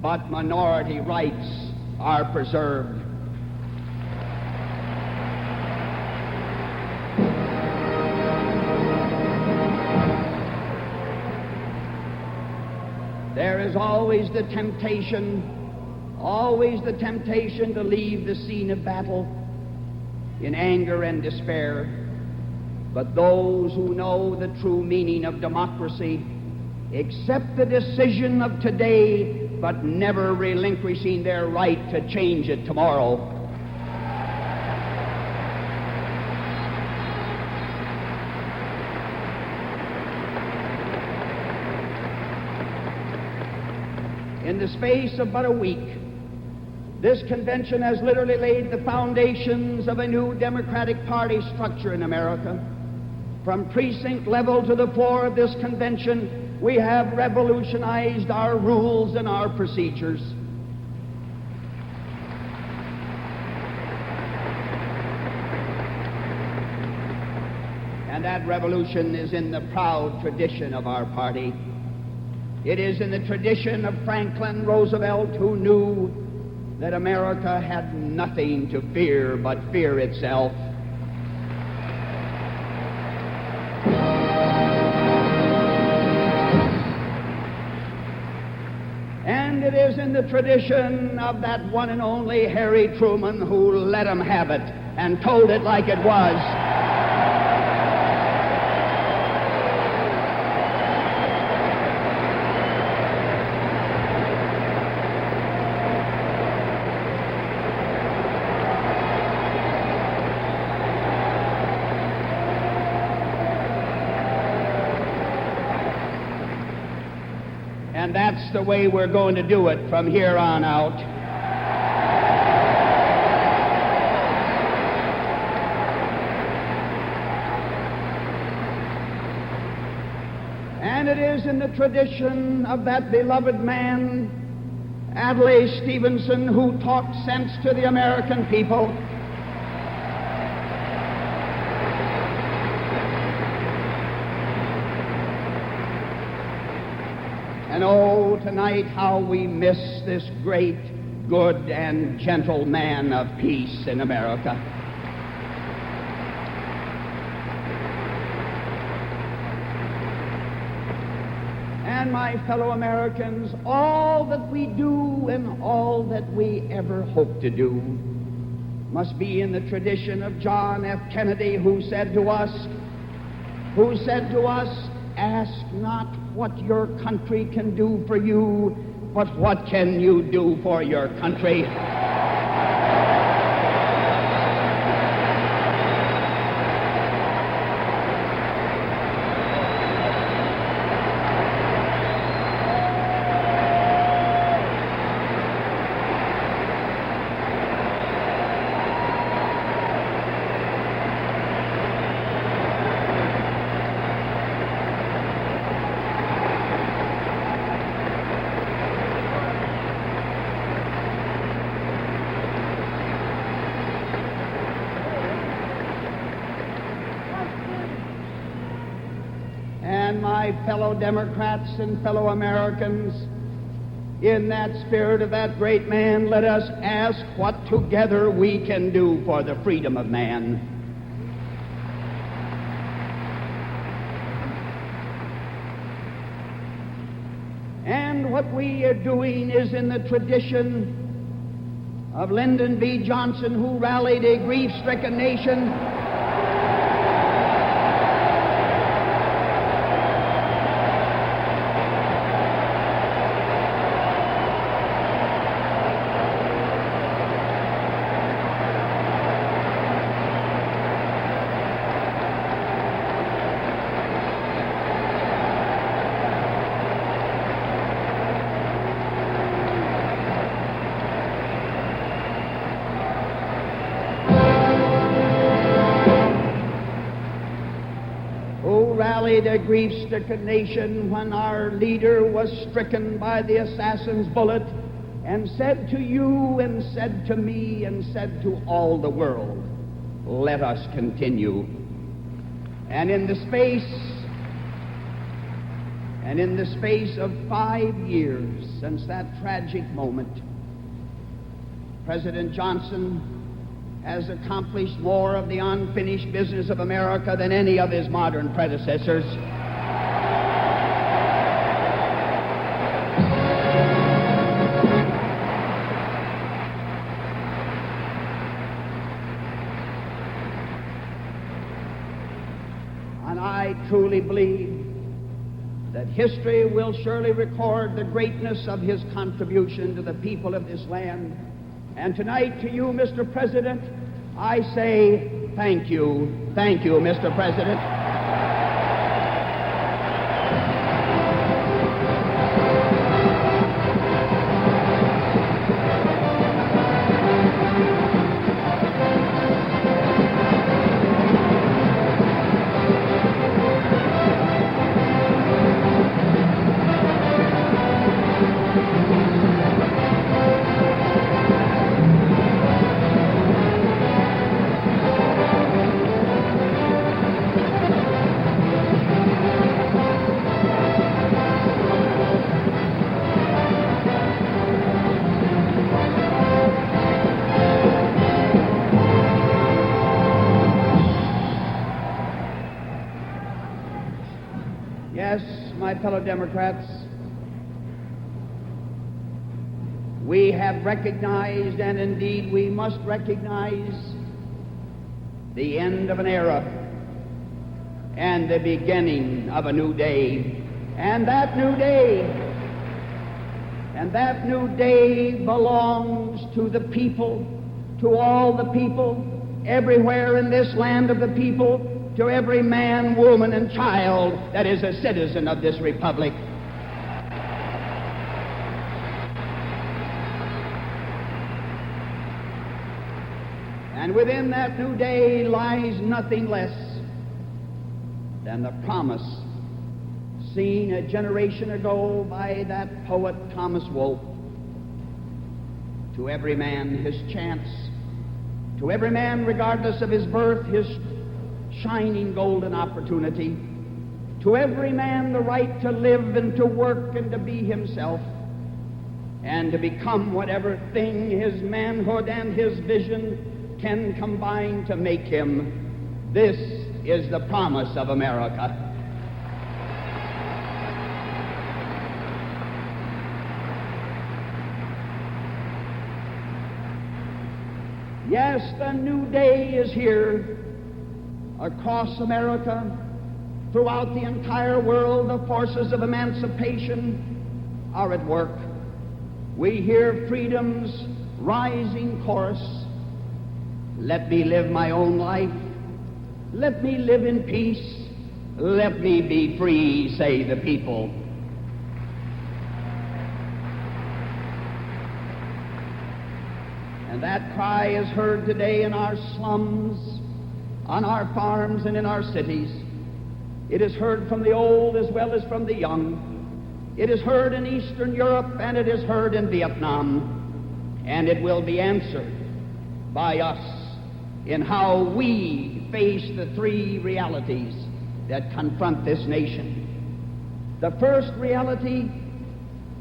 but minority rights are preserved. There is always the temptation to leave the scene of battle in anger and despair. But those who know the true meaning of democracy accept the decision of today, but never relinquishing their right to change it tomorrow. In the space of but a week, this convention has literally laid the foundations of a new Democratic Party structure in America. From precinct level to the floor of this convention, we have revolutionized our rules and our procedures. And that revolution is in the proud tradition of our party. It is in the tradition of Franklin Roosevelt, who knew that America had nothing to fear but fear itself. And it is in the tradition of that one and only Harry Truman, who let 'em have it and told it like it was. And that's the way we're going to do it from here on out. And it is in the tradition of that beloved man, Adlai Stevenson, who talked sense to the American people. And oh, tonight how we miss this great, good, and gentle man of peace in America. And my fellow Americans, all that we do and all that we ever hope to do must be in the tradition of John F. Kennedy, who said to us, ask not what your country can do for you, but what can you do for your country? My fellow Democrats and fellow Americans, in that spirit of that great man, let us ask what together we can do for the freedom of man. And what we are doing is in the tradition of Lyndon B. Johnson, who rallied a grief-stricken nation. A grief-stricken nation when our leader was stricken by the assassin's bullet, and said to you and said to me and said to all the world, let us continue. And in the space of 5 years since that tragic moment, President Johnson has accomplished more of the unfinished business of America than any of his modern predecessors. And I truly believe that history will surely record the greatness of his contribution to the people of this land. And tonight to you, Mr. President, I say thank you. Thank you, Mr. President. Fellow Democrats, we have recognized, and indeed we must recognize, the end of an era and the beginning of a new day. And that new day belongs to the people, to all the people, everywhere in this land of the people, to every man, woman, and child that is a citizen of this republic. And within that new day lies nothing less than the promise seen a generation ago by that poet Thomas Wolfe. To every man his chance, to every man regardless of his birth, his shining golden opportunity, to every man the right to live and to work and to be himself and to become whatever thing his manhood and his vision can combine to make him. This is the promise of America. Yes, the new day is here. Across America, throughout the entire world, the forces of emancipation are at work. we hear freedom's rising chorus. Let me live my own life. Let me live in peace. Let me be free, say the people. And that cry is heard today in our slums, on our farms, and in our cities. It is heard from the old as well as from the young. It is heard in Eastern Europe, and it is heard in Vietnam. And it will be answered by us in how we face the three realities that confront this nation. The first reality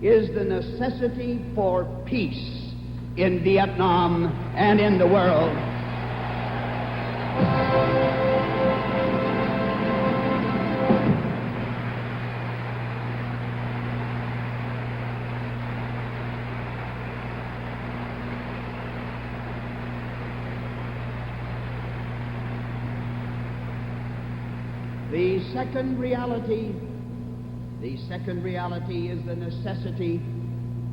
is the necessity for peace in Vietnam and in the world. The second reality is the necessity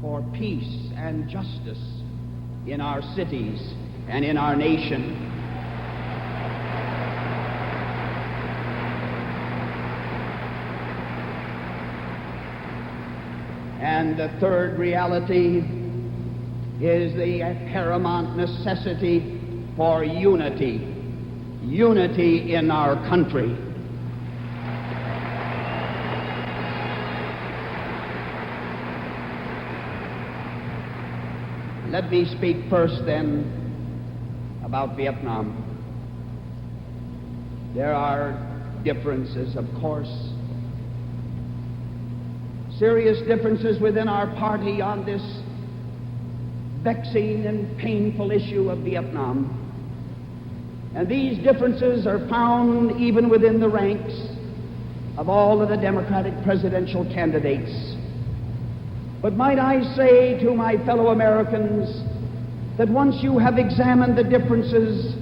for peace and justice in our cities and in our nation. And the third reality is the paramount necessity for unity in our country. Let me speak first, then, about Vietnam. There are differences, of course, serious differences within our party on this vexing and painful issue of Vietnam. And these differences are found even within the ranks of all of the Democratic presidential candidates. But might I say to my fellow Americans that once you have examined the differences,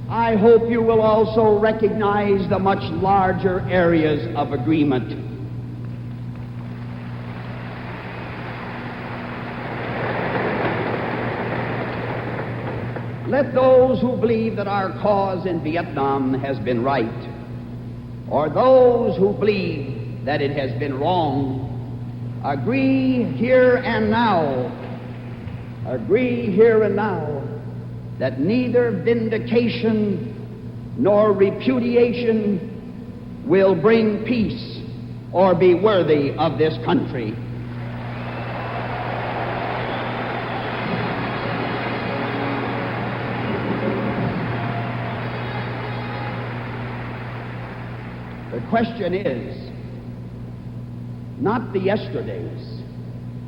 I hope you will also recognize the much larger areas of agreement. Let those who believe that our cause in Vietnam has been right, or those who believe that it has been wrong, agree here and now that neither vindication nor repudiation will bring peace or be worthy of this country. The question is not the yesterdays,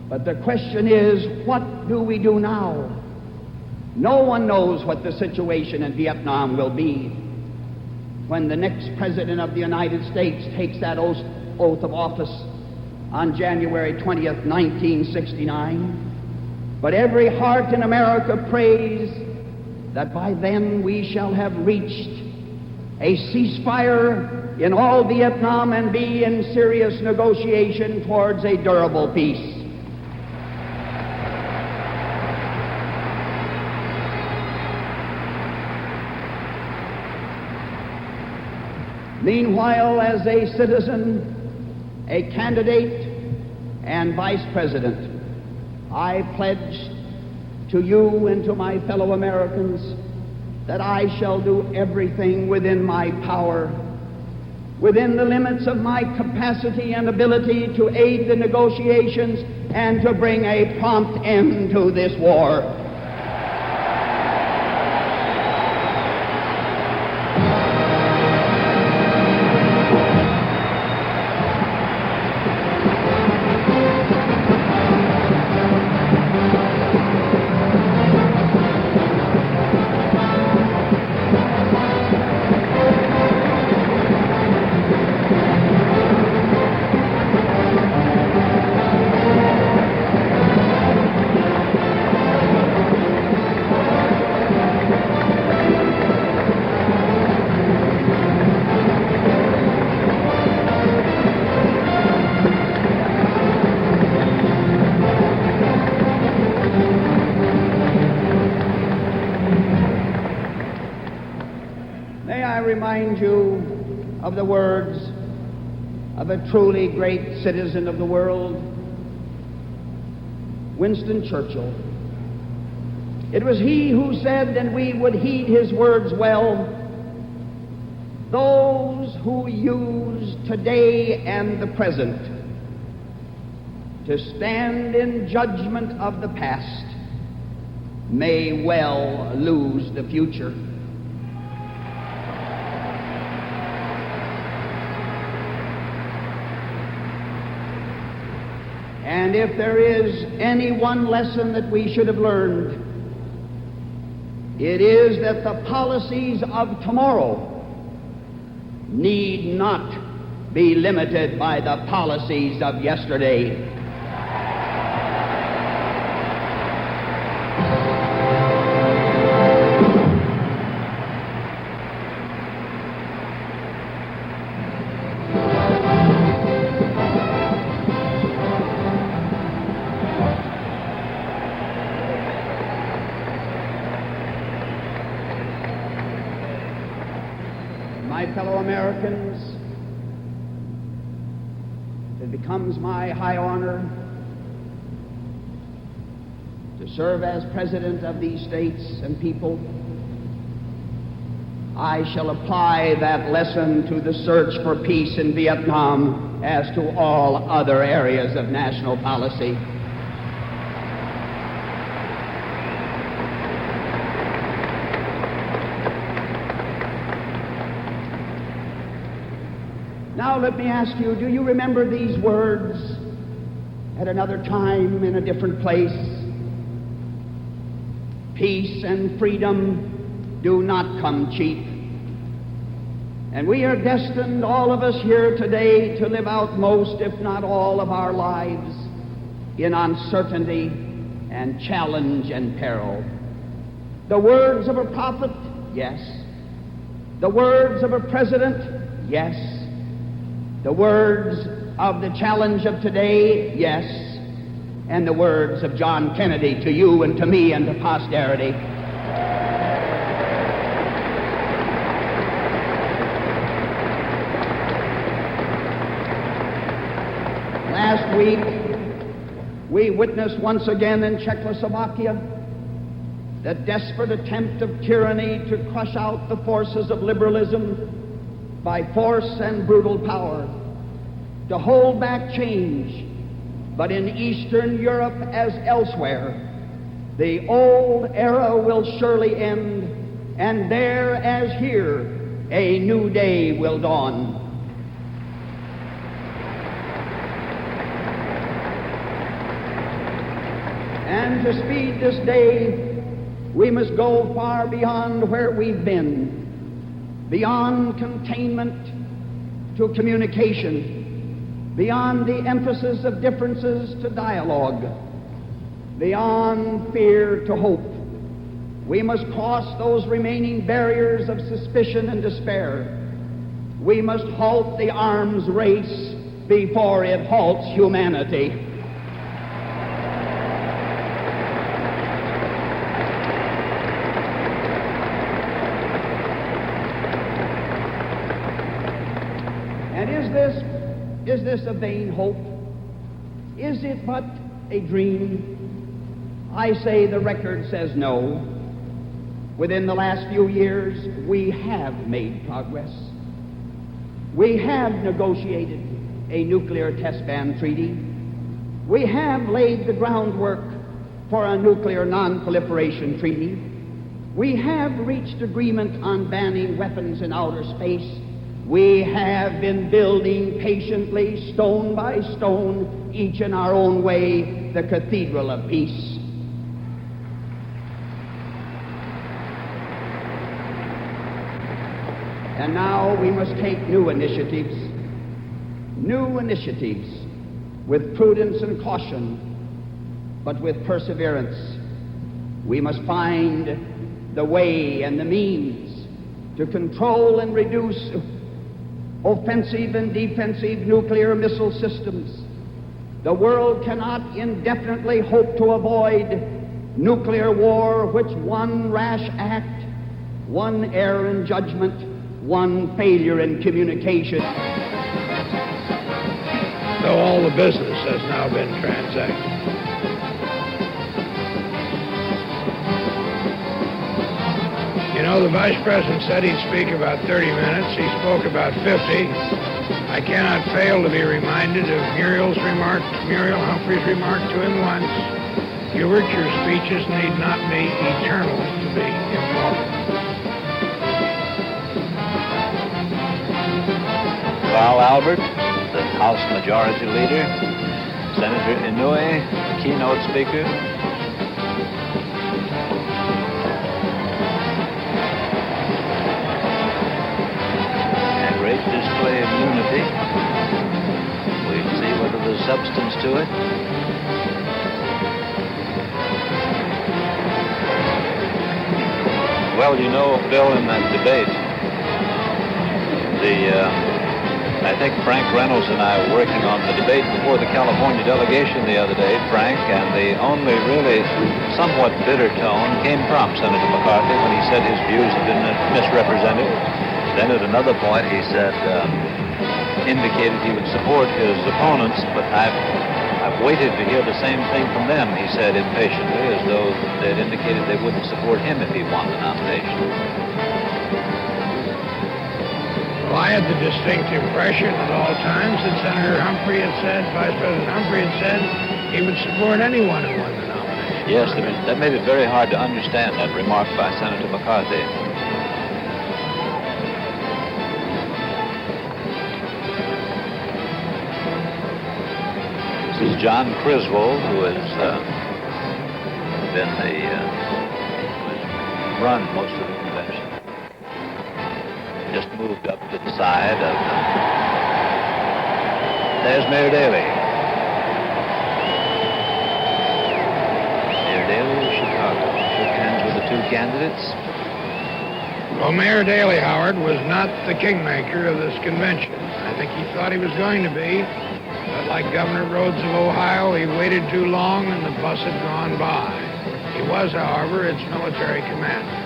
but the question is, what do we do now? No one knows what the situation in Vietnam will be when the next President of the United States takes that oath of office on January 20th, 1969. But every heart in America prays that by then we shall have reached a ceasefire in all Vietnam and be in serious negotiation towards a durable peace. Meanwhile, as a citizen, a candidate, and vice president, I pledge to you and to my fellow Americans that I shall do everything within my power, within the limits of my capacity and ability, to aid the negotiations and to bring a prompt end to this war. of the words of a truly great citizen of the world, Winston Churchill. It was he who said, and we would heed his words well, "Those who use today and the present to stand in judgment of the past may well lose the future." And if there is any one lesson that we should have learned, it is that the policies of tomorrow need not be limited by the policies of yesterday. My fellow Americans, it becomes my high honor to serve as President of these states and people. I shall apply that lesson to the search for peace in Vietnam as to all other areas of national policy. Now let me ask you, do you remember these words at another time in a different place? Peace and freedom do not come cheap. And we are destined, all of us here today, to live out most, if not all, of our lives in uncertainty and challenge and peril. The words of a prophet, yes. The words of a president, yes. The words of the challenge of today, yes. And the words of John Kennedy to you and to me and to posterity. Last week, we witnessed once again in Czechoslovakia the desperate attempt of tyranny to crush out the forces of liberalism by force and brutal power, to hold back change. But in Eastern Europe as elsewhere, the old era will surely end, and there as here, a new day will dawn. And to speed this day, we must go far beyond where we've been, beyond containment to communication, beyond the emphasis of differences to dialogue, beyond fear to hope. We must cross those remaining barriers of suspicion and despair. We must halt the arms race before it halts humanity. Is this a vain hope? Is it but a dream? I say the record says no. Within the last few years, we have made progress. We have negotiated a nuclear test ban treaty. We have laid the groundwork for a nuclear non-proliferation treaty. We have reached agreement on banning weapons in outer space. We have been building patiently, stone by stone, each in our own way, the Cathedral of Peace. And now we must take new initiatives with prudence and caution, but with perseverance. We must find the way and the means to control and reduce offensive and defensive nuclear missile systems. The world cannot indefinitely hope to avoid nuclear war, which one rash act, one error in judgment, one failure in communication. Though all the business has now been transacted. You know, the Vice President said he'd speak about 30 minutes. He spoke about 50. I cannot fail to be reminded of Muriel Humphrey's remark to him once. Hubert, your speeches need not be eternal to be immortal. Carl Albert, the House Majority Leader, Senator Inouye, the keynote speaker. A great display of unity. We'll see whether there's substance to it. Well, you know, Bill, in that debate, I think Frank Reynolds and I were working on the debate before the California delegation the other day, Frank, and the only really somewhat bitter tone came from Senator McCarthy when he said his views had been misrepresented. Then at another point he said, indicated he would support his opponents, but I've waited to hear the same thing from them, he said impatiently, as though they'd indicated they wouldn't support him if he won the nomination. Well, I had the distinct impression at all times that Senator Humphrey had said, Vice President Humphrey had said, he would support anyone who won the nomination. Yes, that made it very hard to understand that remark by Senator McCarthy. This is John Criswell, who has been run most of the convention. Just moved up to the side of there's Mayor Daley. Mayor Daley of Chicago shook hands with the two candidates. Well, Mayor Daley, Howard, was not the kingmaker of this convention. I think he thought he was going to be, but like Governor Rhodes of Ohio, he waited too long and the bus had gone by. He was, however, its military commander.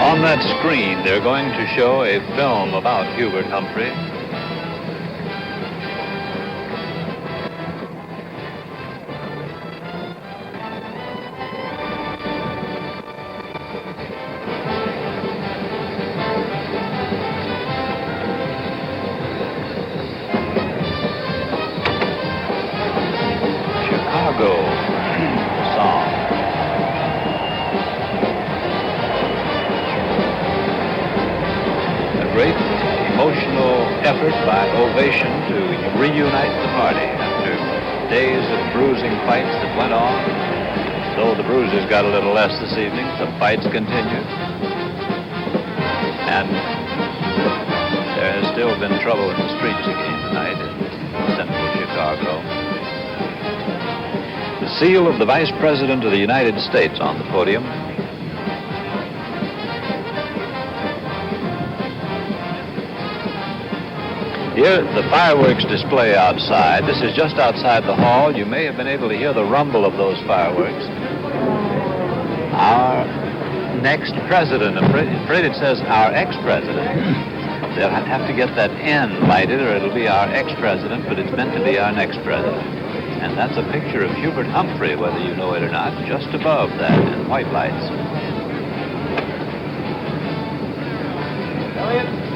On that screen, they're going to show a film about Hubert Humphrey. Chicago, the song. Great emotional effort by Ovation to reunite the party after days of bruising fights that went on. Though the bruises got a little less this evening, the fights continued. And there has still been trouble in the streets again tonight in central Chicago. The seal of the Vice President of the United States on the podium. Here, the fireworks display outside. This is just outside the hall. You may have been able to hear the rumble of those fireworks. Our next president, I'm afraid it says our ex-president. They'll have to get that N lighted or it'll be our ex-president, but it's meant to be our next president. And that's a picture of Hubert Humphrey, whether you know it or not, just above that in white lights. Elliot?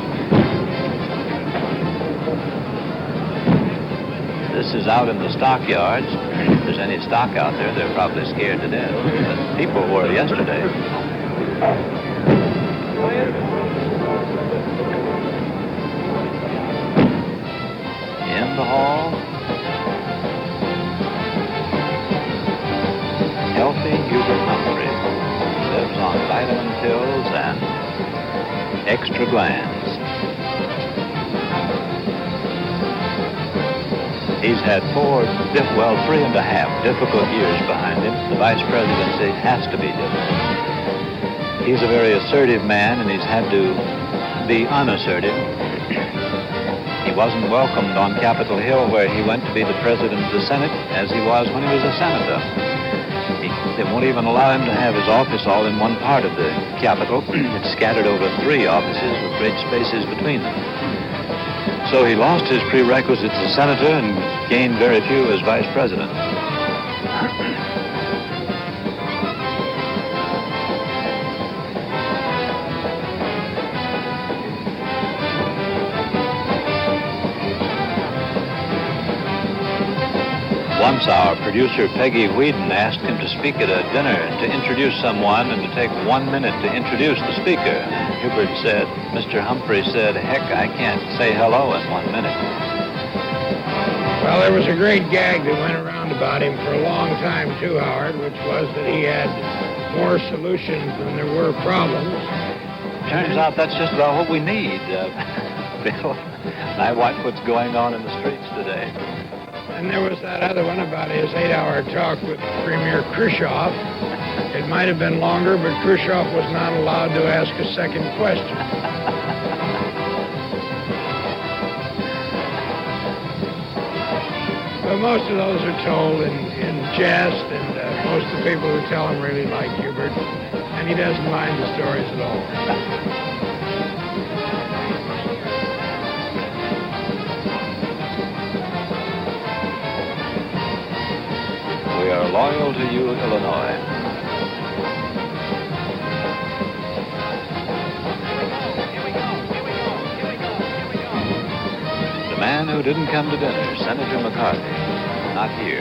This is out in the stockyards. If there's any stock out there, they're probably scared to death. But people were yesterday. In the hall, healthy Hubert Humphrey lives on vitamin pills and extra glands. He's had 3.5 difficult years behind him. The vice presidency has to be difficult. He's a very assertive man, and he's had to be unassertive. He wasn't welcomed on Capitol Hill, where he went to be the president of the Senate, as he was when he was a senator. They won't even allow him to have his office all in one part of the Capitol. It's scattered over 3 offices with great spaces between them. So he lost his prerequisites as senator and gained very few as vice president. Once our producer, Peggy Whedon, asked him to speak at a dinner to introduce someone and to take 1 minute to introduce the speaker. And Hubert said, Mr. Humphrey said, heck, I can't say hello in 1 minute. Well, there was a great gag that went around about him for a long time, too, Howard, which was that he had more solutions than there were problems. Turns out that's just about what we need, Bill. And I watch what's going on in the streets today. And there was that other one about his 8-hour talk with Premier Khrushchev. It might have been longer, but Khrushchev was not allowed to ask a second question. But most of those are told in jest, and most of the people who tell him really like Hubert, and he doesn't mind the stories at all. We are loyal to you, Illinois. The man who didn't come to dinner, Senator McCarthy, not here.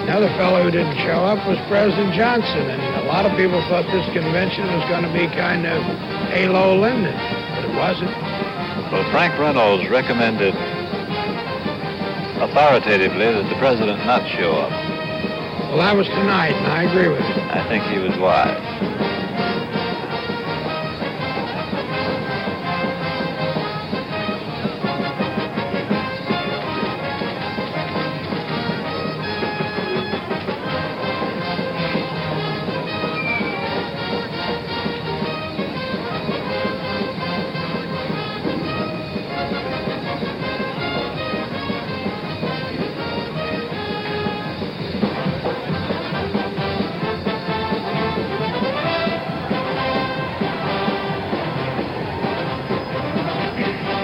Another fellow who didn't show up was President Johnson, and a lot of people thought this convention was going to be kind of Halo Linden, but it wasn't. Well, Frank Reynolds recommended authoritatively that the president not show up. Well, that was tonight, and I agree with him. I think he was wise.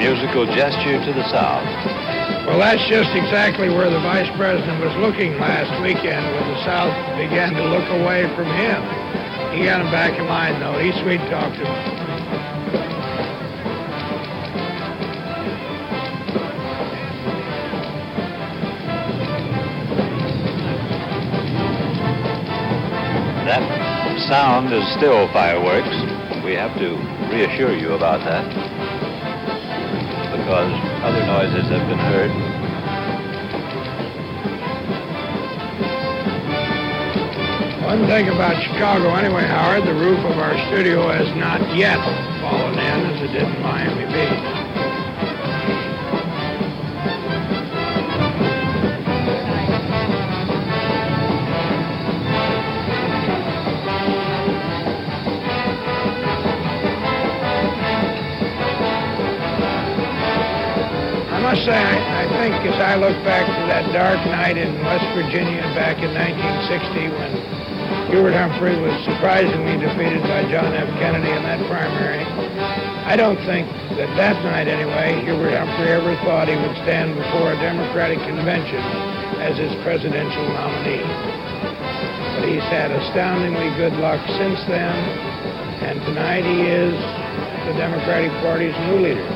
Musical gesture to the south. Well, that's just exactly where the vice president was looking last weekend when the South began to look away from him. He got him back in line, though. He sweet-talked him. That sound is still fireworks. We have to reassure you about that, because other noises have been heard. One thing about Chicago anyway, Howard, the roof of our studio has not yet fallen in as it did in Miami Beach. I must say, I think as I look back to that dark night in West Virginia back in 1960 when Hubert Humphrey was surprisingly defeated by John F. Kennedy in that primary, I don't think that that night anyway, Hubert Humphrey ever thought he would stand before a Democratic convention as its presidential nominee. But he's had astoundingly good luck since then, and tonight he is the Democratic Party's new leader.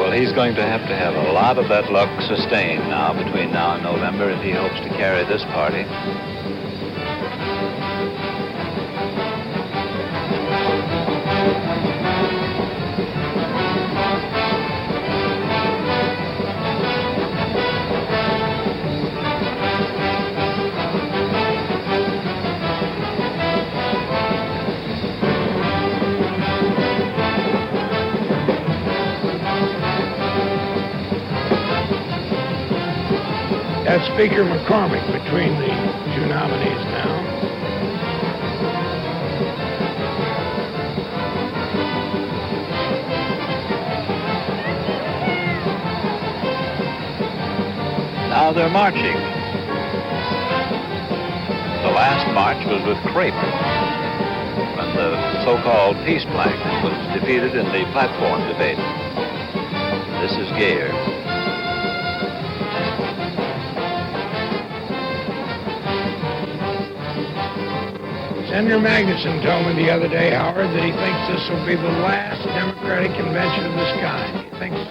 Well, he's going to have a lot of that luck sustained now between now and November if he hopes to carry this party. That's Speaker McCormick between the two nominees now. Now they're marching. The last march was with Crape, when the so-called peace plank was defeated in the platform debate. This is Gayer. Senator Magnuson told me the other day, Howard, that he thinks this will be the last Democratic convention of this kind. He thinks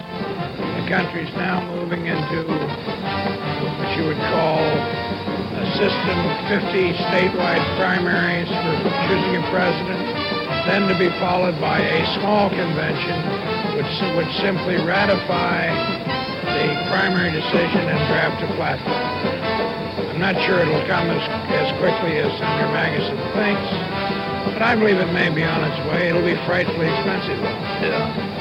the country's now moving into what you would call a system of 50 statewide primaries for choosing a president, then to be followed by a small convention which would simply ratify the primary decision and draft a platform. I'm not sure it'll come as quickly as Senator Magnuson thinks, but I believe it may be on its way. It'll be frightfully expensive, though. Yeah.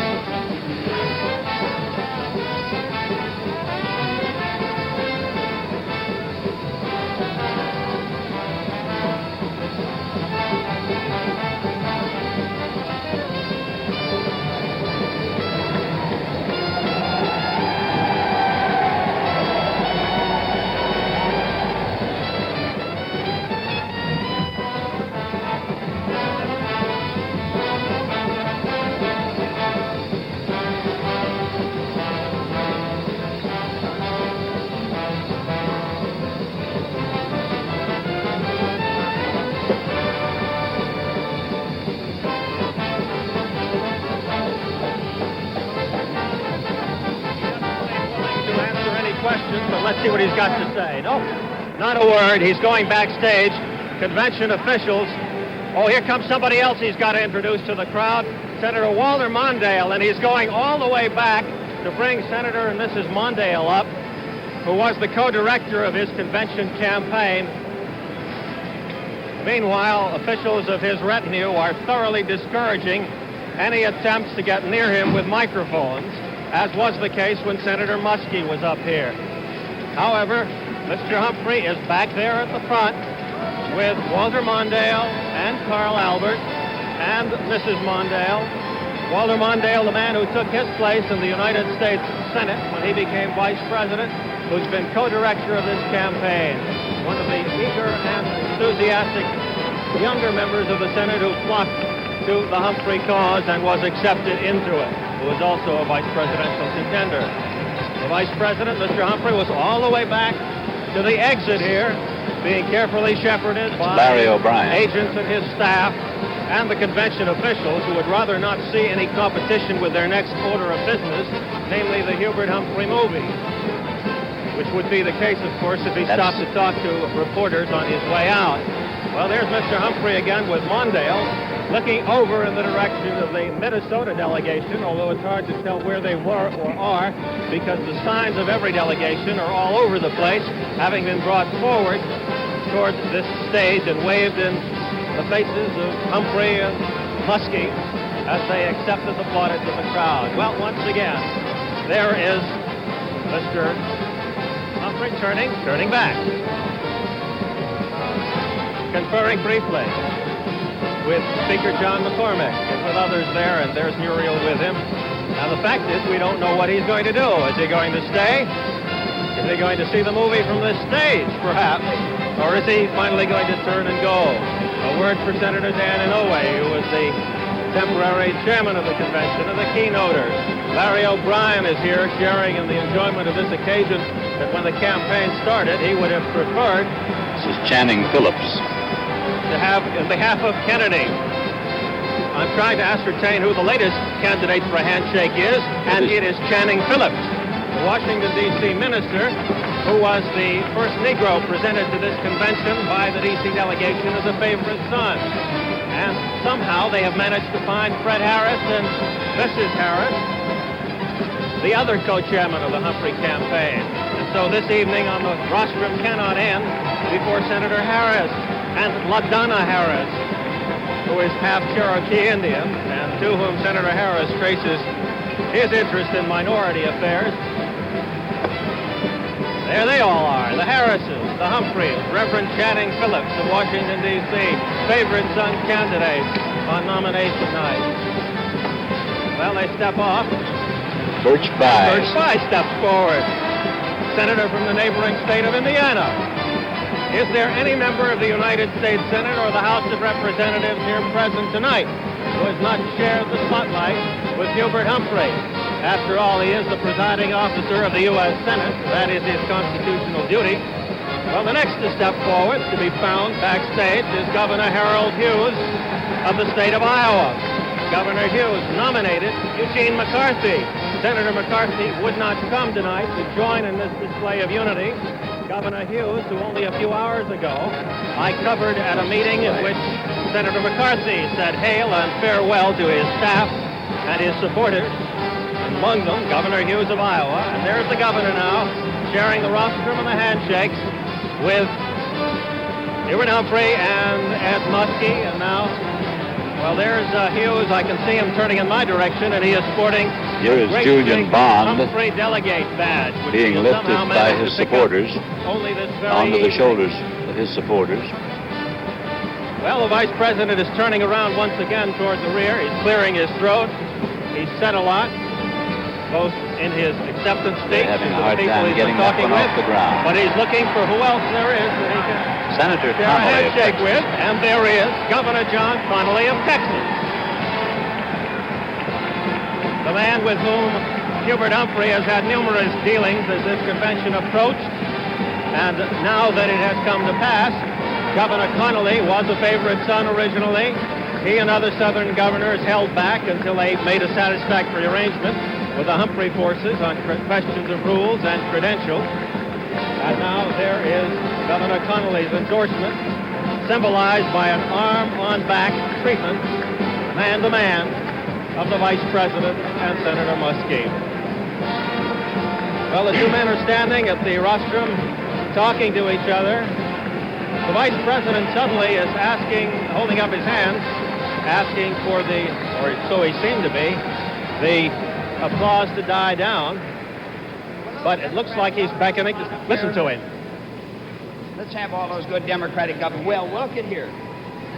Let's see what he's got to say. No, not a word. He's going backstage. Convention officials. Oh, here comes somebody else he's got to introduce to the crowd. Senator Walter Mondale, and he's going all the way back to bring Senator and Mrs. Mondale up, who was the co-director of his convention campaign. Meanwhile, officials of his retinue are thoroughly discouraging any attempts to get near him with microphones, as was the case when Senator Muskie was up here. However, Mr. Humphrey is back there at the front with Walter Mondale and Carl Albert and Mrs. Mondale. Walter Mondale, the man who took his place in the United States Senate when he became vice president, who's been co-director of this campaign. One of the eager and enthusiastic younger members of the Senate who flocked to the Humphrey cause and was accepted into it, who was also a vice presidential contender. The vice president, Mr. Humphrey, was all the way back to the exit here, being carefully shepherded by Larry O'Brien, agents and his staff, and the convention officials who would rather not see any competition with their next order of business, namely the Hubert Humphrey movie, which would be the case, of course, if he stopped to talk to reporters on his way out. Well, there's Mr. Humphrey again with Mondale, looking over in the direction of the Minnesota delegation, although it's hard to tell where they were or are, because the signs of every delegation are all over the place, having been brought forward toward this stage and waved in the faces of Humphrey and Muskie as they accepted the plaudits of the crowd. Well, once again, there is Mr. Humphrey turning back, conferring briefly with Speaker John McCormick and with others there, and there's Muriel with him. Now, the fact is, we don't know what he's going to do. Is he going to stay? Is he going to see the movie from this stage, perhaps? Or is he finally going to turn and go? A word for Senator Dan Inouye, who was the temporary chairman of the convention and the keynoters. Larry O'Brien is here sharing in the enjoyment of this occasion that when the campaign started, he would have preferred... This is Channing Phillips. ...to have, in behalf of Kennedy. I'm trying to ascertain who the latest candidate for a handshake is, and it is Channing Phillips, the Washington, D.C. minister, who was the first Negro presented to this convention by the D.C. delegation as a favorite son. And somehow they have managed to find Fred Harris and Mrs. Harris, the other co-chairman of the Humphrey campaign. And so this evening on the rostrum cannot end before Senator Harris and LaDonna Harris, who is half Cherokee Indian, and to whom Senator Harris traces his interest in minority affairs. There they all are, the Harrises, the Humphreys, Reverend Channing Phillips of Washington, D.C., favorite son candidate on nomination night. Well, they step off. Birch Bayh. Birch Bayh steps forward, senator from the neighboring state of Indiana. Is there any member of the United States Senate or the House of Representatives here present tonight who has not shared the spotlight with Hubert Humphrey? After all, he is the presiding officer of the U.S. Senate. That is his constitutional duty. Well, the next to step forward to be found backstage is Governor Harold Hughes of the state of Iowa. Governor Hughes nominated Eugene McCarthy. Senator McCarthy would not come tonight to join in this display of unity. Governor Hughes, who only a few hours ago I covered at a meeting in which Senator McCarthy said hail and farewell to his staff and his supporters. Among them, Governor Hughes of Iowa. And there's the governor now, sharing the rostrum and the handshakes with Hubert Humphrey and Ed Muskie. And now, well, there's Hughes. I can see him turning in my direction, and he is sporting Here is great Julian big Bond Humphrey delegate badge, which being he lifted somehow by managed his to pick up supporters only this very onto the evening. shoulders of his supporters. Well, the vice president is turning around once again toward the rear. He's clearing his throat. He's said a lot, both in his acceptance speech They're having to a the hard people time he's getting been that talking one with, off the ground. but he's looking for who else there is that he can Senator share a Connolly. handshake with, and there is Governor John Connolly of Texas. The man with whom Hubert Humphrey has had numerous dealings as this convention approached, and now that it has come to pass, Governor Connolly was a favorite son originally. He and other Southern governors held back until they made a satisfactory arrangement with the Humphrey forces on questions of rules and credentials. And now there is Governor Connolly's endorsement, symbolized by an arm-on-back treatment, man-to-man, of the Vice President and Senator Muskie. Well, the two men are standing at the rostrum, talking to each other. The Vice President suddenly is holding up his hands, asking for or so he seemed to be, the applause to die down. But it looks like he's beckoning. Listen to him. Let's have all those good Democratic governors. Well, look at here.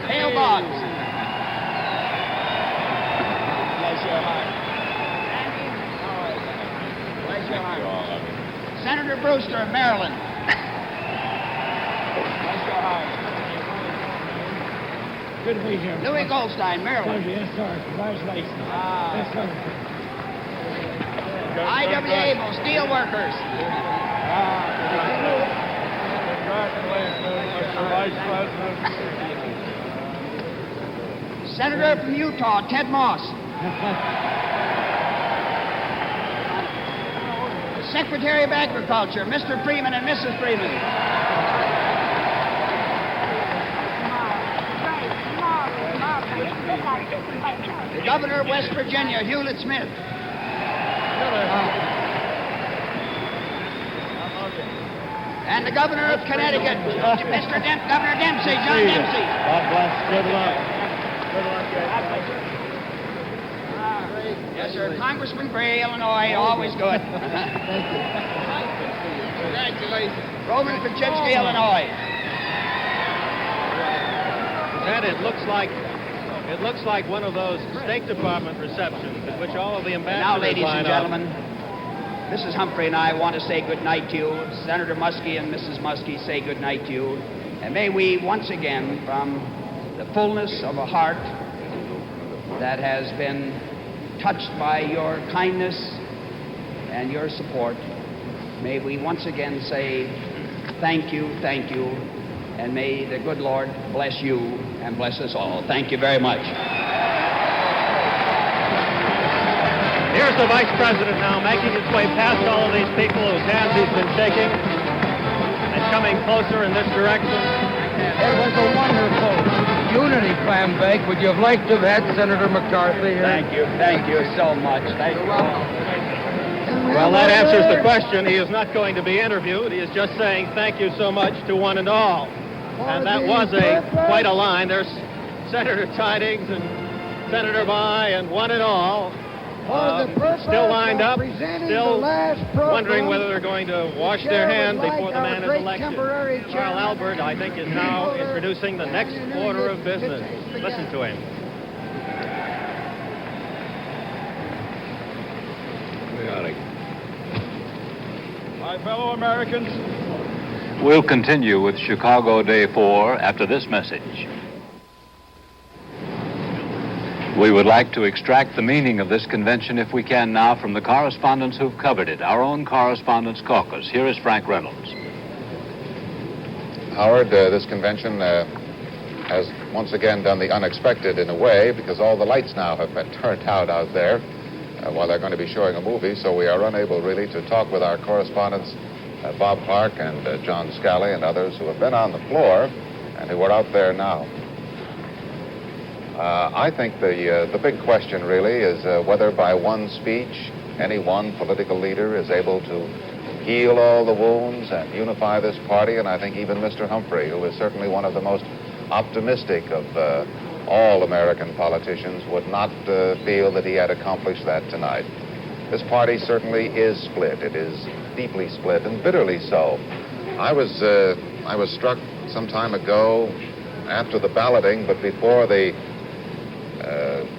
Hail Boggs. Bless your heart. Bless your heart. Senator Brewster of Maryland. Bless your heart. Good to be here. Louis Goldstein, Maryland. Yes, sir. Congratulations. Yes, sir. I.W. Abel, Steel Workers. Congratulations, Mr. Vice President. Senator from Utah, Ted Moss. Secretary of Agriculture, Mr. Freeman and Mrs. Freeman. The Governor of West Virginia, Hewlett Smith. And the Governor of Connecticut, Governor Dempsey, John Dempsey. God bless. Good luck. Good luck, Yes, sir. Congressman Gray, Illinois, always good. Congratulations. Roman Kuczynski, Illinois. And it looks like one of those State Department receptions at which all of the ambassadors Now, ladies line and up. gentlemen, Mrs. Humphrey and I want to say good night to you. Senator Muskie and Mrs. Muskie say good night to you. And may we once again, from the fullness of a heart that has been touched by your kindness and your support, may we once again say thank you, and may the good Lord bless you and bless us all. Thank you very much. Here's the Vice President now making his way past all of these people whose hands he's been shaking and coming closer in this direction. It was a wonderful unity clam bake. Would you have liked to have had Senator McCarthy here? Thank you so much. Thank you. Well, that answers the question. He is not going to be interviewed. He is just saying thank you so much to one and all. And that was quite a line. There's Senator Tidings and Senator Bayh and one and all still lined up. presenting still the last program, wondering whether they're going to wash their hands before the man is elected. Carl Albert, I think, is now introducing the next order of business. Listen to him. My fellow Americans, We'll continue with Chicago Day 4 after this message. We would like to extract the meaning of this convention, if we can now, from the correspondents who've covered it, our own Correspondents' Caucus. Here is Frank Reynolds. Howard, this convention has once again done the unexpected in a way, because all the lights now have been turned out there while they're going to be showing a movie, so we are unable really to talk with our correspondents, Bob Clark and John Scally and others who have been on the floor and who are out there now. I think the big question really is whether by one speech any one political leader is able to heal all the wounds and unify this party, and I think even Mr. Humphrey, who is certainly one of the most optimistic of all American politicians, would not feel that he had accomplished that tonight. This party certainly is split. It is deeply split, and bitterly so. I was struck some time ago after the balloting, but before the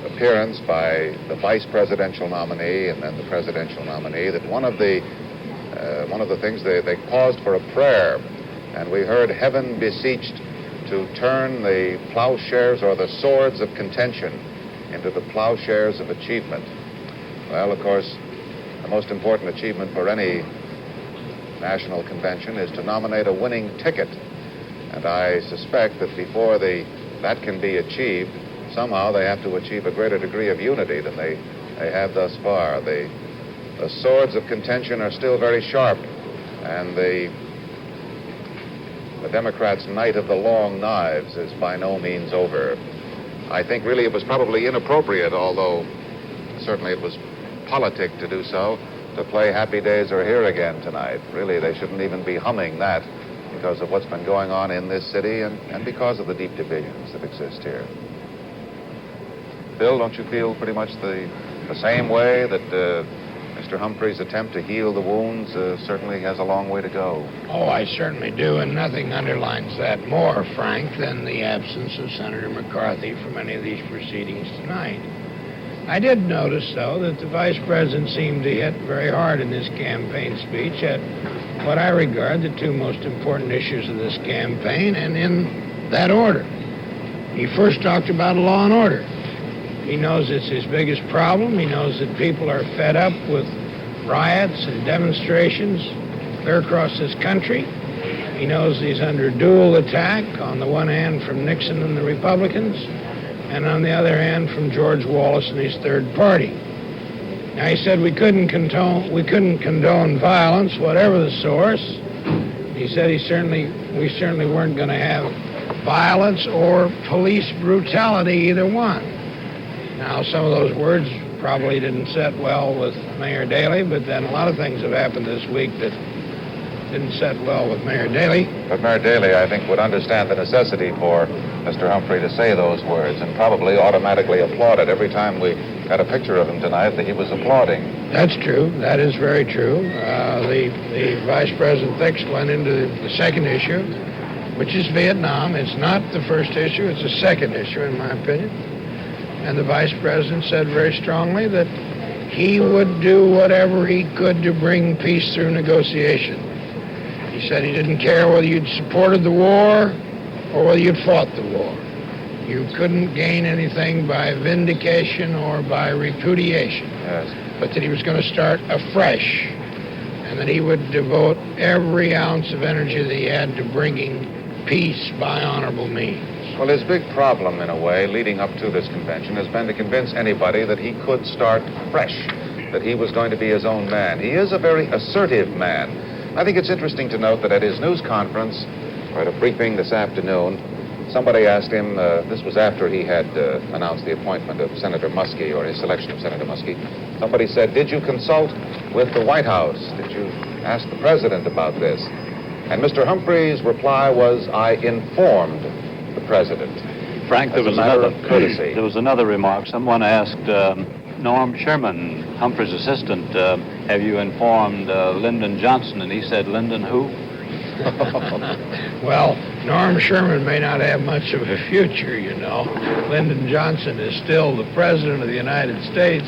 appearance by the vice presidential nominee and then the presidential nominee, that one of the things they paused for a prayer, and we heard heaven beseeched to turn the plowshares or the swords of contention into the plowshares of achievement. Well, of course, the most important achievement for any national convention is to nominate a winning ticket, and I suspect that before that can be achieved, somehow they have to achieve a greater degree of unity than they have thus far. The swords of contention are still very sharp, and the Democrats' night of the long knives is by no means over. I think really it was probably inappropriate, although certainly it was politic to do so, to play Happy Days Are Here Again tonight. Really, they shouldn't even be humming that because of what's been going on in this city and because of the deep divisions that exist here. Bill, don't you feel pretty much the same way that Mr. Humphrey's attempt to heal the wounds certainly has a long way to go? Oh, I certainly do, and nothing underlines that more, Frank, than the absence of Senator McCarthy from any of these proceedings tonight. I did notice, though, that the vice president seemed to hit very hard in his campaign speech at what I regard the two most important issues of this campaign, and in that order. He first talked about law and order. He knows it's his biggest problem. He knows that people are fed up with riots and demonstrations clear across this country. He knows he's under dual attack, on the one hand from Nixon and the Republicans, and on the other hand from George Wallace and his third party. Now, he said we couldn't condone violence, whatever the source. He said we certainly weren't going to have violence or police brutality, either one. Now, some of those words probably didn't set well with Mayor Daley, but then a lot of things have happened this week that didn't set well with Mayor Daley. But Mayor Daley, I think, would understand the necessity for Mr. Humphrey to say those words and probably automatically applauded. Every time we got a picture of him tonight, that he was applauding. That's true. That is very true. The Vice President Thix went into the second issue, which is Vietnam. It's not the first issue. It's the second issue, in my opinion. And the Vice President said very strongly that he would do whatever he could to bring peace through negotiation. He said he didn't care whether you'd supported the war or whether you'd fought the war. You couldn't gain anything by vindication or by repudiation. Yes. But that he was going to start afresh, and that he would devote every ounce of energy that he had to bringing peace by honorable means. Well, his big problem, in a way, leading up to this convention has been to convince anybody that he could start fresh, that he was going to be his own man. He is a very assertive man. I think it's interesting to note that at his news conference, or at a briefing this afternoon, somebody asked him, this was after he had announced the appointment of Senator Muskie, or his selection of Senator Muskie. Somebody said, did you consult with the White House? Did you ask the president about this? And Mr. Humphrey's reply was, I informed the president. Frank, there was another remark. Someone asked Norm Sherman, Humphrey's assistant, have you informed Lyndon Johnson? And he said, Lyndon who? Well, Norm Sherman may not have much of a future, you know. Lyndon Johnson is still the President of the United States,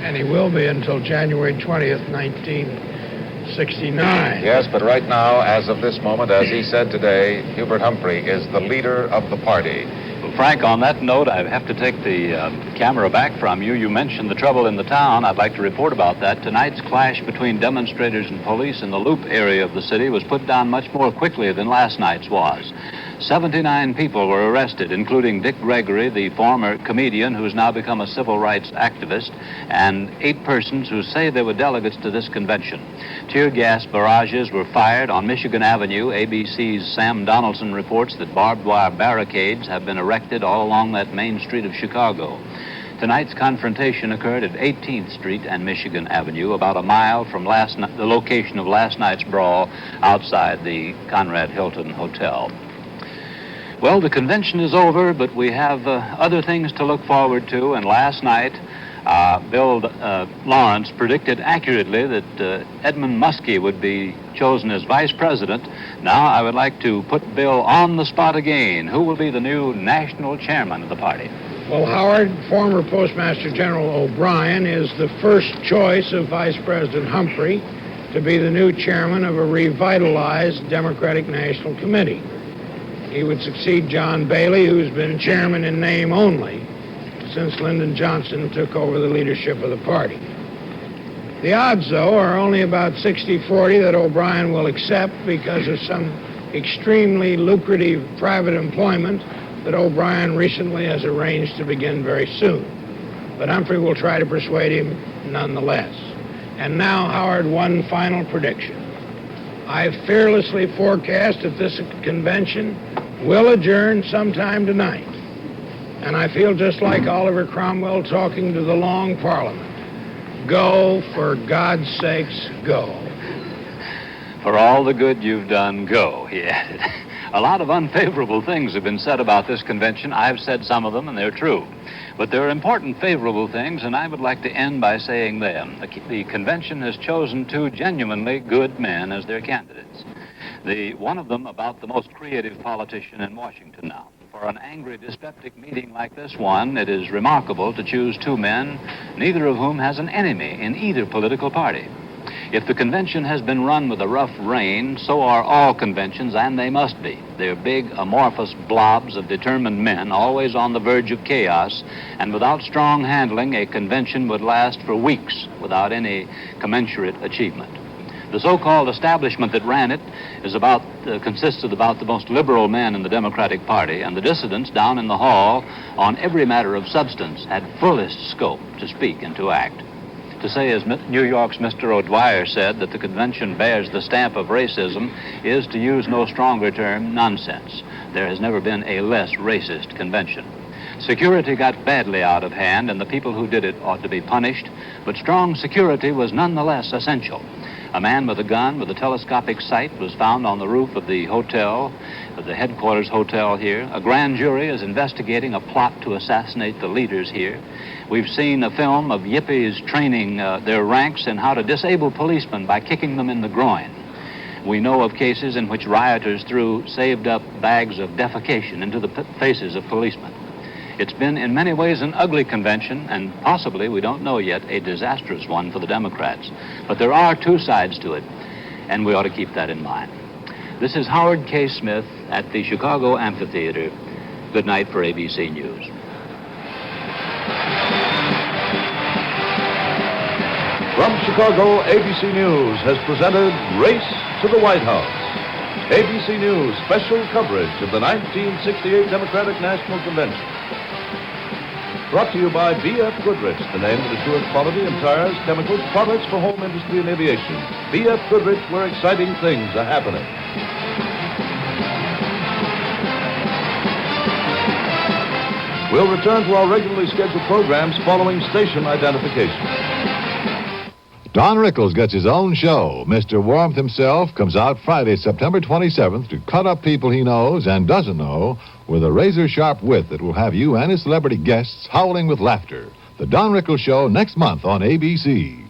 and he will be until January 20th, 1969. Yes, but right now, as of this moment, as he said today, Hubert Humphrey is the leader of the party. Well, Frank, on that note, I have to take the camera back from you. You mentioned the trouble in the town. I'd like to report about that. Tonight's clash between demonstrators and police in the Loop area of the city was put down much more quickly than last night's was. 79 people were arrested, including Dick Gregory, the former comedian who's now become a civil rights activist, and 8 persons who say they were delegates to this convention. Tear gas barrages were fired on Michigan Avenue. ABC's Sam Donaldson reports that barbed wire barricades have been erected all along that main street of Chicago. Tonight's confrontation occurred at 18th Street and Michigan Avenue, about a mile from the location of last night's brawl outside the Conrad Hilton Hotel. Well, the convention is over, but we have other things to look forward to, and last night Bill Lawrence predicted accurately that Edmund Muskie would be chosen as vice president. Now I would like to put Bill on the spot again. Who will be the new national chairman of the party? Well, Howard, former Postmaster General O'Brien is the first choice of Vice President Humphrey to be the new chairman of a revitalized Democratic National Committee. He would succeed John Bailey, who's been chairman in name only since Lyndon Johnson took over the leadership of the party. The odds, though, are only about 60-40 that O'Brien will accept because of some extremely lucrative private employment that O'Brien recently has arranged to begin very soon. But Humphrey will try to persuade him nonetheless. And now, Howard, one final prediction. I fearlessly forecast that this convention will adjourn sometime tonight. And I feel just like Oliver Cromwell talking to the Long Parliament. Go, for God's sakes, go. For all the good you've done, go, he added. A lot of unfavorable things have been said about this convention. I've said some of them, and they're true. But there are important favorable things, and I would like to end by saying them. The convention has chosen 2 genuinely good men as their candidates. One of them about the most creative politician in Washington now. For an angry, dyspeptic meeting like this one, it is remarkable to choose 2 men, neither of whom has an enemy in either political party. If the convention has been run with a rough rein, so are all conventions, and they must be. They're big, amorphous blobs of determined men, always on the verge of chaos, and without strong handling, a convention would last for weeks without any commensurate achievement. The so-called establishment that ran it consisted about the most liberal men in the Democratic Party, and the dissidents down in the hall, on every matter of substance, had fullest scope to speak and to act. To say, as New York's Mr. O'Dwyer said, that the convention bears the stamp of racism is, to use no stronger term, nonsense. There has never been a less racist convention. Security got badly out of hand, and the people who did it ought to be punished, but strong security was nonetheless essential. A man with a gun with a telescopic sight was found on the roof of the hotel, the headquarters hotel here. A grand jury is investigating a plot to assassinate the leaders here. We've seen a film of yippies training their ranks in how to disable policemen by kicking them in the groin. We know of cases in which rioters threw saved-up bags of defecation into the faces of policemen. It's been in many ways an ugly convention, and possibly, we don't know yet, a disastrous one for the Democrats. But there are 2 sides to it, and we ought to keep that in mind. This is Howard K. Smith at the Chicago Amphitheater. Good night for ABC News. From Chicago, ABC News has presented Race to the White House. ABC News special coverage of the 1968 Democratic National Convention. Brought to you by B.F. Goodrich, the name that assures quality in tires, chemicals, products for home industry and aviation. B.F. Goodrich, where exciting things are happening. We'll return to our regularly scheduled programs following station identification. Don Rickles gets his own show. Mr. Warmth himself comes out Friday, September 27th to cut up people he knows and doesn't know with a razor-sharp wit that will have you and his celebrity guests howling with laughter. The Don Rickles Show next month on ABC.